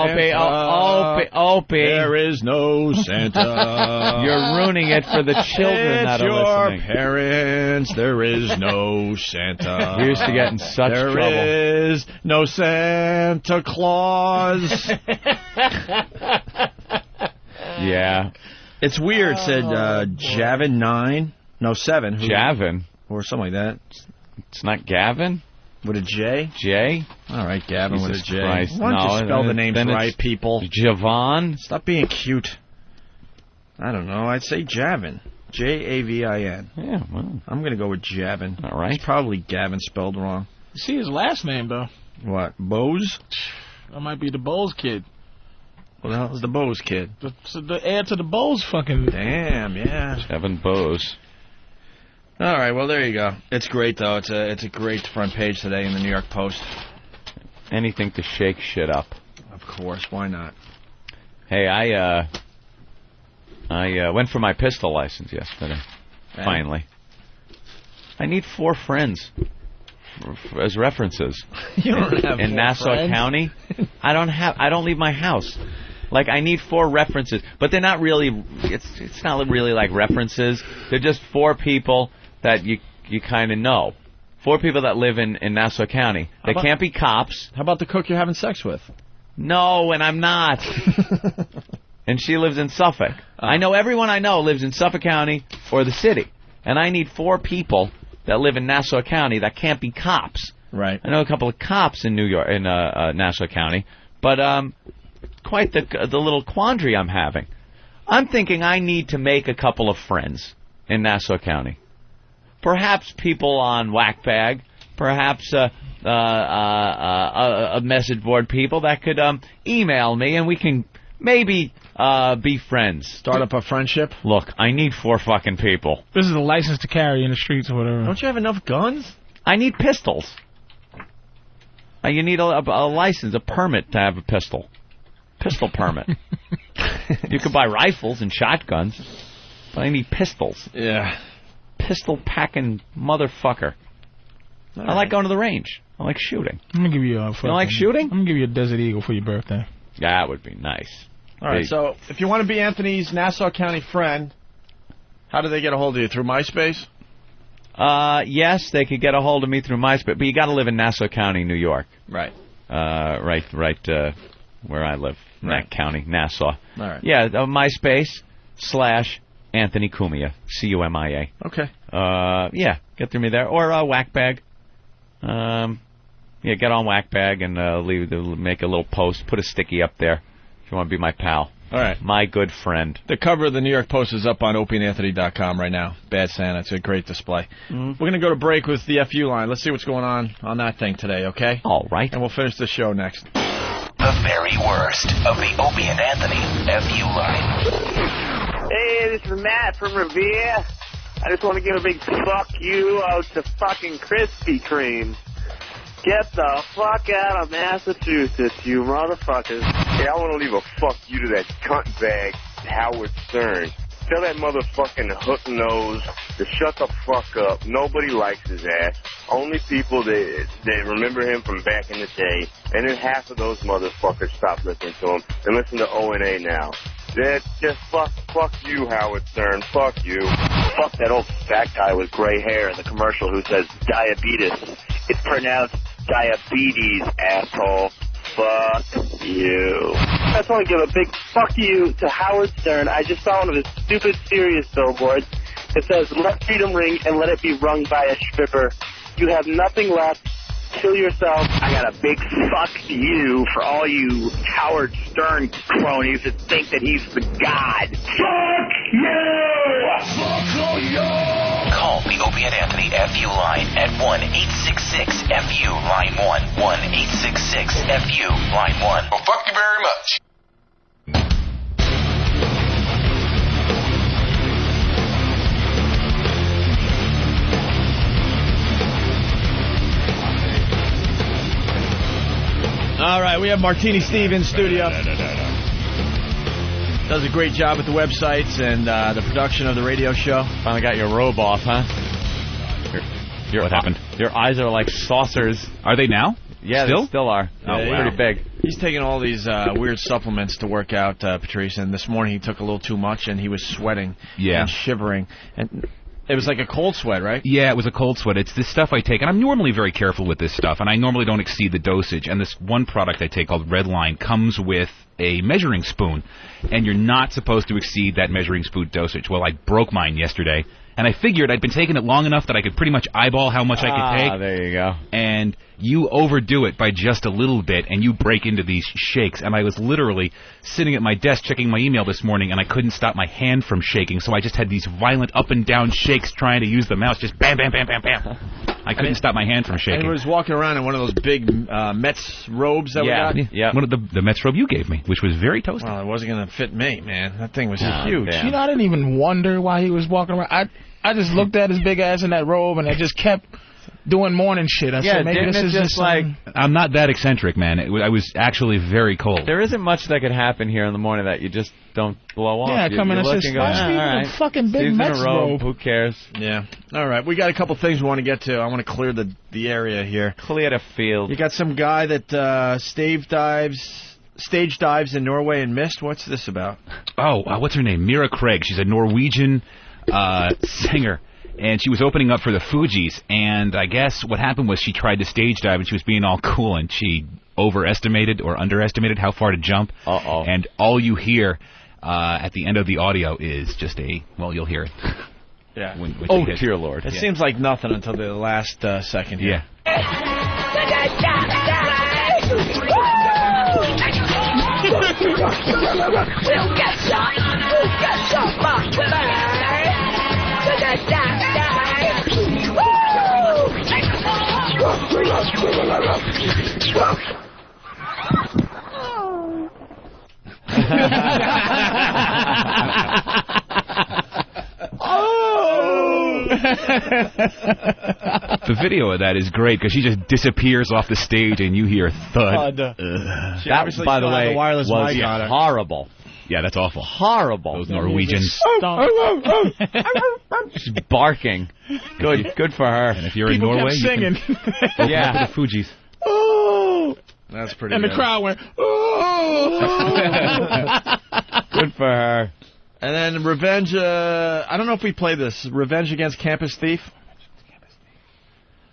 E: Santa.
G: Opie.
E: There is no Santa.
G: You're ruining it for the children that are listening.
E: It's your parents. There is no Santa.
G: We used to get in such trouble.
E: There is no Santa Claus.
G: Yeah.
E: It's weird, said Javin 9. No, 7.
G: Javin?
E: Or something like that.
G: It's not Gavin?
E: With a J?
G: J?
E: All right, Gavin
G: Jesus
E: with a J.
G: Christ.
E: Why don't you spell the names right, people?
G: Javon?
E: Stop being cute. I don't know. I'd say Javin. Javin.
G: Yeah, well.
E: I'm going to go with Javin.
G: All right.
E: It's probably Gavin spelled wrong.
J: You see his last name, though.
E: What? Bose?
J: That might be the Bowles kid.
E: What the hell is the Bose kid?
J: The heir to the Bowles fucking...
E: Damn, yeah.
G: Evan Bose.
E: All right, well, there you go. It's great, though. It's a great front page today in the New York Post.
G: Anything to shake shit up.
E: Of course, why not?
G: Hey, I went for my pistol license yesterday.
E: And?
G: Finally. I need 4 friends. as references.
E: You don't have
G: in Nassau
E: friends.
G: County. I don't leave my house. Like, I need 4 references, but they're not really. It's not really like references. They're just 4 people that you kind of know. 4 people that live in Nassau County. They can't be cops.
E: How about the cook you're having sex with?
G: No, and I'm not. And she lives in Suffolk. I know everyone I know lives in Suffolk County or the city, and I need 4 people that live in Nassau County that can't be cops.
E: Right.
G: I know a couple of cops in Nassau County, but quite the little quandary I'm having. I'm thinking I need to make a couple of friends in Nassau County. Perhaps people on Whackbag, perhaps a message board people that could email me, and we can maybe be friends.
E: Start up a friendship?
G: Look, I need 4 fucking people.
J: This is a license to carry in the streets or whatever.
E: Don't you have enough guns?
G: I need pistols. You need a license, a permit to have a pistol. Pistol permit. You could buy rifles and shotguns, but I need pistols.
E: Yeah.
G: Pistol packing motherfucker. I like going to the range. I like shooting.
J: I'm gonna give you a.
G: You like shooting?
J: I'm gonna give you a Desert Eagle for your birthday.
G: That would be nice.
E: All right. So if you want to be Anthony's Nassau County friend, how do they get a hold of you? Through MySpace?
G: Yes, they could get a hold of me through MySpace, but you got to live in Nassau County, New York.
E: Right.
G: Right. Where I live,
E: Right.
G: that county, Nassau.
E: All right.
G: Yeah, MySpace/Anthony Cumia, Cumia.
E: Okay.
G: Yeah, get through me there, or Whackbag. Yeah, get on Whackbag and make a little post, put a sticky up there if you want to be my pal.
E: All right.
G: My good friend.
E: The cover of the New York Post is up on opieandanthony.com right now. Bad Santa. It's a great display. We're going to go to break with the FU line. Let's see what's going on that thing today, okay?
G: All right.
E: And we'll finish the show next.
A: The very worst of the Opie and Anthony FU line.
C: Hey, this is Matt from Revere. I just want to give a big fuck you out to fucking Krispy Kreme. Get the fuck out of Massachusetts, you motherfuckers.
S: Hey, I want to leave a fuck you to that cunt bag, Howard Stern. Tell that motherfucking hook nose to shut the fuck up. Nobody likes his ass. Only people that remember him from back in the day. And then half of those motherfuckers stop listening to him and listen to O&A now. Just fuck you, Howard Stern. Fuck you.
C: Fuck that old fat guy with gray hair in the commercial who says diabetes. It's pronounced diabetes, asshole. Fuck you. I just want to give a big fuck you to Howard Stern. I just saw one of his stupid Sirius billboards. It says, let freedom ring and let it be rung by a stripper. You have nothing left. Kill yourself. I got a big fuck you for all you Howard Stern cronies that think that he's the god. Fuck you! Fuck you!
A: Call the Opie and Anthony FU line at 1-866-FU line 1. 1-866-FU line 1. Well, fuck you very much.
E: All right, we have Martini Steve in studio. Does a great job with the websites and the production of the radio show.
G: Finally got your robe off, huh?
O: What happened?
G: Your eyes are like saucers.
O: Are they now?
G: Yeah,
O: Still?
G: they still are.
O: Oh,
G: They're
O: wow.
G: pretty big.
E: He's taking all these weird supplements to work out, Patrice, and this morning he took a little too much and he was sweating and shivering. And it was like a cold sweat, right?
O: Yeah, it was a cold sweat. It's this stuff I take, and I'm normally very careful with this stuff, and I normally don't exceed the dosage. And this one product I take called Redline comes with a measuring spoon, and you're not supposed to exceed that measuring spoon dosage. Well, I broke mine yesterday, and I figured I'd been taking it long enough that I could pretty much eyeball how much I could take.
G: There you go.
O: And you overdo it by just a little bit, and you break into these shakes. And I was literally sitting at my desk checking my email this morning, and I couldn't stop my hand from shaking, so I just had these violent up and down shakes trying to use the mouse, just bam, bam, bam, bam, bam. I couldn't stop my hand from shaking.
E: And he was walking around in one of those big Mets robes that we got.
O: Yeah, one of the Mets robe you gave me, which was very toasty.
E: Well, it wasn't going to fit me, man. That thing was huge.
J: You know, I didn't even wonder why he was walking around. I just looked at his big ass in that robe, and I just kept doing morning shit. I said, maybe this is just
G: like...
O: I'm not that eccentric, man. I was actually very cold.
G: There isn't much that could happen here in the morning that you just don't blow off.
J: Yeah, come in and say, a fucking big Mets robe.
G: Who cares?
E: Yeah. All right, we got a couple things we want to get to. I want to clear the area here.
G: Clear the field.
E: You got some guy that stage dives in Norway and missed. What's this about?
O: Oh, what's her name? Mira Craig. She's a Norwegian singer. And she was opening up for the Fugees, and I guess what happened was she tried to stage dive, and she was being all cool, and she overestimated or underestimated how far to jump.
G: Uh-oh.
O: And all you hear at the end of the audio is just you'll hear it.
E: Yeah.
O: When
G: oh, dear Lord.
E: It seems like nothing until the last second here.
O: The video of that is great because she just disappears off the stage and you hear thud.
G: That, by the way,
E: wireless
G: was
E: mic on her.
G: horrible.
O: Yeah, that's awful.
G: Horrible.
O: Those Norwegians.
G: She's barking. Good for her.
O: And if you're
J: People
O: in Norway,
J: kept singing.
G: Yeah.
O: The Fugees.
J: Oh!
E: That's pretty
J: and
E: good.
J: The crowd went, oh!
G: Good for her.
E: And then Revenge, I don't know if we play this. Revenge Against Campus Thief.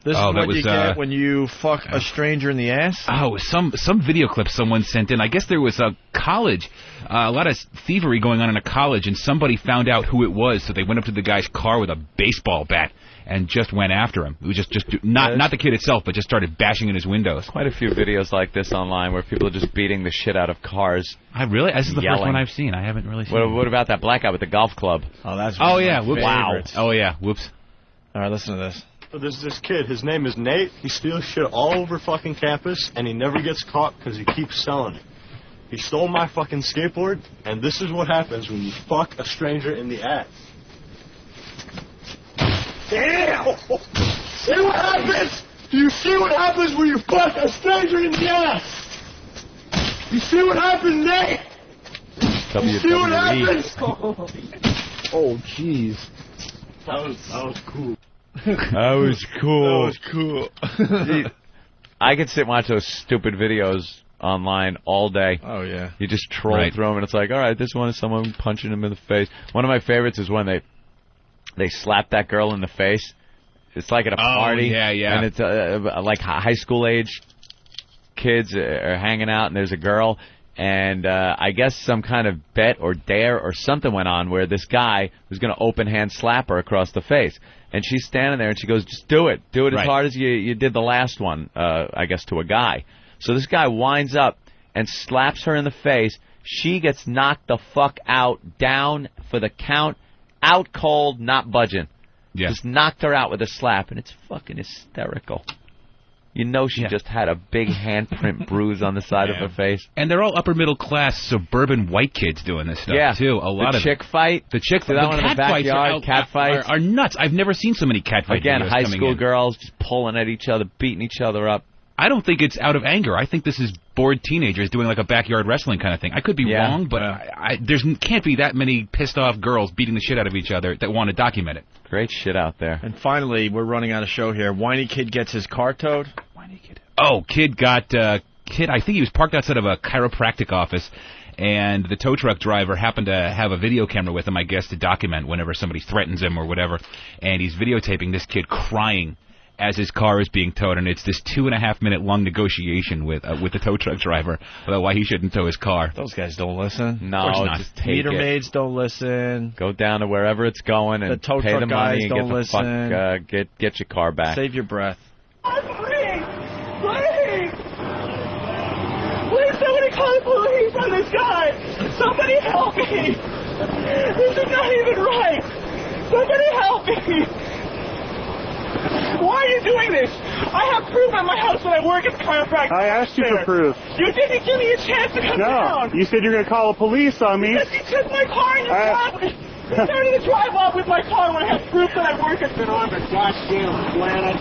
E: This is what you get when you fuck a stranger in the ass?
O: Oh, some video clip someone sent in. I guess there was a college, a lot of thievery going on in a college, and somebody found out who it was, so they went up to the guy's car with a baseball bat and just went after him. It was just not the kid itself, but just started bashing in his windows.
G: Quite a few videos like this online where people are just beating the shit out of cars.
O: This is the
G: yelling.
O: first one I've seen. I haven't really seen it.
G: What about that black guy with the golf club?
E: Oh, that's
O: yeah. Whoops.
G: Wow.
O: Oh, yeah. Whoops.
E: All right, listen to this.
B: So there's this kid, his name is Nate. He steals shit all over fucking campus, and he never gets caught because he keeps selling it. He stole my fucking skateboard, and this is what happens when you fuck a stranger in the ass. Damn! See what happens? Do you see what happens when you fuck a stranger in the ass? You see what happens, Nate? You see what happens? Oh, jeez. That was cool.
G: That was cool.
E: That was cool.
G: I could sit and watch those stupid videos online all day.
E: Oh, yeah.
G: You just troll through them, and it's like, all right, this one is someone punching him in the face. One of my favorites is when they slap that girl in the face. It's like at a party.
O: Yeah, yeah.
G: And it's like high school age kids are hanging out, and there's a girl. And I guess some kind of bet or dare or something went on where this guy was going to open hand slap her across the face. And she's standing there, and she goes, just do it. Do it as hard as you did the last one, I guess, to a guy. So this guy winds up and slaps her in the face. She gets knocked the fuck out, down for the count, out cold, not budging.
O: Yeah.
G: Just knocked her out with a slap, and it's fucking hysterical. You know she just had a big handprint bruise on the side of her face.
O: And they're all upper middle class suburban white kids doing this stuff too. A lot
G: the
O: of
G: chick fight.
O: The chick fight.
G: That one in the backyard. Cat fights
O: are nuts. I've never seen so many cat fights.
G: Again, high school girls just pulling at each other, beating each other up.
O: I don't think it's out of anger. I think this is bored teenagers doing like a backyard wrestling kind of thing. I could be wrong, but there can't be that many pissed off girls beating the shit out of each other that want to document it.
G: Great shit out there.
E: And finally, we're running out of show here. Whiny kid gets his car towed.
O: Whiny kid. Oh, kid, I think he was parked outside of a chiropractic office, and the tow truck driver happened to have a video camera with him, I guess, to document whenever somebody threatens him or whatever. And he's videotaping this kid crying as his car is being towed, and it's this 2.5-minute long negotiation with the tow truck driver about why he shouldn't tow his car.
E: Those guys don't listen.
G: No, just take
E: meter maids don't listen.
G: Go down to wherever it's going and
E: the tow
G: pay
E: truck
G: the money
E: guys
G: and
E: don't listen.
G: Get your car back.
E: Save your breath.
U: Please! Please, somebody call the police on this guy! Somebody help me! This is not even right! Somebody help me! Why are you doing this? I have proof at my house that I work at the chiropractic.
R: I asked you for proof.
U: You didn't give me a chance to come down.
R: You said you were going to call the police on me.
U: Because you took my car in your driveway. You started to drive off with my car when I have proof that I work at the goddamn planet.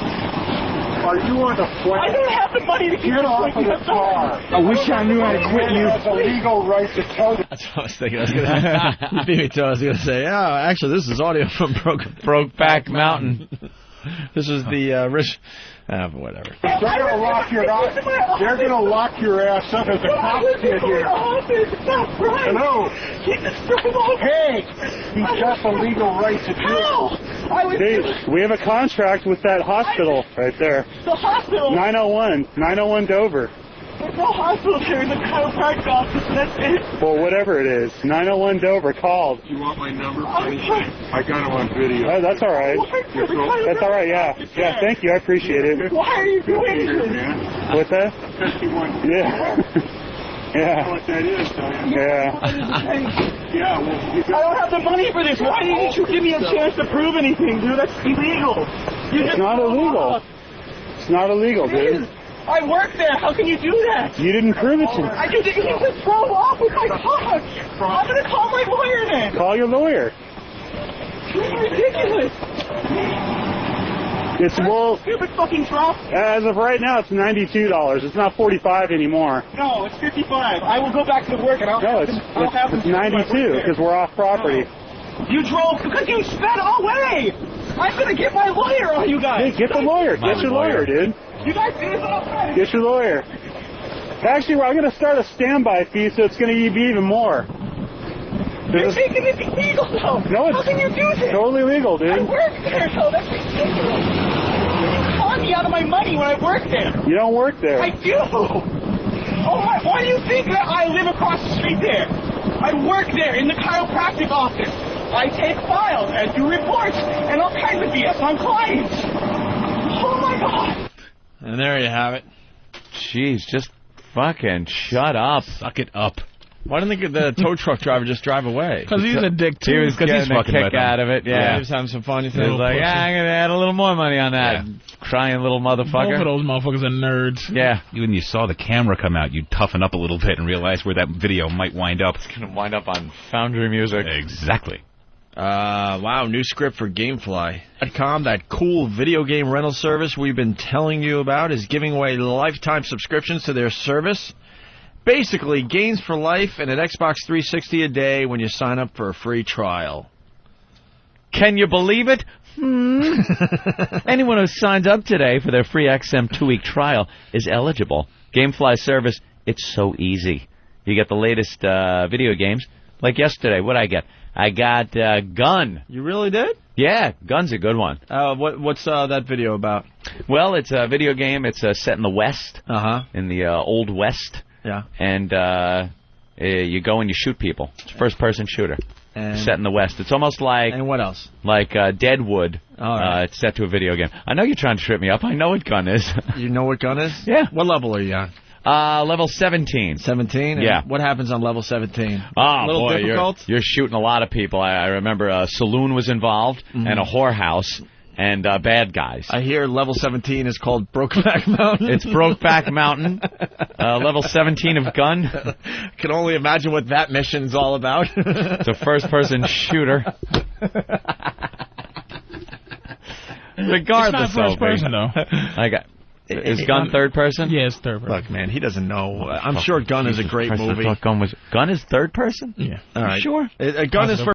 R: Are you on the flight?
N: I don't have the money to
R: get off of the car. I wish I knew how to quit you. Has a legal right to tell you.
E: That's what I was thinking. I was going to say, actually, this is audio from
G: Brokeback Mountain.
E: This is the rich. Whatever.
R: They're gonna lock your ass. They're gonna lock your ass up as a cop get here. Hello. Hey, he's got the legal right to do it. Dave, we have a contract with that hospital right there.
N: The hospital.
R: 901 Dover.
N: There's no hospital here in the chiropractic office. That's it.
R: Well, whatever it is, 901 Dover called.
B: You want my number? I got it on video.
R: Oh, that's all right. That's all right. Yeah. Thank you. I appreciate it.
N: Why are you doing this?
R: What's that?
B: 51.
R: Yeah. Yeah.
B: What that is,
R: yeah.
B: Yeah. Well,
N: I don't have the money for this. Why didn't you give me a chance to prove anything, dude? That's illegal.
R: It's not illegal. It's not illegal, dude.
N: I work there. How can you do that?
R: You didn't prove it to me.
N: I just drove off with my car. I'm going to call my lawyer then.
R: Call your lawyer.
N: This is ridiculous.
R: It's
N: stupid fucking truck.
R: As of right now, it's $92. It's not $45 anymore.
N: No, it's $55. I will go back to work and I'll have
R: it's $92 because we're off property.
N: You drove because you sped all way. I'm going to get my lawyer on you guys.
R: Hey, get the lawyer. Get your lawyer, dude.
N: You guys do this all the time.
R: Get your lawyer. Actually, I'm going to start a standby fee, so it's going to be even more.
N: You're making it illegal, though.
R: No,
N: how can you do this?
R: Totally legal, dude.
N: I work there, though. That's ridiculous. You con me out of my money when I work there.
R: You don't work there.
N: I do. Oh my! Why do you think that I live across the street there? I work there in the chiropractic office. I take files and do reports and all kinds of BS on clients. Oh my God.
E: And there you have it.
G: Jeez, just fucking shut up.
E: Suck it up. Why didn't the tow truck driver just drive away?
J: Because he's a dick, too.
G: He was getting a kick out of it, yeah.
E: He was having some fun. He
G: was like, I'm going to add a little more money on that. Yeah. Crying little motherfucker.
J: Both of those motherfuckers are nerds.
G: Yeah.
O: When you saw the camera come out, you'd toughen up a little bit and realize where that video might wind up.
G: It's going to wind up on Foundry Music.
O: Exactly.
E: Wow, new script for Gamefly.com, that cool video game rental service we've been telling you about, is giving away lifetime subscriptions to their service. Basically, games for life and an Xbox 360 a day when you sign up for a free trial.
G: Can you believe it? Anyone who signs up today for their free XM 2-week trial is eligible. Gamefly service, it's so easy. You get the latest video games. Like yesterday, what'd I get? I got Gun.
E: You really did?
G: Yeah, Gun's a good one.
E: What's that video about?
G: Well, it's a video game. It's set in the West, in the Old West.
E: Yeah.
G: And you go and you shoot people. It's a first-person shooter.
E: And
G: set in the West. It's almost like...
E: And what else?
G: Like Deadwood.
E: All right.
G: It's set to a video game. I know you're trying to trip me up. I know what Gun is.
E: You know what Gun is?
G: Yeah.
E: What level are you on?
G: Level 17.
E: 17?
G: Yeah.
E: What happens on level 17?
G: Oh,
E: a little
G: boy,
E: difficult?
G: You're shooting a lot of people. I remember a saloon was involved, and a whorehouse, and bad guys.
E: I hear level 17 is called Brokeback Mountain.
G: It's Brokeback Mountain. Level 17 of Gun.
E: Can only imagine what that mission's all about.
G: It's a first-person shooter. Regardless,
J: it's not first person, though.
G: Is Gun third person?
J: Yeah, it's third person.
E: Look, man, he doesn't know. I'm sure Gun is a great movie.
G: Gun is third person?
J: Yeah.
E: All right.
G: Sure?
E: Gun is first.